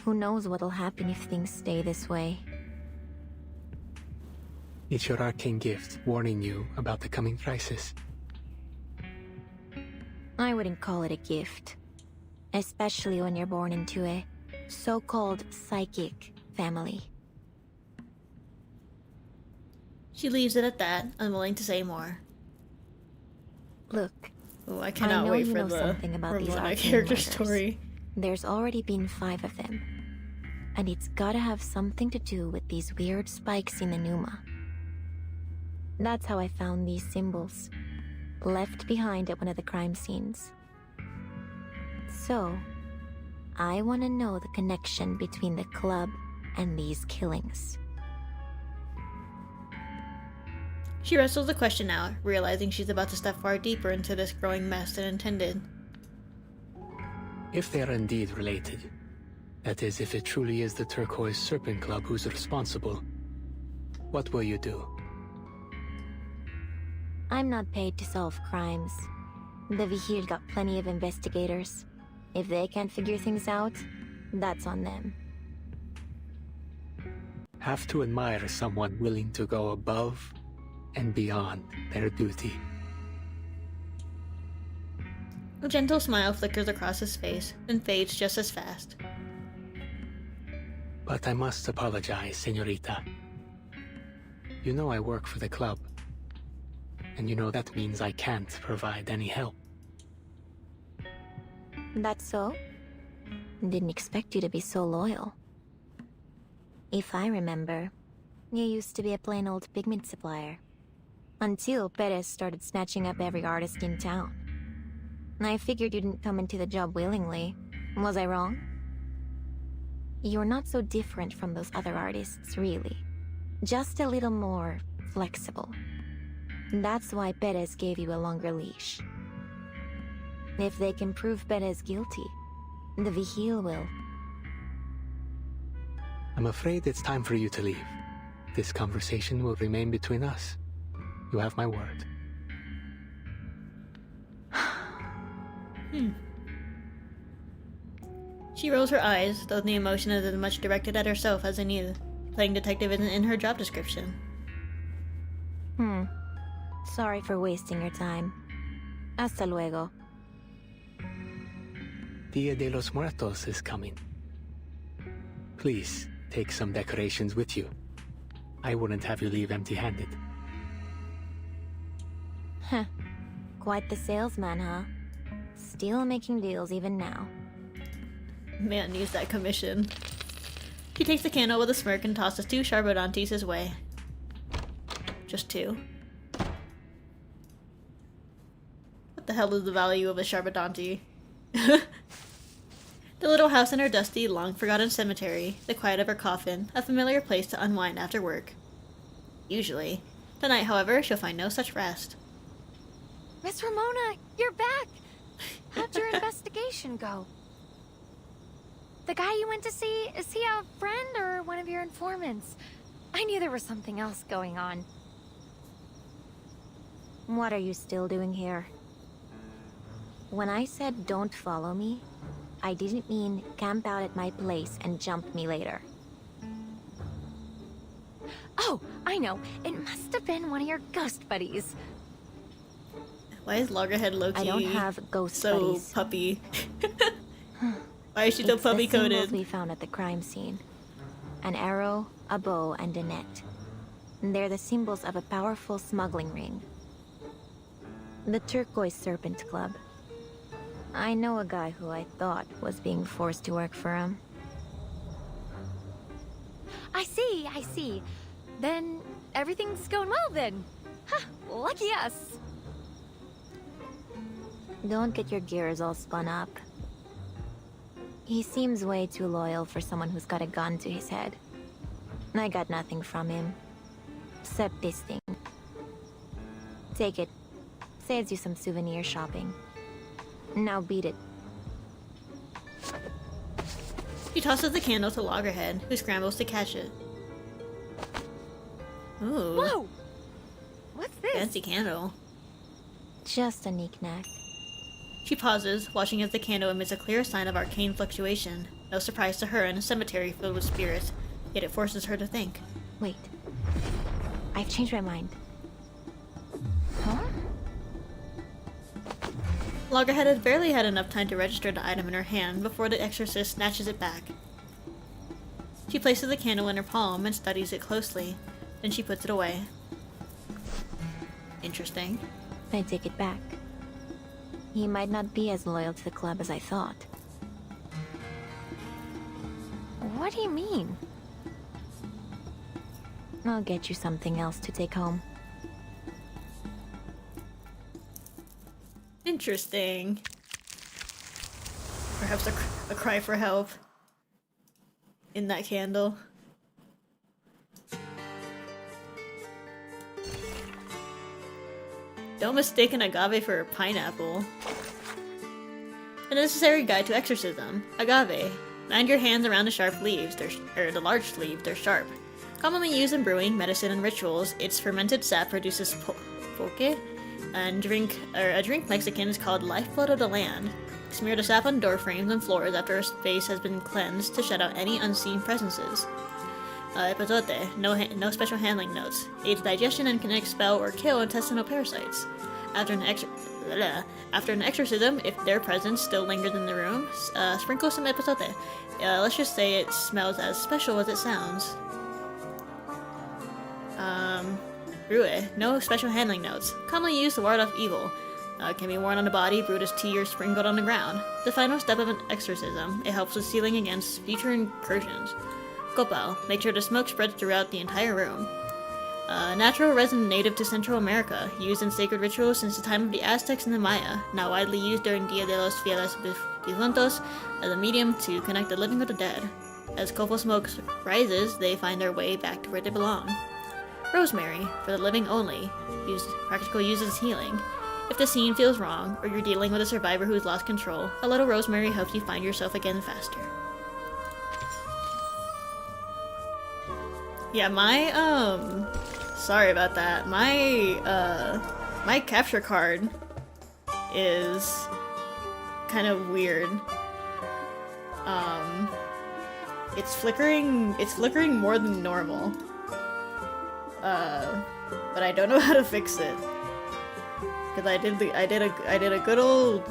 Who knows what'll happen if things stay this way? It's your arcane gift warning you about the coming crisis. I wouldn't call it a gift. Especially when you're born into a so-called psychic family. She leaves it at that, unwilling to say more. Look, I cannot wait for the something about these Ramona arcane character murders. story. There's already been 5 of them. And it's gotta have something to do with these weird spikes in the Numa. That's how I found these symbols, left behind at one of the crime scenes. So, I want to know the connection between the club and these killings. She wrestles the question out, realizing she's about to step far deeper into this growing mess than intended. If they are indeed related, that is, if it truly is the Turquoise Serpent Club who's responsible, what will you do? I'm not paid to solve crimes. The Vigil got plenty of investigators. If they can't figure things out, that's on them. Have to admire someone willing to go above and beyond their duty. A gentle smile flickers across his face, then fades just as fast. But I must apologize, señorita. You know I work for the club. And you know that means I can't provide any help. That's so? Didn't expect you to be so loyal. If I remember, you used to be a plain old pigment supplier. Until Perez started snatching up every artist in town. I figured you didn't come into the job willingly. Was I wrong? You're not so different from those other artists, really. Just a little more flexible. That's why Perez gave you a longer leash. If they can prove Perez guilty, the Vigil will. I'm afraid it's time for you to leave. This conversation will remain between us. You have my word. She rolls her eyes, though the emotion is as much directed at herself as Anita. Playing detective isn't in her job description. Sorry for wasting your time. Hasta luego. Dia de los Muertos is coming. Please, take some decorations with you. I wouldn't have you leave empty-handed. Quite the salesman, huh? Still making deals even now. Man needs that commission. He takes the candle with a smirk and tosses 2 Charbonantes his way. Just 2. What the hell is the value of a Charbonante? The little house in her dusty, long-forgotten cemetery, the quiet of her coffin, a familiar place to unwind after work. Usually. Tonight, however, she'll find no such rest. Miss Ramona, you're back! How'd your investigation go? The guy you went to see, is he a friend or one of your informants? I knew there was something else going on. What are you still doing here? When I said don't follow me, I didn't mean camp out at my place and jump me later. Oh, I know. It must have been one of your ghost buddies. Why is Loggerhead low-key I don't have ghost so buddies. puppy? Why is she so It's the puppy-coded? symbols we found at the crime scene. An arrow, a bow, and a net. They're the symbols of a powerful smuggling ring. The Turquoise Serpent Club. I know a guy who I thought was being forced to work for him. I see. Then everything's going well then. Huh, lucky us. Don't get your gears all spun up. He seems way too loyal for someone who's got a gun to his head. I got nothing from him. Except this thing. Take it. Saves you some souvenir shopping. Now beat it. She tosses the candle to Loggerhead, who scrambles to catch it. Ooh. Whoa! What's this? Fancy candle. Just a knick-knack. She pauses, watching as the candle emits a clear sign of arcane fluctuation. No surprise to her in a cemetery filled with spirits, yet it forces her to think. Wait. I've changed my mind. Huh? Loggerhead has barely had enough time to register the item in her hand before the exorcist snatches it back. She places the candle in her palm and studies it closely. Then she puts it away. Interesting. I take it back. He might not be as loyal to the club as I thought. What do you mean? I'll get you something else to take home. Interesting. Perhaps a cry for help in that candle. Don't mistake an agave for a pineapple. A necessary guide to exorcism. Agave. Bind your hands around the sharp leaves, the large leaf, they're sharp. Commonly used in brewing, medicine, and rituals, its fermented sap produces poke, and a drink Mexicans called lifeblood of the land. Smear the sap on door frames and floors after a space has been cleansed to shut out any unseen presences. Epazote, no special handling notes. Aids digestion and can expel or kill intestinal parasites. After an exorcism, if their presence still lingers in the room, sprinkle some epazote. Let's just say it smells as special as it sounds. Rue, no special handling notes. Commonly used to ward off evil. Can be worn on the body, brewed as tea, or sprinkled on the ground. The final step of an exorcism, it helps with sealing against future incursions. Copal, make sure the smoke spreads throughout the entire room. Natural resin native to Central America, used in sacred rituals since the time of the Aztecs and the Maya, now widely used during Dia de los Fieles Difuntos as a medium to connect the living with the dead. As copal smoke rises, they find their way back to where they belong. Rosemary, for the living only, practical use as healing. If the scene feels wrong, or you're dealing with a survivor who's lost control, a little rosemary helps you find yourself again faster. Yeah, sorry about that. My capture card is kind of weird. It's flickering more than normal. But I don't know how to fix it. Cause I did a good old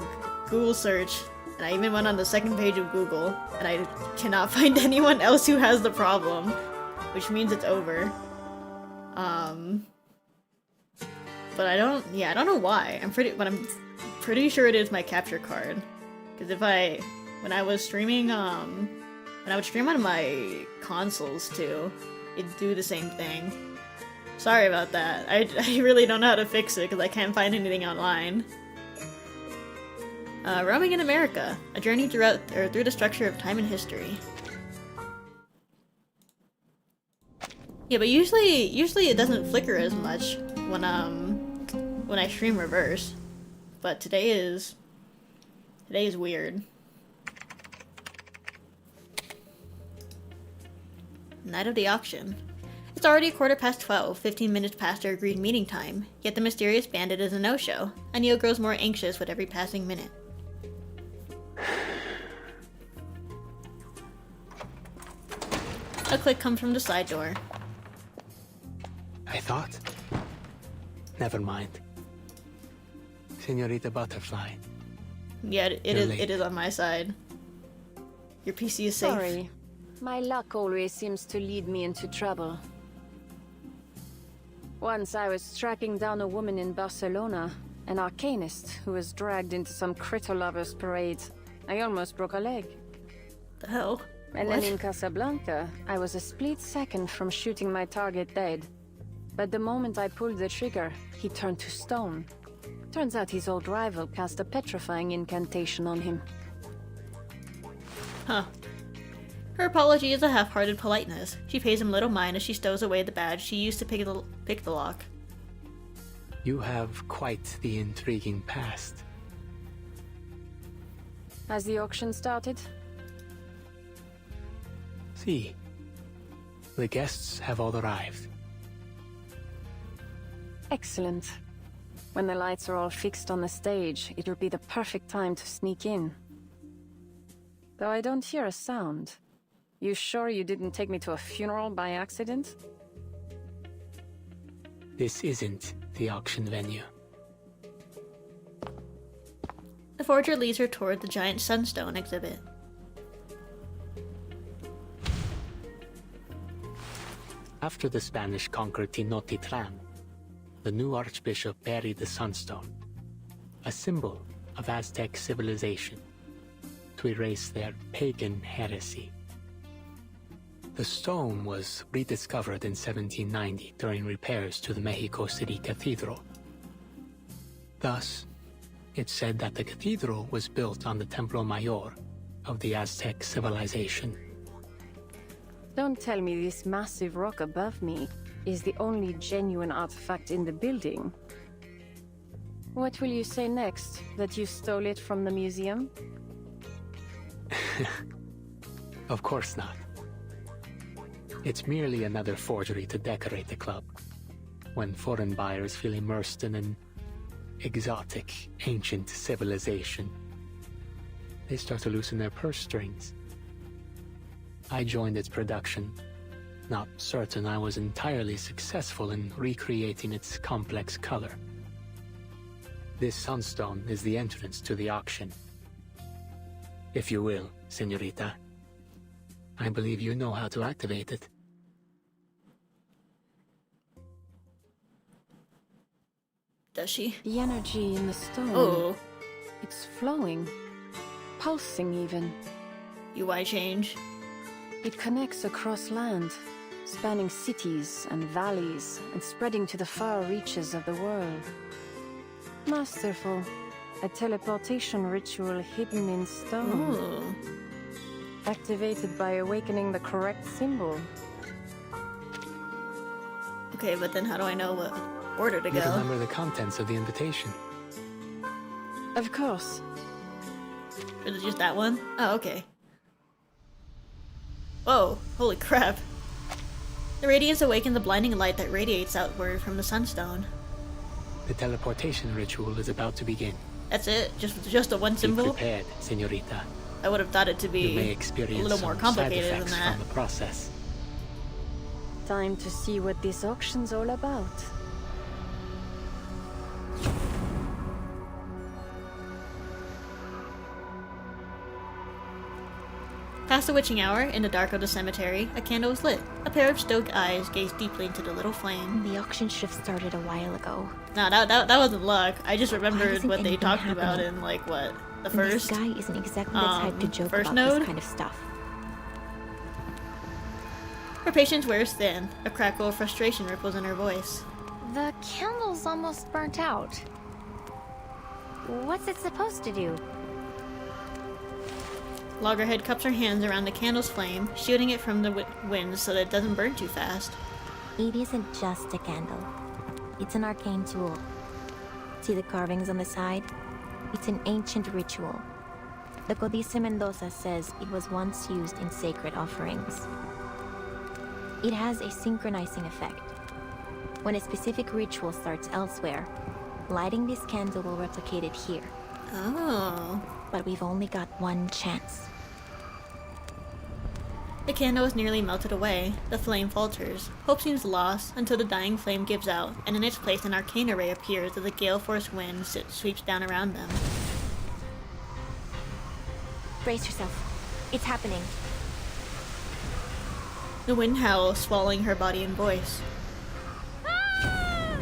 Google search, and I even went on the second page of Google, and I cannot find anyone else who has the problem, which means it's over. But I don't know why. I'm pretty sure it is my capture card. Because when I would stream on my consoles too, it'd do the same thing. Sorry about that. I really don't know how to fix it because I can't find anything online. Roaming in America, a journey through the structure of time and history. Yeah, but usually it doesn't flicker as much when I stream reverse. But today is weird. Night of the auction. It's already 12:15, 15 minutes past our agreed meeting time, yet the mysterious bandit is a no-show. Anil grows more anxious with every passing minute. A click comes from the side door. I thought? Never mind. Senorita Butterfly. Yeah, it is on my side. Your PC is safe. Sorry. My luck always seems to lead me into trouble. Once I was tracking down a woman in Barcelona, an arcanist who was dragged into some critter lovers parade. I almost broke a leg. The hell? And then in Casablanca, I was a split second from shooting my target dead. But the moment I pulled the trigger, he turned to stone. Turns out his old rival cast a petrifying incantation on him. Huh. Her apology is a half-hearted politeness. She pays him little mind as she stows away the badge she used to pick the lock. You have quite the intriguing past. Has the auction started? See, the guests have all arrived. Excellent. When the lights are all fixed on the stage, it'll be the perfect time to sneak in. Though I don't hear a sound. You sure you didn't take me to a funeral by accident? This isn't the auction venue. The forger leads her toward the giant sunstone exhibit. After the Spanish conquered Tenochtitlan, the new archbishop buried the sunstone, a symbol of Aztec civilization, to erase their pagan heresy. The stone was rediscovered in 1790 during repairs to the Mexico City Cathedral. Thus, it's said that the cathedral was built on the Templo Mayor of the Aztec civilization. Don't tell me this massive rock above me is the only genuine artifact in the building. What will you say next? That you stole it from the museum? Of course not. It's merely another forgery to decorate the club, when foreign buyers feel immersed in an exotic, ancient civilization. They start to loosen their purse strings. I joined its production, not certain I was entirely successful in recreating its complex color. This sunstone is the entrance to the auction. If you will, señorita. I believe you know how to activate it. Does she? The energy in the stone. Oh. It's flowing. Pulsing even. UI change. It connects across land, spanning cities and valleys, and spreading to the far reaches of the world. Masterful. A teleportation ritual hidden in stone. Ooh. Activated by awakening the correct symbol. Okay, but then how do I know what order to You go? remember the contents of the invitation? Of course. Is it just that one? Oh, okay. Whoa, holy crap. The radiance awakens the blinding light that radiates outward from the sunstone. The teleportation ritual is about to begin. That's it? Just the one symbol? Be prepared, señorita. I would have thought it to be You may experience a little more some complicated side than effects that. from the process. Time to see what this auction's all about. Past the witching hour, in the dark of the cemetery, a candle was lit. A pair of stoic eyes gazed deeply into the little flame. The auction should have started a while ago. No, that wasn't luck. I just remembered what they talked about in, like, what? The first? This guy isn't exactly the type to joke first about node? this kind of stuff. Her patience wears thin. A crackle of frustration ripples in her voice. The candle's almost burnt out. What's it supposed to do? Loggerhead cups her hands around the candle's flame, shielding it from the wind so that it doesn't burn too fast. It isn't just a candle. It's an arcane tool. See the carvings on the side? It's an ancient ritual. The Codice Mendoza says it was once used in sacred offerings. It has a synchronizing effect. When a specific ritual starts elsewhere, lighting this candle will replicate it here. Oh. But we've only got one chance. The candle is nearly melted away. The flame falters. Hope seems lost until the dying flame gives out, and in its place an arcane array appears as a gale-force wind sweeps down around them. Brace yourself. It's happening. The wind howls, swallowing her body and voice. Ah!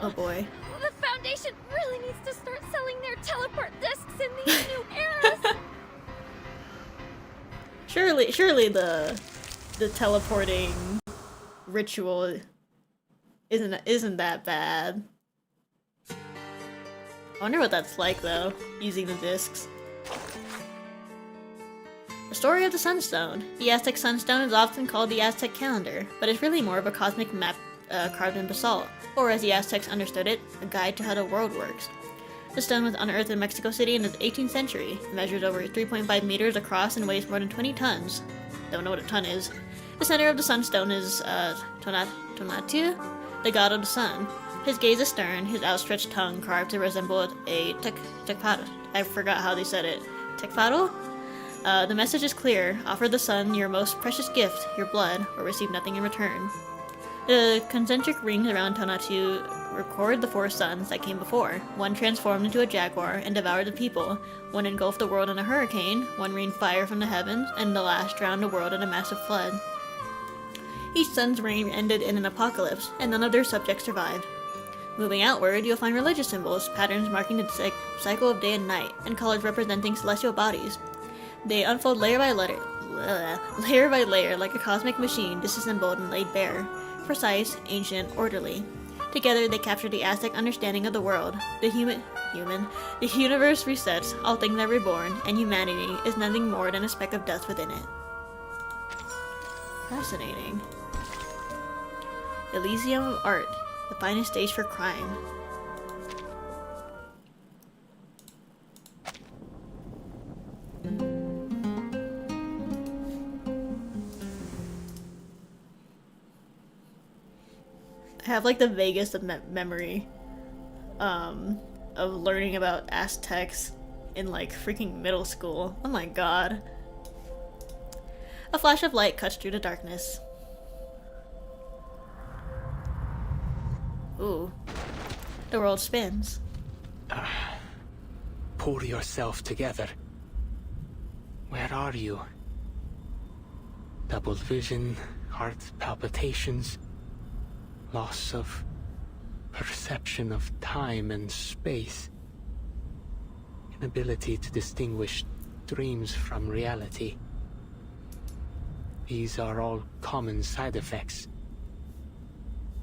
Oh boy. The Foundation really needs to start selling their teleport discs in these new eras. Surely the teleporting ritual isn't that bad. I wonder what that's like though, using the discs. The story of the Sunstone. The Aztec Sunstone is often called the Aztec calendar, but it's really more of a cosmic map carved in basalt, or as the Aztecs understood it, a guide to how the world works. The stone was unearthed in Mexico City in the 18th century. It measures over 3.5 meters across and weighs more than 20 tons. Don't know what a ton is. The center of the sunstone is Tonatiuh, the god of the sun. His gaze is stern, his outstretched tongue carved to resemble a tecpado. I forgot how they said it. Tecpado? The message is clear. Offer the sun your most precious gift, your blood, or receive nothing in return. The concentric rings around Tonatiuh record the 4 suns that came before. One transformed into a jaguar and devoured the people. One engulfed the world in a hurricane. One rained fire from the heavens, and the last drowned the world in a massive flood. Each sun's reign ended in an apocalypse, and none of their subjects survived. Moving outward, you'll find religious symbols, patterns marking the cycle of day and night, and colors representing celestial bodies. They unfold layer by layer like a cosmic machine disassembled and laid bare. Precise, ancient, orderly. Together they capture the Aztec understanding of the world. The the universe resets, all things are reborn, and humanity is nothing more than a speck of dust within it. Fascinating. Elysium of art, the finest stage for crime. I have like the vaguest of memory of learning about Aztecs in like freaking middle school. Oh my god. A flash of light cuts through the darkness. Ooh. The world spins. Pull yourself together. Where are you? Double vision, heart palpitations, loss of perception of time and space, inability to distinguish dreams from reality. These are all common side effects.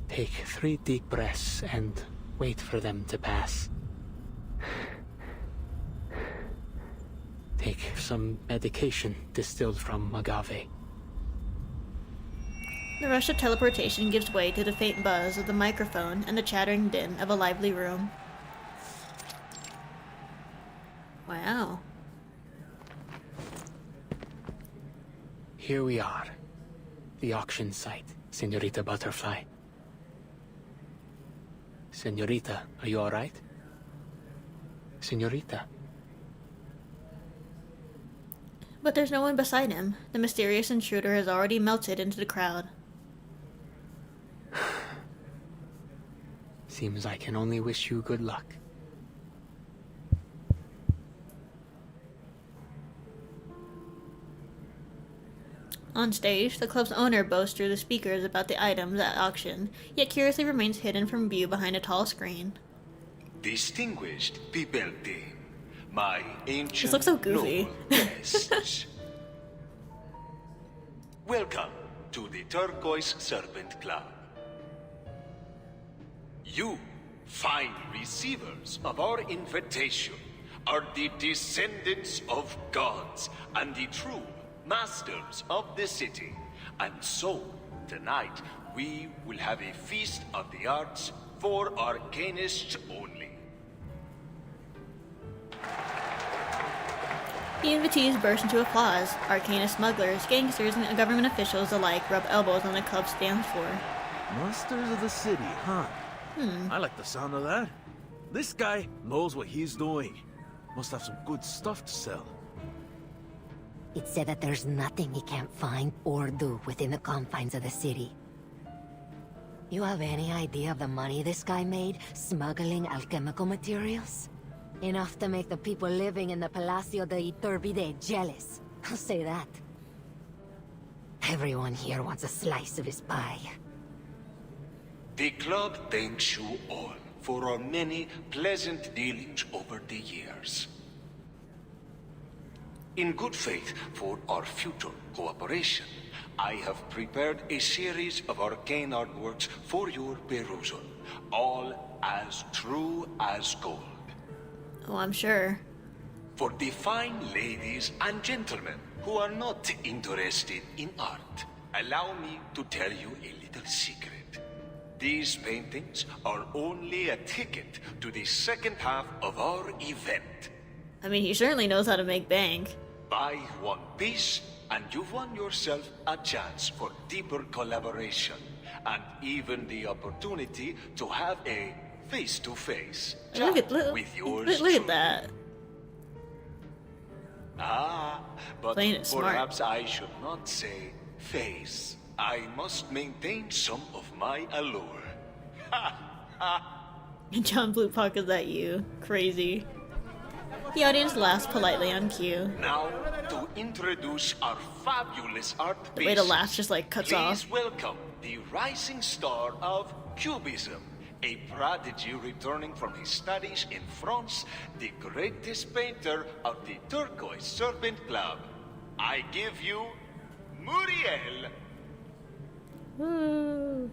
Take 3 deep breaths and wait for them to pass. Take some medication distilled from agave. The rush of teleportation gives way to the faint buzz of the microphone and the chattering din of a lively room. Wow. Here we are. The auction site, Senorita Butterfly. Senorita, are you alright? Senorita. But there's no one beside him. The mysterious intruder has already melted into the crowd. Seems I can only wish you good luck. On stage, the club's owner boasts through the speakers about the items at auction, yet curiously remains hidden from view behind a tall screen. Distinguished people, my ancient This looks so goofy. noble guests. Welcome to the Turquoise Serpent Club. You, fine receivers of our invitation, are the descendants of gods and the true masters of the city. And so, tonight, we will have a feast of the arts for arcanists only. The invitees burst into applause. Arcanist smugglers, gangsters, and government officials alike rub elbows on the club's dance floor. Masters of the city, huh? I like the sound of that. This guy knows what he's doing. Must have some good stuff to sell. It's said that there's nothing he can't find or do within the confines of the city. You have any idea of the money this guy made smuggling alchemical materials? Enough to make the people living in the Palacio de Iturbide jealous. I'll say that. Everyone here wants a slice of his pie. The club thanks you all for our many pleasant dealings over the years. In good faith for our future cooperation, I have prepared a series of arcane artworks for your perusal, all as true as gold. Oh, I'm sure. For the fine ladies and gentlemen who are not interested in art, allow me to tell you a little secret. These paintings are only a ticket to the second half of our event. I mean, he certainly knows how to make bank. Buy one piece, and you've won yourself a chance for deeper collaboration, and even the opportunity to have a face-to-face chat with yours look at that. But Playing it smart. perhaps I should not say face. I must maintain some of my allure. John Blue pockets at you. Crazy. The audience laughs politely on cue. Now, to introduce our fabulous art piece, The way the laugh just like cuts off. please welcome the rising star of Cubism, a prodigy returning from his studies in France, the greatest painter of the Turquoise Serpent Club. I give you Muriel. Woo.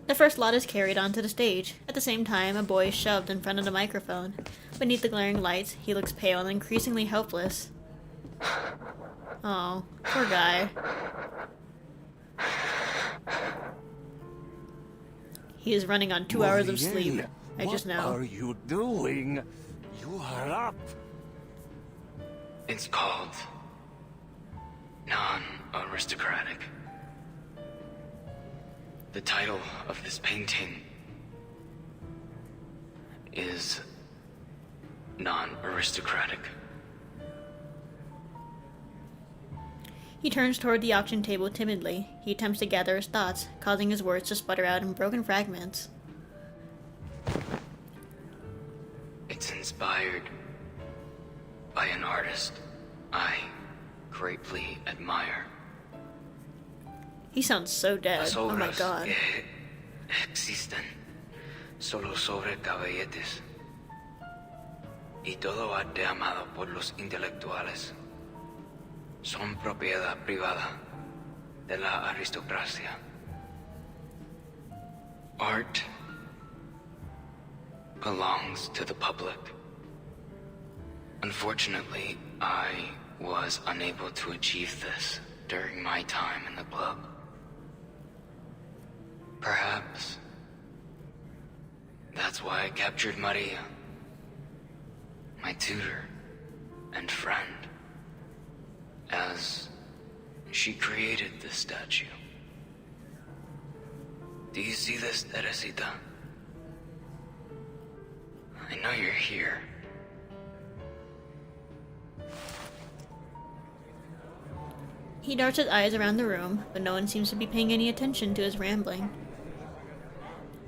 The first lot is carried onto the stage. At the same time, a boy is shoved in front of the microphone. Beneath the glaring lights, he looks pale and increasingly helpless. Oh, poor guy. He is running on 2 hours of sleep. I just know. What are you doing? You are up. It's called non-aristocratic. The title of this painting is non-aristocratic. He turns toward the auction table timidly. He attempts to gather his thoughts, causing his words to sputter out in broken fragments. It's inspired by an artist I greatly admire. He sounds so dead. Las Oh my obras god. que existen solo sobre caballetes y todo arte amado por los intelectuales son propiedad privada de la aristocracia. Art belongs to the public. Unfortunately, I was unable to achieve this during my time in the club. Perhaps that's why I captured Maria, my tutor and friend, as she created this statue. Do you see this, Teresita? I know you're here. He darts his eyes around the room, but no one seems to be paying any attention to his rambling.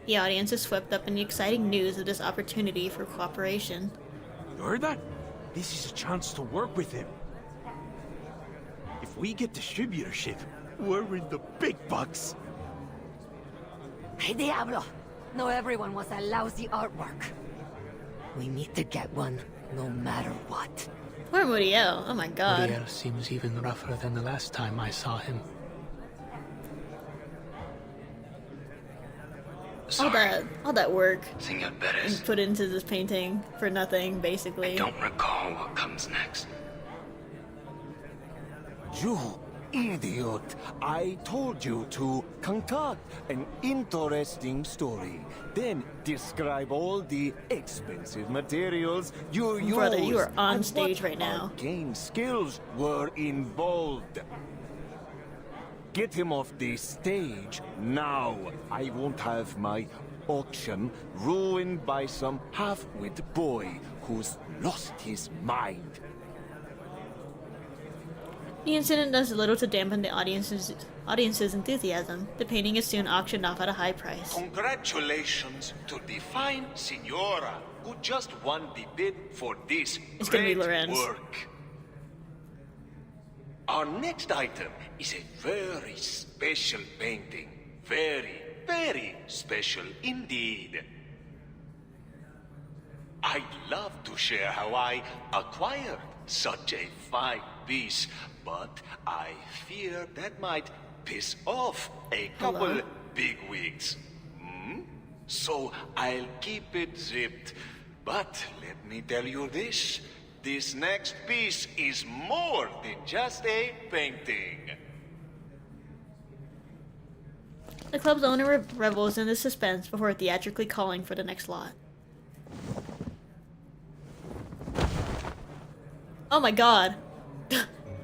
The audience is swept up in the exciting news of this opportunity for cooperation. You heard that? This is a chance to work with him. If we get distributorship, we're in the big bucks. Hey, Diablo! No, everyone wants that lousy artwork. We need to get one, no matter what. Poor Muriel. Oh my god. Muriel seems even rougher than the last time I saw him. All that work Senor Perez. put into this painting for nothing, basically. I don't recall what comes next. You idiot! I told you to concoct an interesting story, then describe all the expensive materials you used. Brother, you are on and stage what right now. arcane skills were involved. Get him off the stage now. I won't have my auction ruined by some half-wit boy who's lost his mind. The incident does little to dampen the audience's enthusiasm. The painting is soon auctioned off at a high price. Congratulations to the fine Signora who just won the bid for this It's gonna be great Lorentz. work. Our next item is a very special painting. Very, very special indeed. I'd love to share how I acquired such a fine piece, but I fear that might piss off a couple bigwigs. So I'll keep it zipped. But let me tell you this. This next piece is more than just a painting. The club's owner revels in the suspense before theatrically calling for the next lot. Oh my god.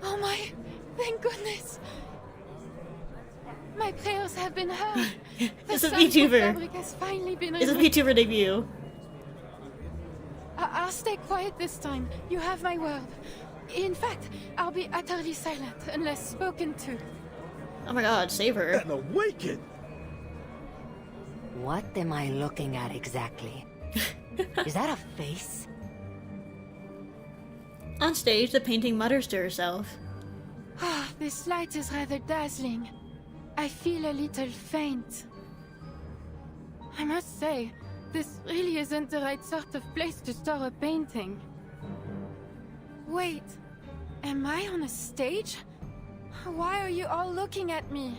Oh my, thank goodness. My prayers have been heard. It's a VTuber. Fabric has finally been It's a removed. VTuber debut. I'll stay quiet this time. You have my word. In fact, I'll be utterly silent unless spoken to. Oh my god, save her. And awaken! What am I looking at exactly? Is that a face? On stage, the painting mutters to herself. Ah, this light is rather dazzling. I feel a little faint. I must say, this really isn't the right sort of place to store a painting. Wait, am I on a stage? Why are you all looking at me?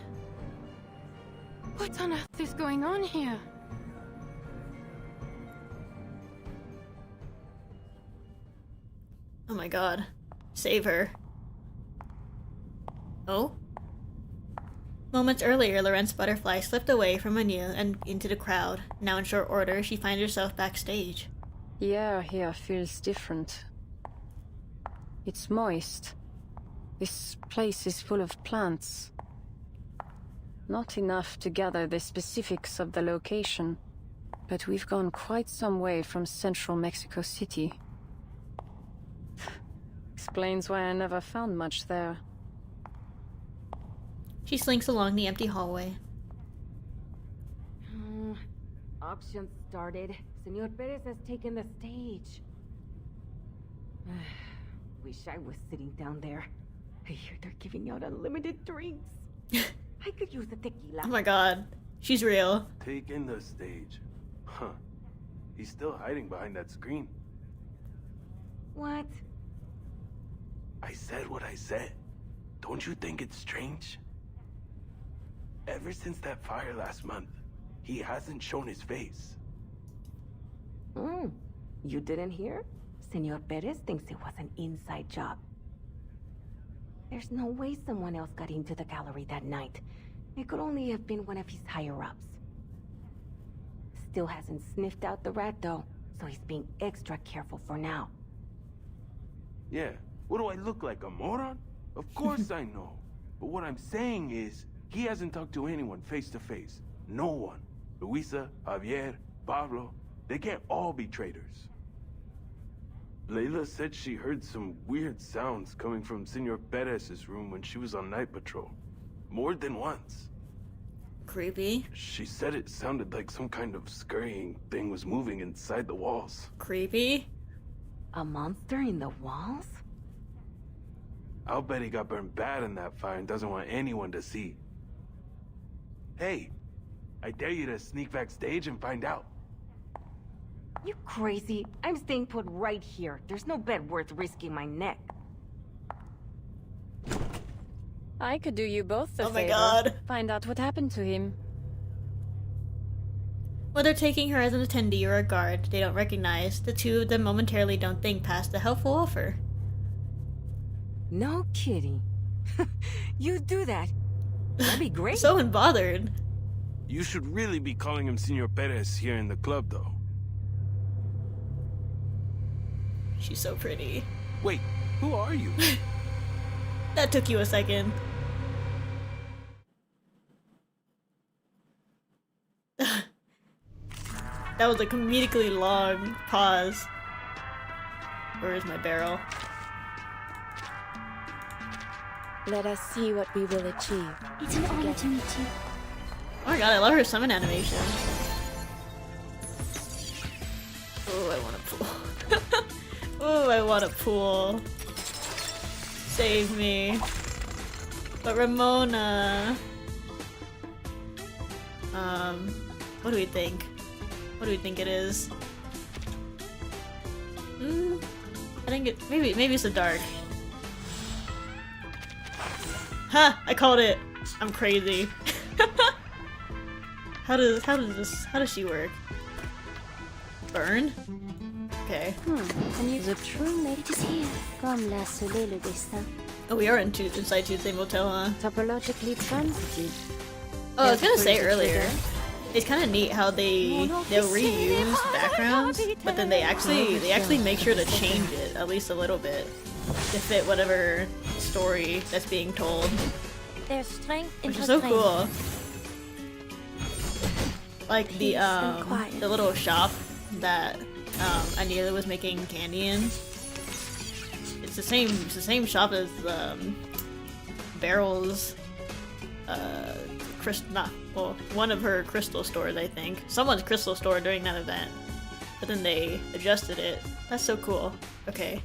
What on earth is going on here? Oh my god. Save her. Oh? Moments earlier, Lorentz Butterfly slipped away from Anil and into the crowd. Now in short order, she finds herself backstage. The air here feels different. It's moist. This place is full of plants. Not enough to gather the specifics of the location, but we've gone quite some way from central Mexico City. Explains why I never found much there. She slinks along the empty hallway. Auction started. Senor Perez has taken the stage. Wish I was sitting down there. I hear they're giving out unlimited drinks. I could use a tequila. Oh my god. She's real. Taking the stage. Huh. He's still hiding behind that screen. What? I said what I said. Don't you think it's strange? Ever since that fire last month, he hasn't shown his face. You didn't hear? Senor Perez thinks it was an inside job. There's no way someone else got into the gallery that night. It could only have been one of his higher-ups. Still hasn't sniffed out the rat, though, so he's being extra careful for now. Yeah, what do I look like, a moron? Of course I know. But what I'm saying is, he hasn't talked to anyone face to face. No one. Luisa, Javier, Pablo, they can't all be traitors. Layla said she heard some weird sounds coming from Senor Perez's room when she was on night patrol. More than once. Creepy. She said it sounded like some kind of scurrying thing was moving inside the walls. Creepy. A monster in the walls? I'll bet he got burned bad in that fire and doesn't want anyone to see. Hey, I dare you to sneak backstage and find out. You crazy? I'm staying put right here. There's no bet worth risking my neck. I could do you both a favor. Oh my god. Find out what happened to him. Whether taking her as an attendee or a guard they don't recognize, the two of them momentarily don't think past the helpful offer. No kidding. You do that. That'd be great. So unbothered. You should really be calling him Senor Perez here in the club, though. She's so pretty. Wait, who are you? That took you a second. That was a comedically long pause. Where is my barrel? Let us see what we will achieve. It's an honor to meet you. Oh my god, I love her summon animation. Oh, I want a pool. Oh, I want a pool. Save me. But Ramona... what do we think? What do we think it is? I think it... Maybe it's a dark. Ha! I called it! I'm crazy. How does she work? Burn? Okay. And you the true mate is here. Comme l'a scellé le destin. Oh, we are inside Tuesday Motel, huh? Topologically transitive. Oh, I was gonna say earlier. It's kind of neat how they'll reuse backgrounds, but then they actually make sure to change it at least a little bit to fit whatever story that's being told. There's strength in Which is so cool. Like the little shop that Anila was making candy in. It's the same shop as Barrel's one of her crystal stores, I think. Someone's crystal store during that event. But then they adjusted it. That's so cool. Okay.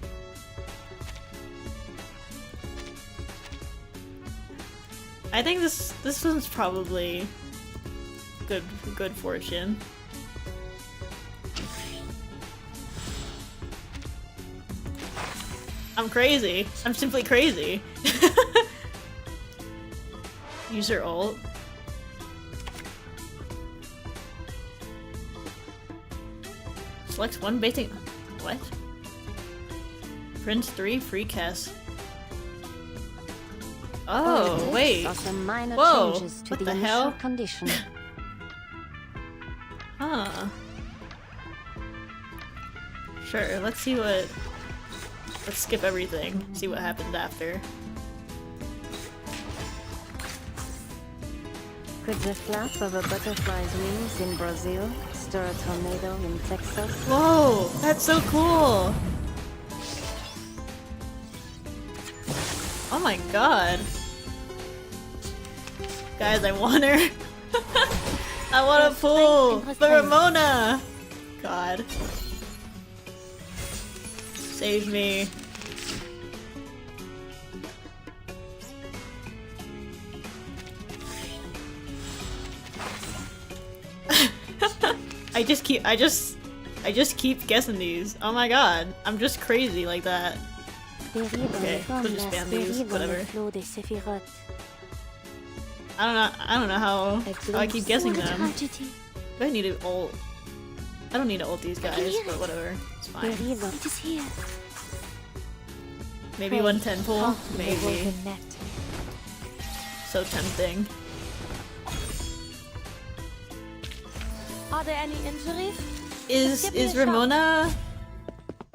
I think this one's probably good fortune. I'm crazy. I'm simply crazy. Use her ult. Selects one basic. What? Prince 3 free cast. Oh, wait. Some minor Whoa, changes to what the the initial hell? condition. Huh. Sure, let's see what... Let's skip everything, see what happens after. Could the flap of a butterfly's wings in Brazil stir a tornado in Texas? Whoa, that's so cool! Oh my god. Guys, I want her. I want a pool! But Ramona! God. Save me. I just keep guessing these. Oh my god. I'm just crazy like that. Okay, we'll just spam these, whatever. I don't know how I keep guessing them. Do I need to ult? I don't need to ult these guys, but whatever. It's fine. Maybe 110 pull? Maybe. So tempting. Are there any injuries? Is Ramona...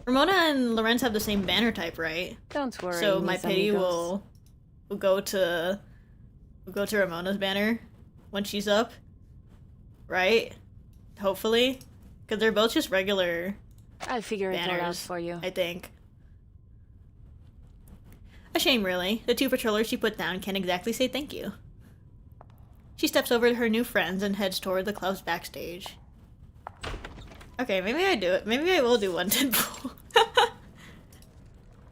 Ramona and Lorentz have the same banner type, right? Don't worry, so my mis pity amigos. will go to Ramona's banner when she's up, right? Hopefully, because they're both just regular. I'll figure banners, it all out for you. I think. A shame, really. The two patrollers she put down can't exactly say thank you. She steps over to her new friends and heads toward the club's backstage. Okay, maybe I do it. Maybe I will do 110 pull.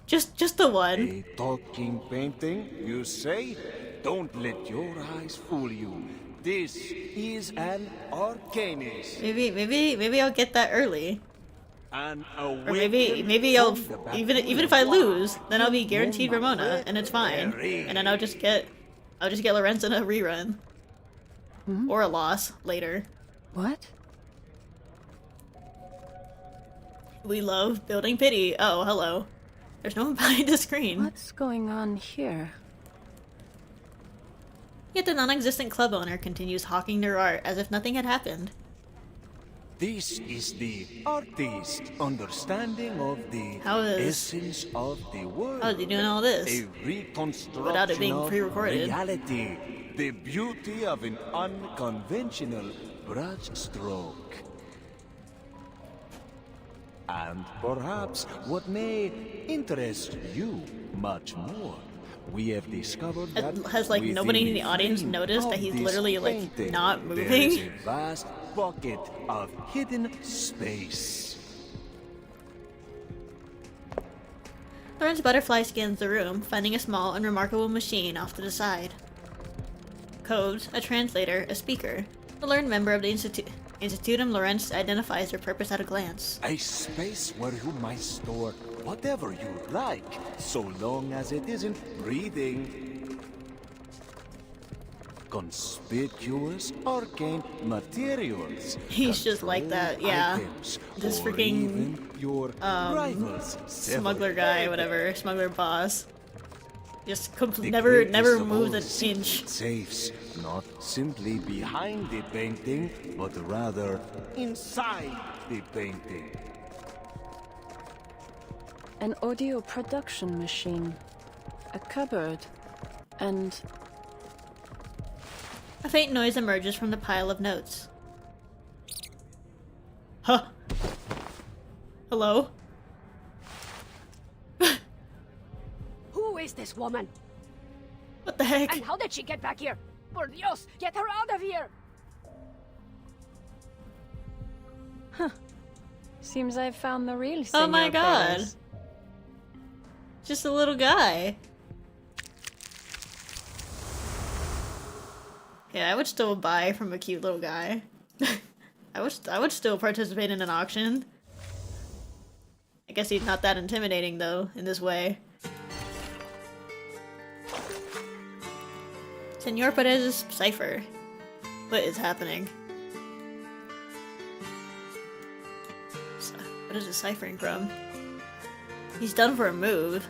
Just the one. A talking painting, you say? Don't let your eyes fool you. This is an arcanist. Maybe I'll get that early. Or maybe I'll even if I lose, then I'll be guaranteed Ramona, and it's fine. And then I'll just get Lorentz in a rerun. Or a loss later. What? We love building pity. Oh, hello. There's no one behind the screen. What's going on here? Yet the non-existent club owner continues hawking their art as if nothing had happened. This is the artist's understanding of the essence of the world. How is he doing all this? A reconstruction without it being of pre-recorded. reality. The beauty of an unconventional brush stroke. And perhaps what may interest you much more. We have discovered that has like nobody in the audience noticed that he's literally like not moving? There is a vast pocket of hidden space. Lorentz Butterfly scans the room, finding a small and remarkable machine off to the side. Codes, a translator, a speaker. The learned member of the Institutum Lorentz identifies their purpose at a glance. A space where you might store whatever you like, so long as it isn't breathing. Conspicuous arcane materials. He's just like that, yeah. This freaking your rivals, smuggler guy, whatever, smuggler boss. Just never moves an inch. Safes, not simply behind the painting, but rather inside the painting. An audio production machine, a cupboard, and... A faint noise emerges from the pile of notes. Huh. Hello? Who is this woman? What the heck? And how did she get back here? Por Dios, get her out of here! Huh. Seems I've found the real Oh my Senor god. Perez. Just a little guy. Yeah, I would still buy from a cute little guy. I would still participate in an auction. I guess he's not that intimidating though, in this way. Senor Perez's cipher. What is happening? What is it ciphering from? He's done for a move.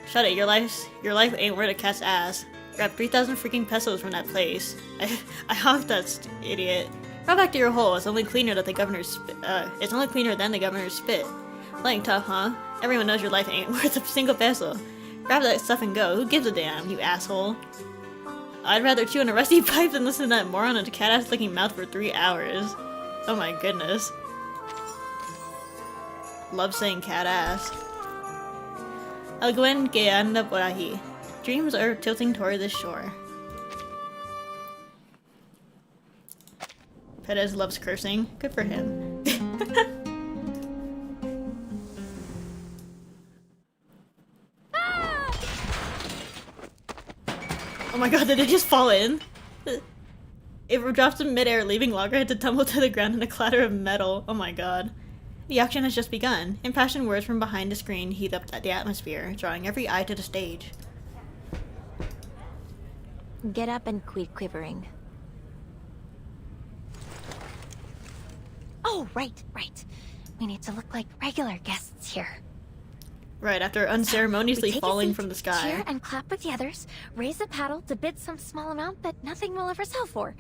Shut it, your life ain't worth a cat's ass. Grab 3,000 freaking pesos from that place. I honked that idiot. Go back to your hole. It's only cleaner than the governor's spit. Playing tough, huh? Everyone knows your life ain't worth a single peso. Grab that stuff and go. Who gives a damn, you asshole? I'd rather chew on a rusty pipe than listen to that moron in a cat-ass licking mouth for 3 hours. Oh my goodness. Love saying cat-ass. Alguien que anda por ahí. Dreams are tilting toward this shore. Perez loves cursing. Good for him. Oh my god, did it just fall in? It drops in midair, leaving Loggerhead to tumble to the ground in a clatter of metal. Oh my god. The auction has just begun. Impassioned words from behind the screen heat up the atmosphere, drawing every eye to the stage. Get up and quit quivering. Oh, right. We need to look like regular guests here. Right, after unceremoniously We take a falling seat, from the sky. cheer and clap with the others, raise a paddle to bid some small amount that nothing will ever sell for.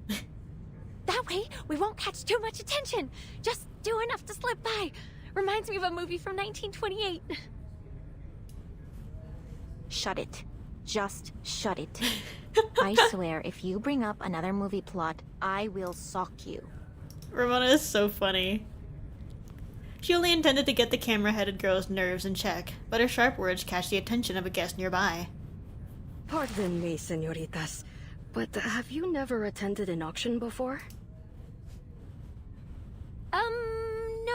That way, we won't catch too much attention. Just do enough to slip by. Reminds me of a movie from 1928. Shut it. Just shut it. I swear, if you bring up another movie plot, I will sock you. Ramona is so funny. She only intended to get the camera-headed girl's nerves in check, but her sharp words catch the attention of a guest nearby. Pardon me, senoritas, but have you never attended an auction before?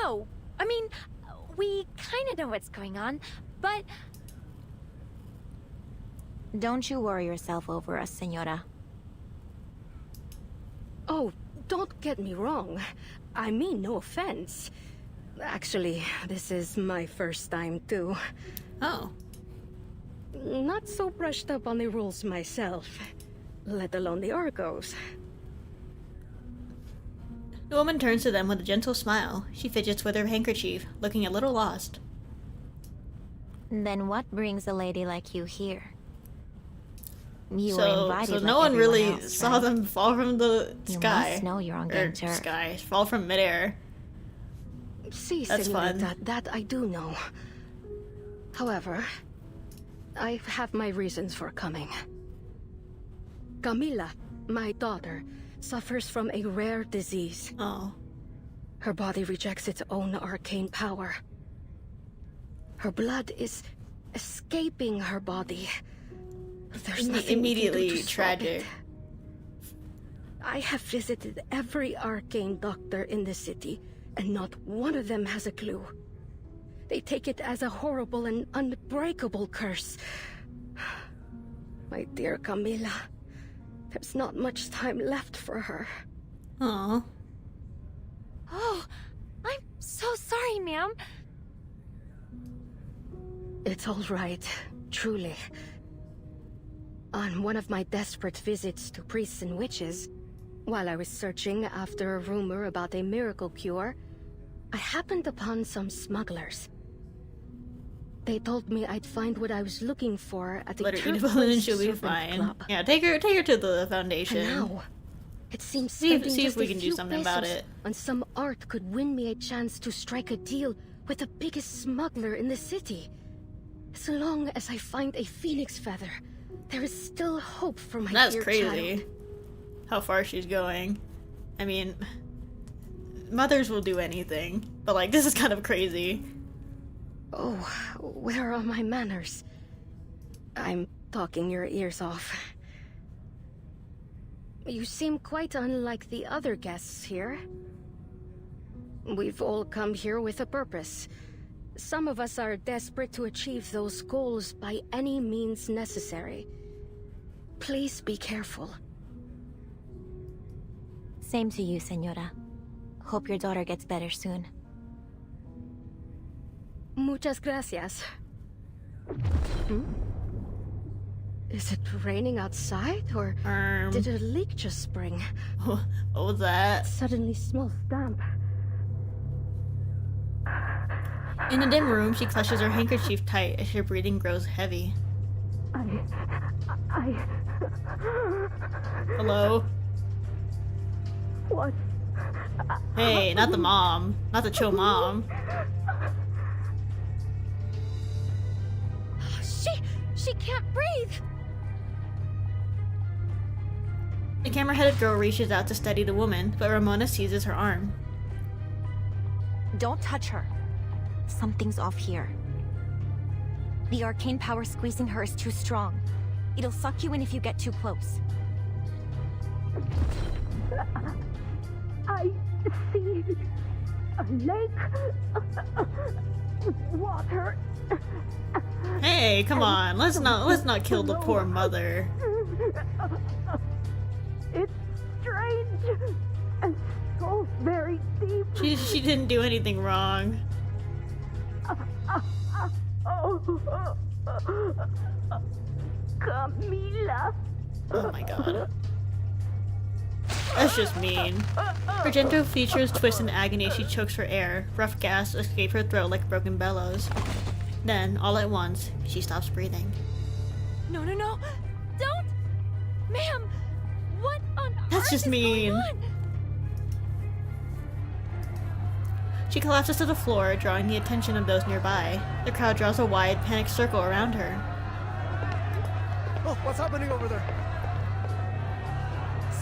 No. I mean, we kind of know what's going on, but... Don't you worry yourself over us, Senora. Oh, don't get me wrong. I mean no offense. Actually, this is my first time too. Oh. Not so brushed up on the rules myself, let alone the Argos. The woman turns to them with a gentle smile. She fidgets with her handkerchief, looking a little lost. Then what brings a lady like you here? You were So invited like no one really else, saw right? them fall from the sky. You must know you're on Or good terms. sky. Fall from midair. Si, That's fun. señorita, that I do know. However, I have my reasons for coming. Camila, my daughter, suffers from a rare disease. Oh. Her body rejects its own arcane power. Her blood is escaping her body. There's nothing we can do Immediately to stop tragic. it. I have visited every arcane doctor in the city, and not one of them has a clue. They take it as a horrible and unbreakable curse. My dear Camila, there's not much time left for her. Aww. Oh, I'm so sorry, ma'am. It's all right, truly. On one of my desperate visits to priests and witches, while I was searching after a rumor about a miracle cure, I happened upon some smugglers. They told me I'd find what I was looking for at the Let her eat a Turquoise balloon and she'll be Serpent fine. Club. Yeah, take her to the foundation. And now, it seems See spending if just we a can do few something about pesos it. on some art could win me a chance to strike a deal with the biggest smuggler in the city. As long as I find a phoenix feather, there is still hope for my That's dear crazy. child. How far she's going. I mean, mothers will do anything, but like this is kind of crazy. Oh, where are my manners? I'm talking your ears off. You seem quite unlike the other guests here. We've all come here with a purpose. Some of us are desperate to achieve those goals by any means necessary. Please be careful. Same to you, Senora. Hope your daughter gets better soon. Muchas gracias. Is it raining outside, or did a leak just spring? What was that? It suddenly smells damp. In a dim room, she clutches her handkerchief tight as her breathing grows heavy. Hello? What? Hey, not the mom. Not the chill mom. She can't breathe. The camera-headed girl reaches out to steady the woman, but Ramona seizes her arm. Don't touch her. Something's off here. The arcane power squeezing her is too strong. It'll suck you in if you get too close. I see a lake, water. Hey, come on. Let's not kill the poor mother. It's strange and so very deep. She didn't do anything wrong. Camila. Oh my god. That's just mean. Her gentle features twist in agony as she chokes for air. Rough gasps escape her throat like broken bellows. Then, all at once, she stops breathing. No, don't, ma'am. What on That's earth just is mean. going on? She collapses to the floor, drawing the attention of those nearby. The crowd draws a wide, panicked circle around her. Oh, what's happening over there?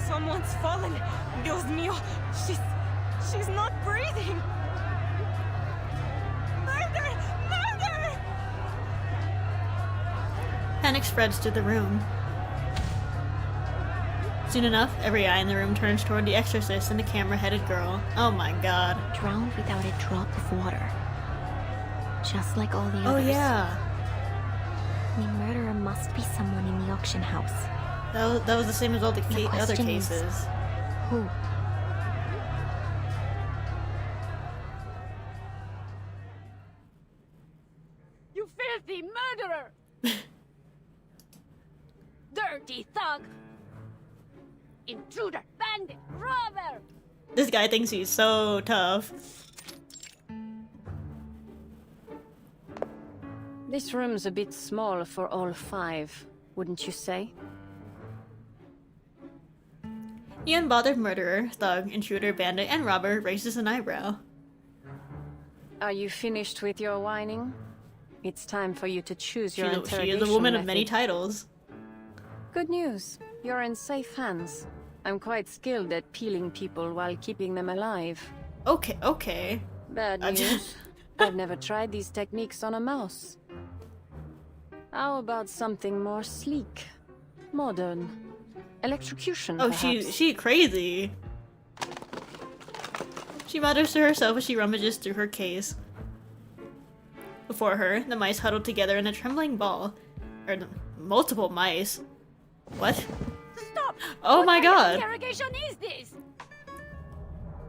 Someone's fallen. Dios mío. She's not breathing. Murder! Murder! Panic spreads through the room. Soon enough, every eye in the room turns toward the exorcist and the camera-headed girl. Oh my god. Drowned without a drop of water. Just like all the Oh others. yeah. The murderer must be someone in the auction house. That was the same as all the other question is, cases. who? You filthy murderer! Dirty thug! Intruder! Bandit! Robber! This guy thinks he's so tough. This room's a bit small for all 5, wouldn't you say? The unbothered murderer, thug, intruder, bandit, and robber raises an eyebrow. Are you finished with your whining? It's time for you to choose your interrogation She is a woman of many method. titles. Good news. You're in safe hands. I'm quite skilled at peeling people while keeping them alive. Okay. Bad news. I've never tried these techniques on a mouse. How about something more sleek? Modern? Electrocution, Oh, perhaps? she crazy. She mutters to herself as she rummages through her case. Before her, the mice huddled together in a trembling ball. Or multiple mice. What? Stop! Oh What my kind of god! interrogation is this?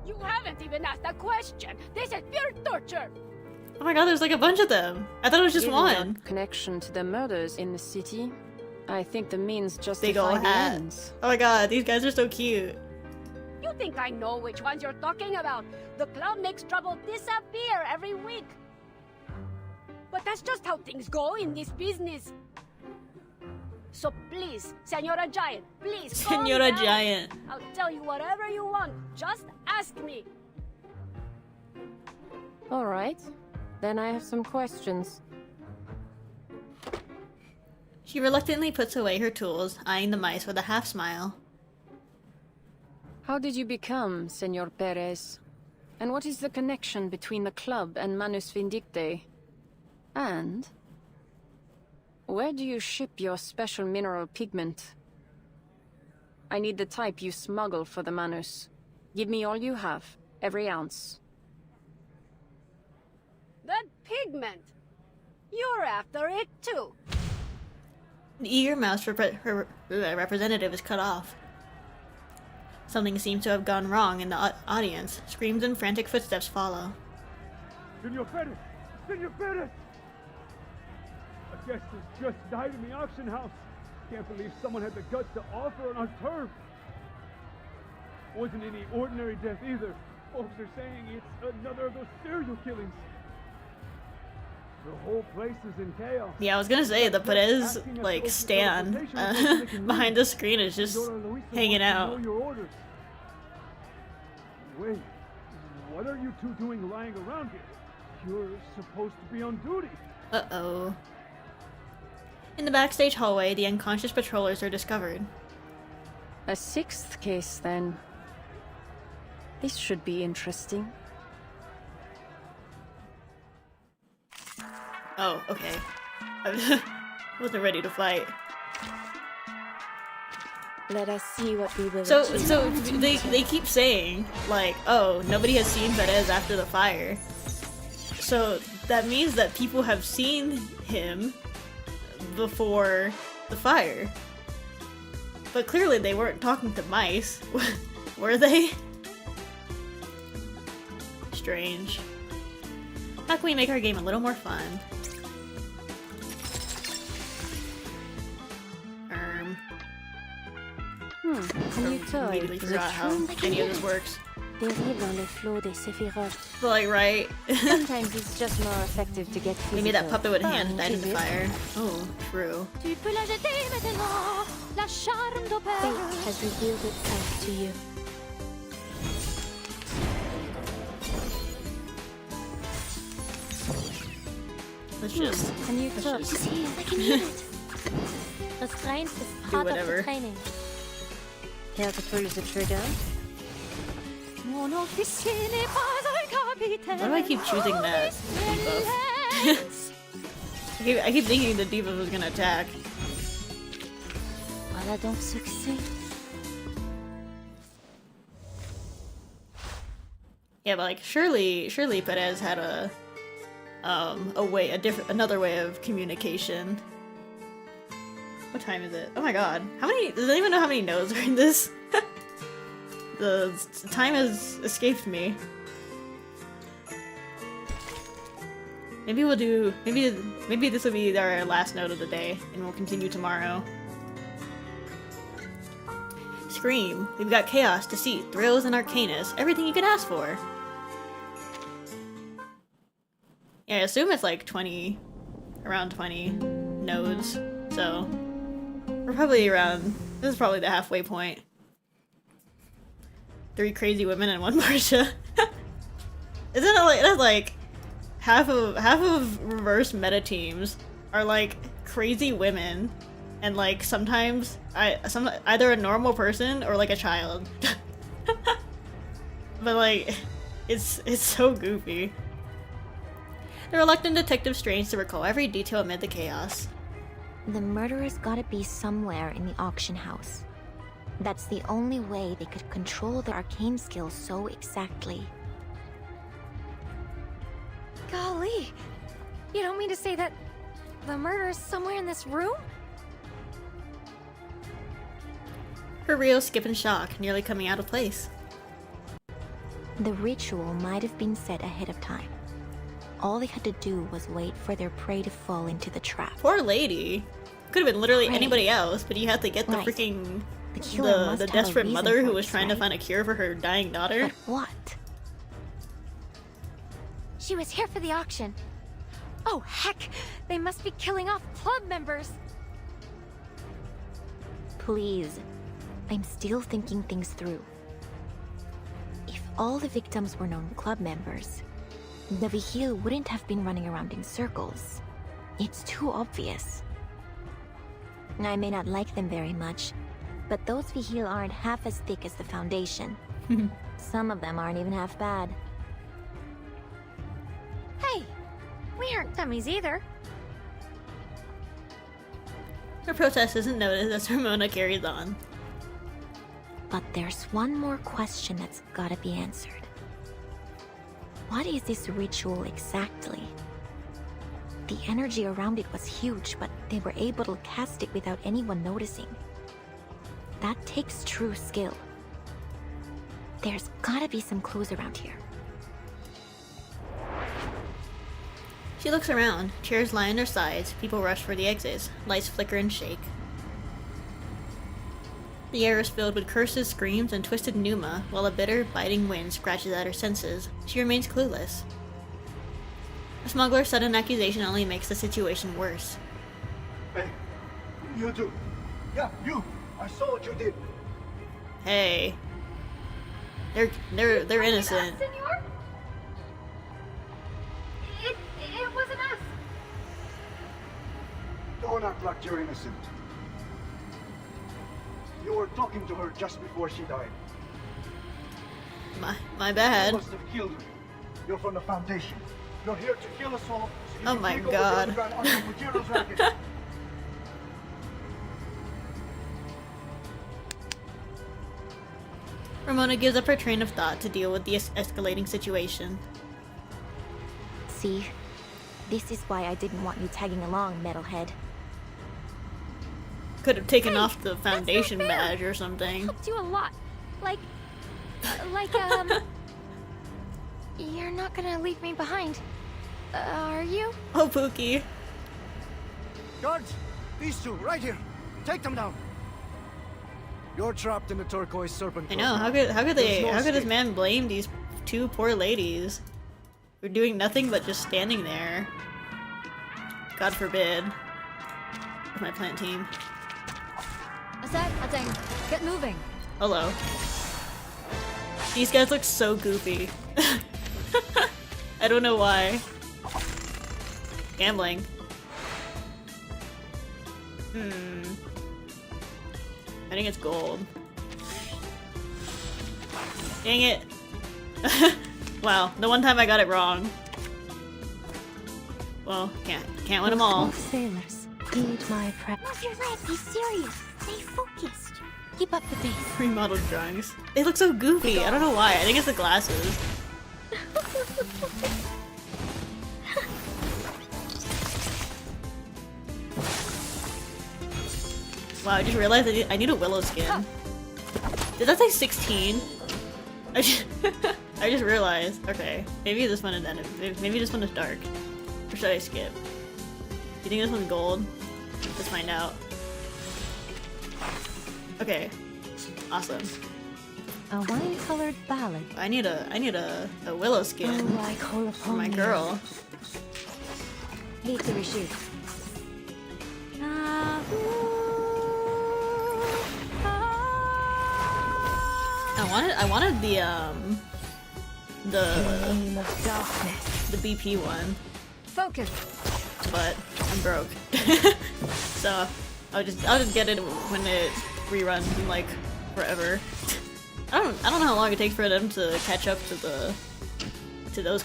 You haven't even asked a question. This is pure torture. Oh my god, there's like a bunch of them. I thought it was just Given your one. connection to the murders in the city, I think the means Big justify ol' the hat. ends. Oh my god, these guys are so cute. You think I know which ones you're talking about? The club makes trouble disappear every week. But that's just how things go in this business. So please, Senora Giant, please calm Senora down. Giant. I'll tell you whatever you want. Just ask me. All right. Then I have some questions. She reluctantly puts away her tools, eyeing the mice with a half smile. How did you become Senor Perez? And what is the connection between the club and Manus Vindicte? And where do you ship your special mineral pigment? I need the type you smuggle for the Manus. Give me all you have, every ounce. That pigment. You're after it too. The eager mouse representative is cut off. Something seems to have gone wrong in the audience. Screams and frantic footsteps follow. Senor Perez! Senor Perez! A guest has just died in the auction house. Can't believe someone had the guts to offer on our turf. Wasn't any ordinary death either. Folks are saying it's another of those serial killings. The whole place is in chaos. Yeah, I was gonna say, the Perez, like, stand behind the screen is just hanging out. Wait, what are you two doing lying around here? You're supposed to be on duty. Uh-oh. In the backstage hallway, the unconscious patrollers are discovered. A 6th case, then. This should be interesting. Oh, okay. I wasn't ready to fight. Let us see what we will So achieve. they keep saying, like, oh, nobody has seen Perez after the fire. So that means that people have seen him before the fire. But clearly they weren't talking to mice. Were they? Strange. How can we make our game a little more fun? Can you tell? Immediately Is it forgot how true? any of this works. Dérive dans le flot des séphirotes. Like, right? Sometimes it's just more effective to get physical. Maybe that puppet with hands Fun, died in is the it? fire. Oh, true. Tu peux la jeter maintenant, la charme d'auberge. Fate has revealed itself to you. Let's just... Can you let's touch? just She's here. I can hear it. Restraint is part of the whatever. training. Care to pull the trigger? Mon officier n'est pas un capitaine. Why do I keep choosing that debuff? I keep thinking the debuff was gonna attack. Voilà donc ce que c'est. Yeah, but like surely Perez had another way of communication. What time is it? Oh my god. How many? Does anyone know how many nodes are in this? The time has escaped me. Maybe we'll do. Maybe this will be our last node of the day, and we'll continue tomorrow. Scream. We've got chaos, deceit, thrills, and arcanus. Everything you could ask for. Yeah, I assume it's like 20, around 20 nodes. So we're probably around. This is probably the halfway point. 3 crazy women and 1 Marsha. Isn't it like that's like half of reverse meta teams are like crazy women, and like sometimes either a normal person or like a child. But like it's so goofy. The reluctant detective strains to recall every detail amid the chaos. The murderer's gotta be somewhere in the auction house. That's the only way they could control their arcane skills so exactly. Golly, you don't mean to say that the murderer's somewhere in this room? Her reels skip in shock, nearly coming out of place. The ritual might have been set ahead of time. All they had to do was wait for their prey to fall into the trap. Poor lady. Could have been literally anybody else, but you had to get the freaking the desperate mother who was trying to find a cure for her dying daughter. But what? She was here for the auction. Oh heck, they must be killing off club members. Please, I'm still thinking things through. If all the victims were known club members, the Vigil wouldn't have been running around in circles. It's too obvious. I may not like them very much, but those Vigil aren't half as thick as the Foundation. Some of them aren't even half bad. Hey, we aren't dummies either. Her protest isn't noticed as Ramona carries on. But there's one more question that's gotta be answered. What is this ritual exactly? The energy around it was huge, but they were able to cast it without anyone noticing. That takes true skill. There's gotta be some clues around here. She looks around. Chairs lie on their sides. People rush for the exits. Lights flicker and shake. The air is filled with curses, screams, and twisted pneuma, while a bitter, biting wind scratches at her senses. She remains clueless. The smuggler's sudden accusation only makes the situation worse. Hey, you two. Yeah, you. I saw what you did. Hey. They're innocent. Senor? It wasn't us. Don't act like you're innocent. You were talking to her just before she died. My bad. You must have killed her. You're from the Foundation. You're here to kill us all. So you Oh can my take over God. the underground materials racket. Ramona gives up her train of thought to deal with the escalating situation. See? This is why I didn't want you tagging along, metalhead. Could have taken off the Foundation badge or something. Helped you a lot. You're not gonna leave me behind, are you? Oh, Pookie. Guards, these two, right here. Take them down. You're trapped in the turquoise serpent. I know. How could this man blame these 2 poor ladies for doing nothing but just standing there? God forbid. My plant team. Get moving. Hello. These guys look so goofy. I don't know why. Gambling. I think it's gold. Dang it. Wow, the one time I got it wrong. Well, can't win them all. Sailors, heed my prep. Where's your red? Be serious. Stay focused. Keep up the pace. Remodeled drawings. They look so goofy. I don't know why. I think it's the glasses. Wow, I just realized I need a willow skin. Did that say 16? I just realized. Okay, maybe this one is maybe this one is dark. Or should I skip? You think this one's gold? Let's find out. Okay, awesome. A wine-colored ballad. I need a willow skin I call for upon my you. girl. Victory shoot. I wanted the name of darkness. the BP one, Focus. but I'm broke. So I'll just get it when it reruns in like forever. I don't know how long it takes for them to catch up to those to those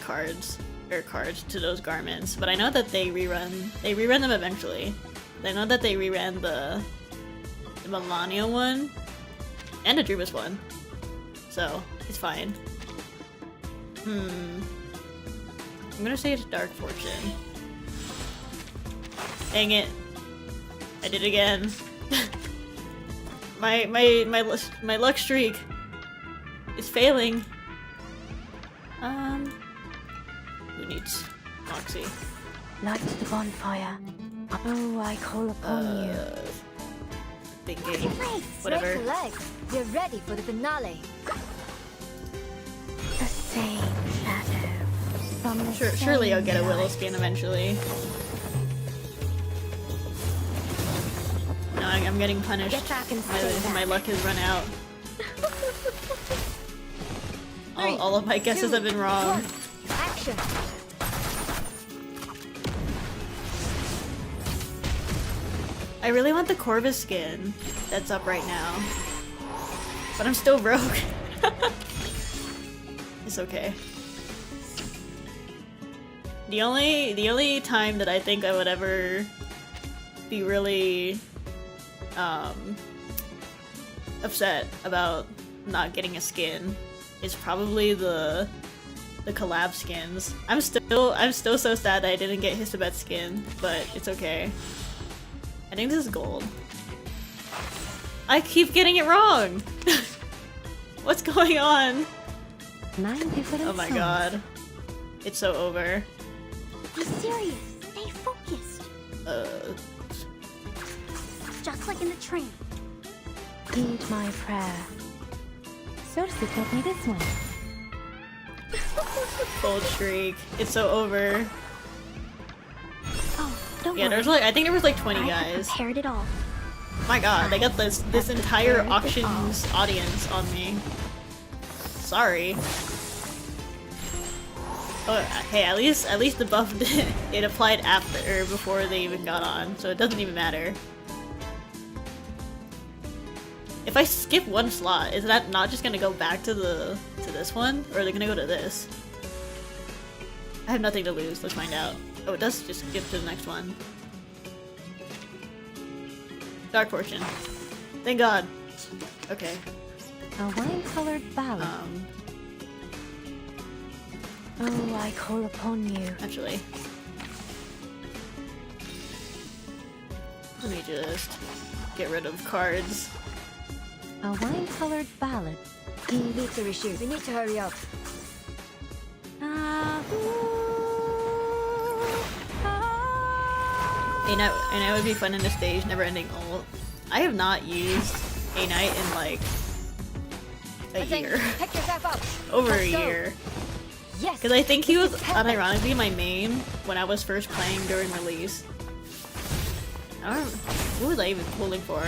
garments, but I know that they rerun them eventually. I know that they reran the Melania one and the Drubus one, so it's fine. I'm gonna say it's Dark Fortune. Dang it! I did it again. my luck streak is failing. Who needs Moxie? Light the bonfire. Oh, I call upon you. Thinking. Great. Whatever. Stretch your legs. You're ready for the finale. The same shadow. From the Surely I'll same get a willow light. skin eventually. No, I'm getting punished. Get back and stay My back. luck has run out. All of my guesses have been wrong. Action. I really want the Corvus skin that's up right now, but I'm still broke. It's okay. The only time that I think I would ever be really upset about not getting a skin is probably the collab skins. I'm still so sad that I didn't get Hisabet's skin, but it's okay. I think this is gold. I keep getting it wrong! What's going on? 9 different Oh my songs. god. It's so over. Be serious. Stay focused. Just like in the train. Heed my prayer. Cersei taught me this one. Gold streak. It's so over. Oh, don't Yeah, worry. there's like I think there was like 20 I have guys. prepared it all. My god, they got this entire auctions audience on me. Sorry. Oh, hey, at least the buff it applied after or before they even got on, so it doesn't even matter. If I skip one slot, is that not just gonna go back to this one, or are they gonna go to this? I have nothing to lose. Let's find out. Oh, it does just skip to the next one. Dark Fortune. Thank God. Okay. A wine-colored ballad. Oh, I call upon you. Actually, let me just get rid of cards. A wine-colored ballad. Victory shoot. We need to hurry up. A Knight would be fun in the stage, never-ending ult. I have not used A Knight in like a year. Pick yourself up. Over Let's a go. year. Yes. Because I think he was unironically my main when I was first playing during release. I don't. Who was I even pulling for?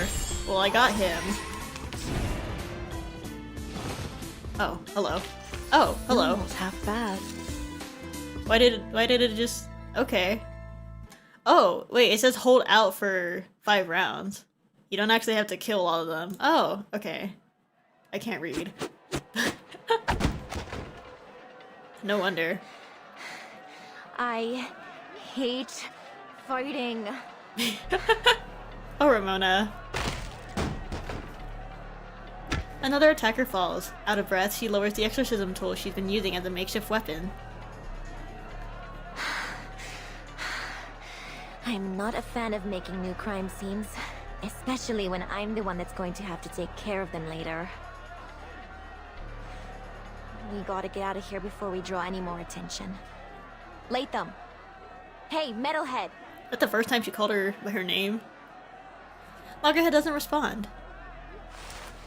Well, I got him. Oh, hello. Oh, hello. Almost half bad. Why did it just... Okay. Oh, wait, it says hold out for 5 rounds. You don't actually have to kill all of them. Oh, okay. I can't read. No wonder. I hate fighting. Oh, Ramona. Another attacker falls. Out of breath, she lowers the exorcism tool she's been using as a makeshift weapon. I'm not a fan of making new crime scenes. Especially when I'm the one that's going to have to take care of them later. We gotta get out of here before we draw any more attention. Latham! Hey, Metalhead! That's the first time she called her by her name. Loggerhead doesn't respond.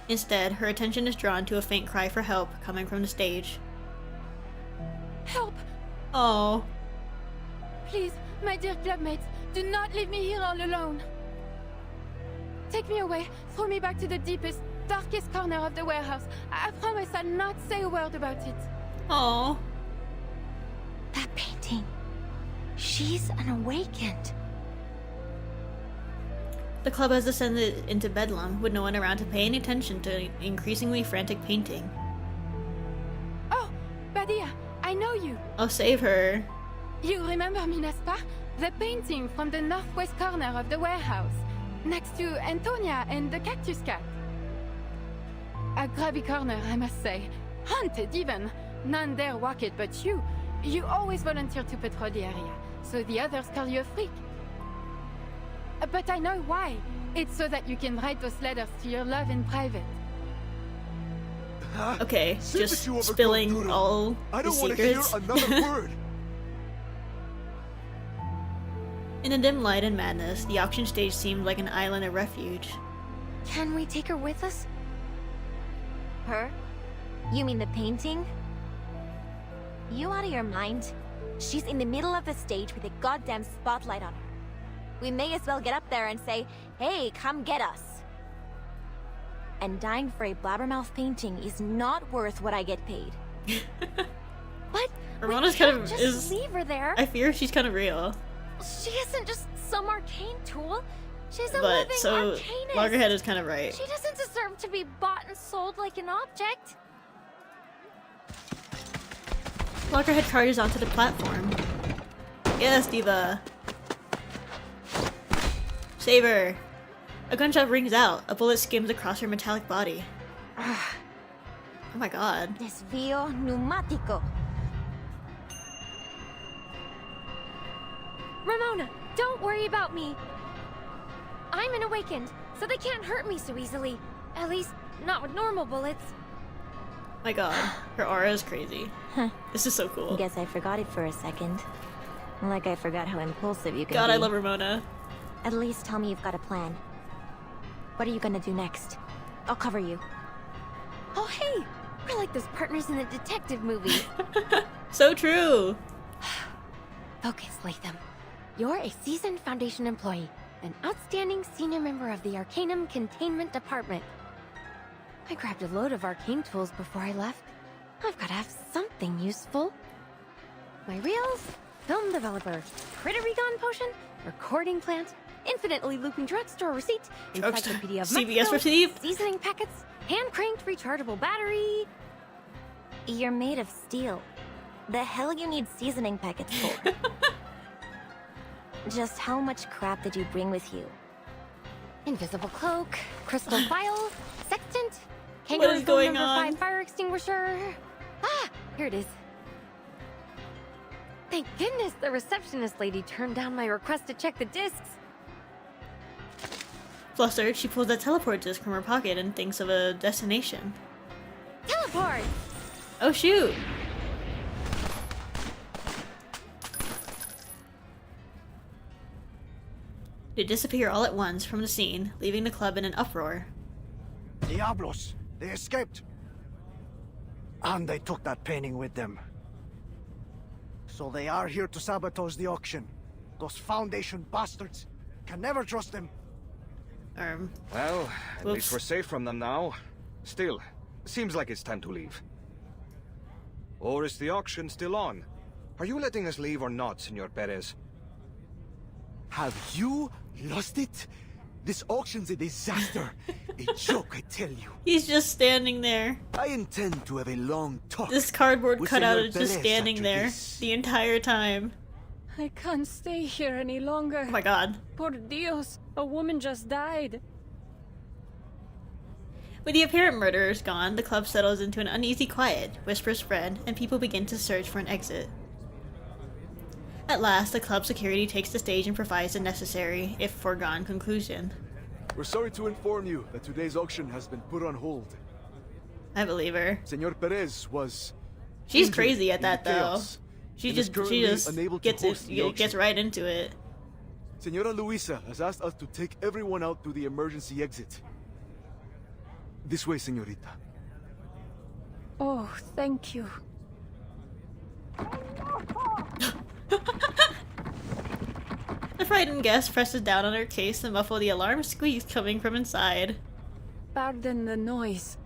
Instead, her attention is drawn to a faint cry for help coming from the stage. Help! Oh. Please, my dear clubmates, do not leave me here all alone. Take me away, throw me back to the deepest, darkest corner of the warehouse. I promise I'll not say a word about it. Oh. That painting. She's unawakened. The club has descended into bedlam, with no one around to pay any attention to increasingly frantic painting. Oh, Badia, I know you. I'll save her. You remember me, n'est-ce pas? The painting from the northwest corner of the warehouse, next to Antonia and the cactus cat. A grubby corner, I must say. Haunted, even. None dare walk it but you. You always volunteer to patrol the area, so the others call you a freak. But I know why. It's so that you can write those letters to your love in private. Okay, just spilling all the secrets. I don't want to hear another word. In the dim light and madness, the auction stage seemed like an island of refuge. Can we take her with us? Her? You mean the painting? You out of your mind? She's in the middle of the stage with a goddamn spotlight on her. We may as well get up there and say, hey, come get us. And dying for a blabbermouth painting is not worth what I get paid. But Ramona's kind of just leave her there. I fear she's kind of real. She isn't just some arcane tool. She's a But living so arcanist. Loggerhead is kind of right. She doesn't deserve to be bought and sold like an object. Loggerhead charges onto the platform. Yes, Diva. Save her. A gunshot rings out. A bullet skims across her metallic body. Oh my god. Desvío pneumático. Ramona, don't worry about me. I'm an awakened, so they can't hurt me so easily. At least, not with normal bullets. My god, her aura is crazy. This is so cool. Guess I forgot it for a second. Like I forgot how impulsive you can God, be. I love Ramona. At least tell me you've got a plan. What are you gonna do next? I'll cover you. Oh hey, we're like those partners in the detective movie. So true. Focus, Latham. You're a seasoned Foundation employee, an outstanding senior member of the Arcanum Containment Department. I grabbed a load of arcane tools before I left. I've got to have something useful. My reels, film developer, critter recon potion, recording plant, infinitely looping drugstore receipt, encyclopedia of CVS Mexico, receipt, seasoning packets, hand-cranked rechargeable battery. You're made of steel. The hell you need seasoning packets for? Just how much crap did you bring with you? Invisible cloak, crystal vial, sextant, What kangaroo is foam going number on? 5 fire extinguisher. Ah, here it is. Thank goodness the receptionist lady turned down my request to check the discs. Flustered, she pulls a teleport disc from her pocket and thinks of a destination. Teleport! Oh shoot! They disappear all at once from the scene, leaving the club in an uproar. Diablos! They escaped! And they took that painting with them. So they are here to sabotage the auction. Those Foundation bastards. Can never trust them. Well, at least we're safe from them now. Still, seems like it's time to leave. Or is the auction still on? Are you letting us leave or not, Senor Perez? Have you lost it? This auction's a disaster. A joke, I tell you. He's just standing there. I intend to have a long talk. This cardboard with cutout Senor is just Perez standing after there this. the entire time. I can't stay here any longer. Oh my god. Por Dios, a woman just died. With the apparent murderers gone, the club settles into an uneasy quiet, whispers spread, and people begin to search for an exit. At last, the club security takes the stage and provides the necessary, if foregone, conclusion. We're sorry to inform you that today's auction has been put on hold. I believe her. Senor Perez was... She's crazy at that, though. chaos, She and is just currently unable to host the auction. gets right into it. Senora Luisa has asked us to take everyone out through the emergency exit. This way, señorita. Oh, thank you. The frightened guest presses down on her case to muffle the alarm squeak coming from inside. Pardon the noise.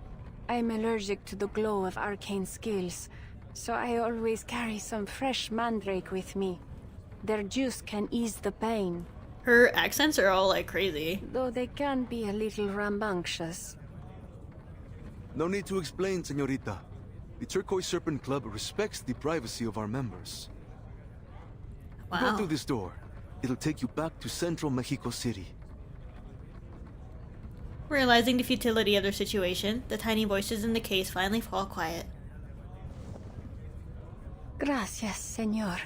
I'm allergic to the glow of arcane skills, so I always carry some fresh mandrake with me. Their juice can ease the pain. Her accents are all like crazy. Though they can be a little rambunctious. No need to explain, señorita. The Turquoise Serpent Club respects the privacy of our members. Wow. Go through this door. It'll take you back to central Mexico City. Realizing the futility of their situation, the tiny voices in the case finally fall quiet. Gracias, señor.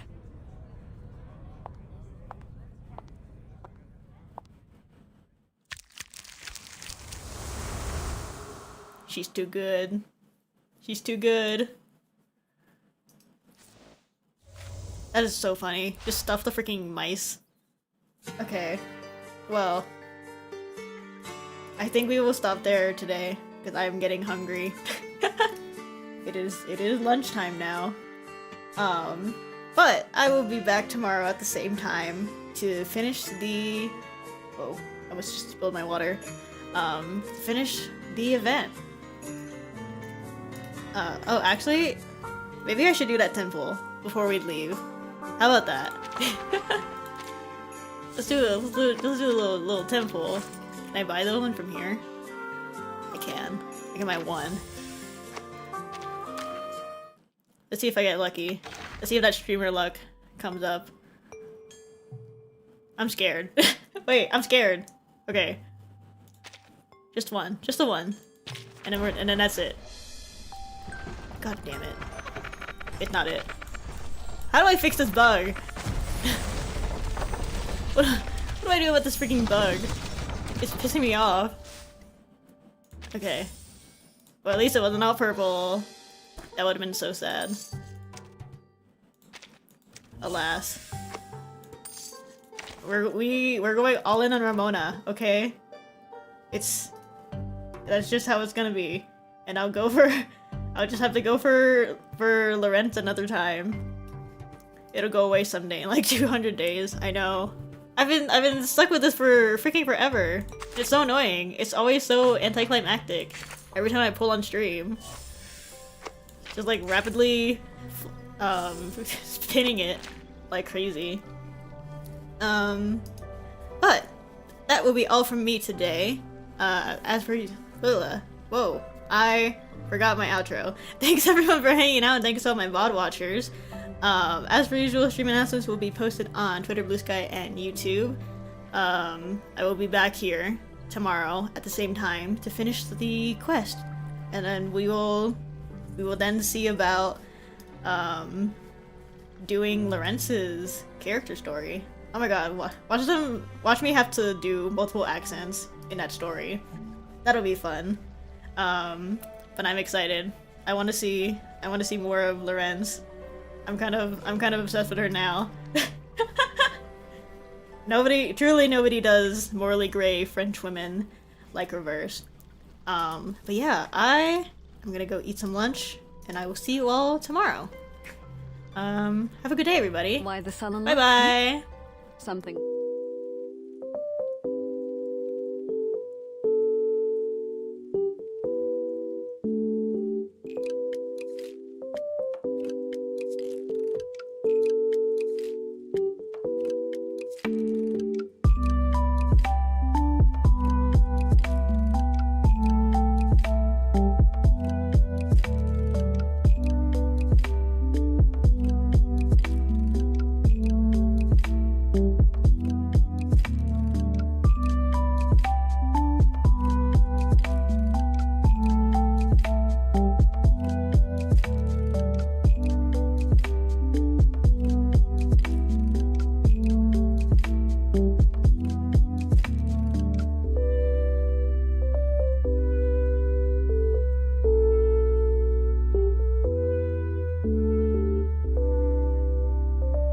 She's too good. She's too good. That is so funny. Just stuff the freaking mice. Okay. Well. I think we will stop there today, because I'm getting hungry. It is lunchtime now. But I will be back tomorrow at the same time to finish the... Whoa, I almost just spilled my water. Finish the event. Oh, actually, maybe I should do that temple before we leave. How about that? let's do a little temple. Can I buy the one from here? I can. I can buy one. Let's see if I get lucky. Let's see if that streamer luck comes up. I'm scared. Wait, I'm scared. Okay. Just one. Just the one. And then that's it. God damn it. It's not it. How do I fix this bug? What do I do about this freaking bug? It's pissing me off. Okay. Well, at least it wasn't all purple. That would have been so sad. Alas. We're going all in on Ramona, okay? That's just how it's gonna be. And I'll just have to go for Lorentz another time. It'll go away someday in like 200 days. I know. I've been stuck with this for freaking forever. It's so annoying. It's always so anticlimactic. Every time I pull on stream. Just like rapidly spinning it like crazy. But that will be all from me today. As for whoa, I forgot my outro. Thanks everyone for hanging out, and thanks to all my VOD watchers. As per usual, stream announcements will be posted on Twitter, Blue Sky, and YouTube. I will be back here tomorrow at the same time to finish the quest, and then we will then see about doing Lorentz's character story. Oh my god, watch me have to do multiple accents in that story. That'll be fun. But I'm excited. I want to see more of Lorentz. I'm kind of obsessed with her now. Truly nobody does morally gray French women like Reverse. But yeah, I'm gonna go eat some lunch, and I will see you all tomorrow. Have a good day, everybody. Why the sun? Bye bye. Something.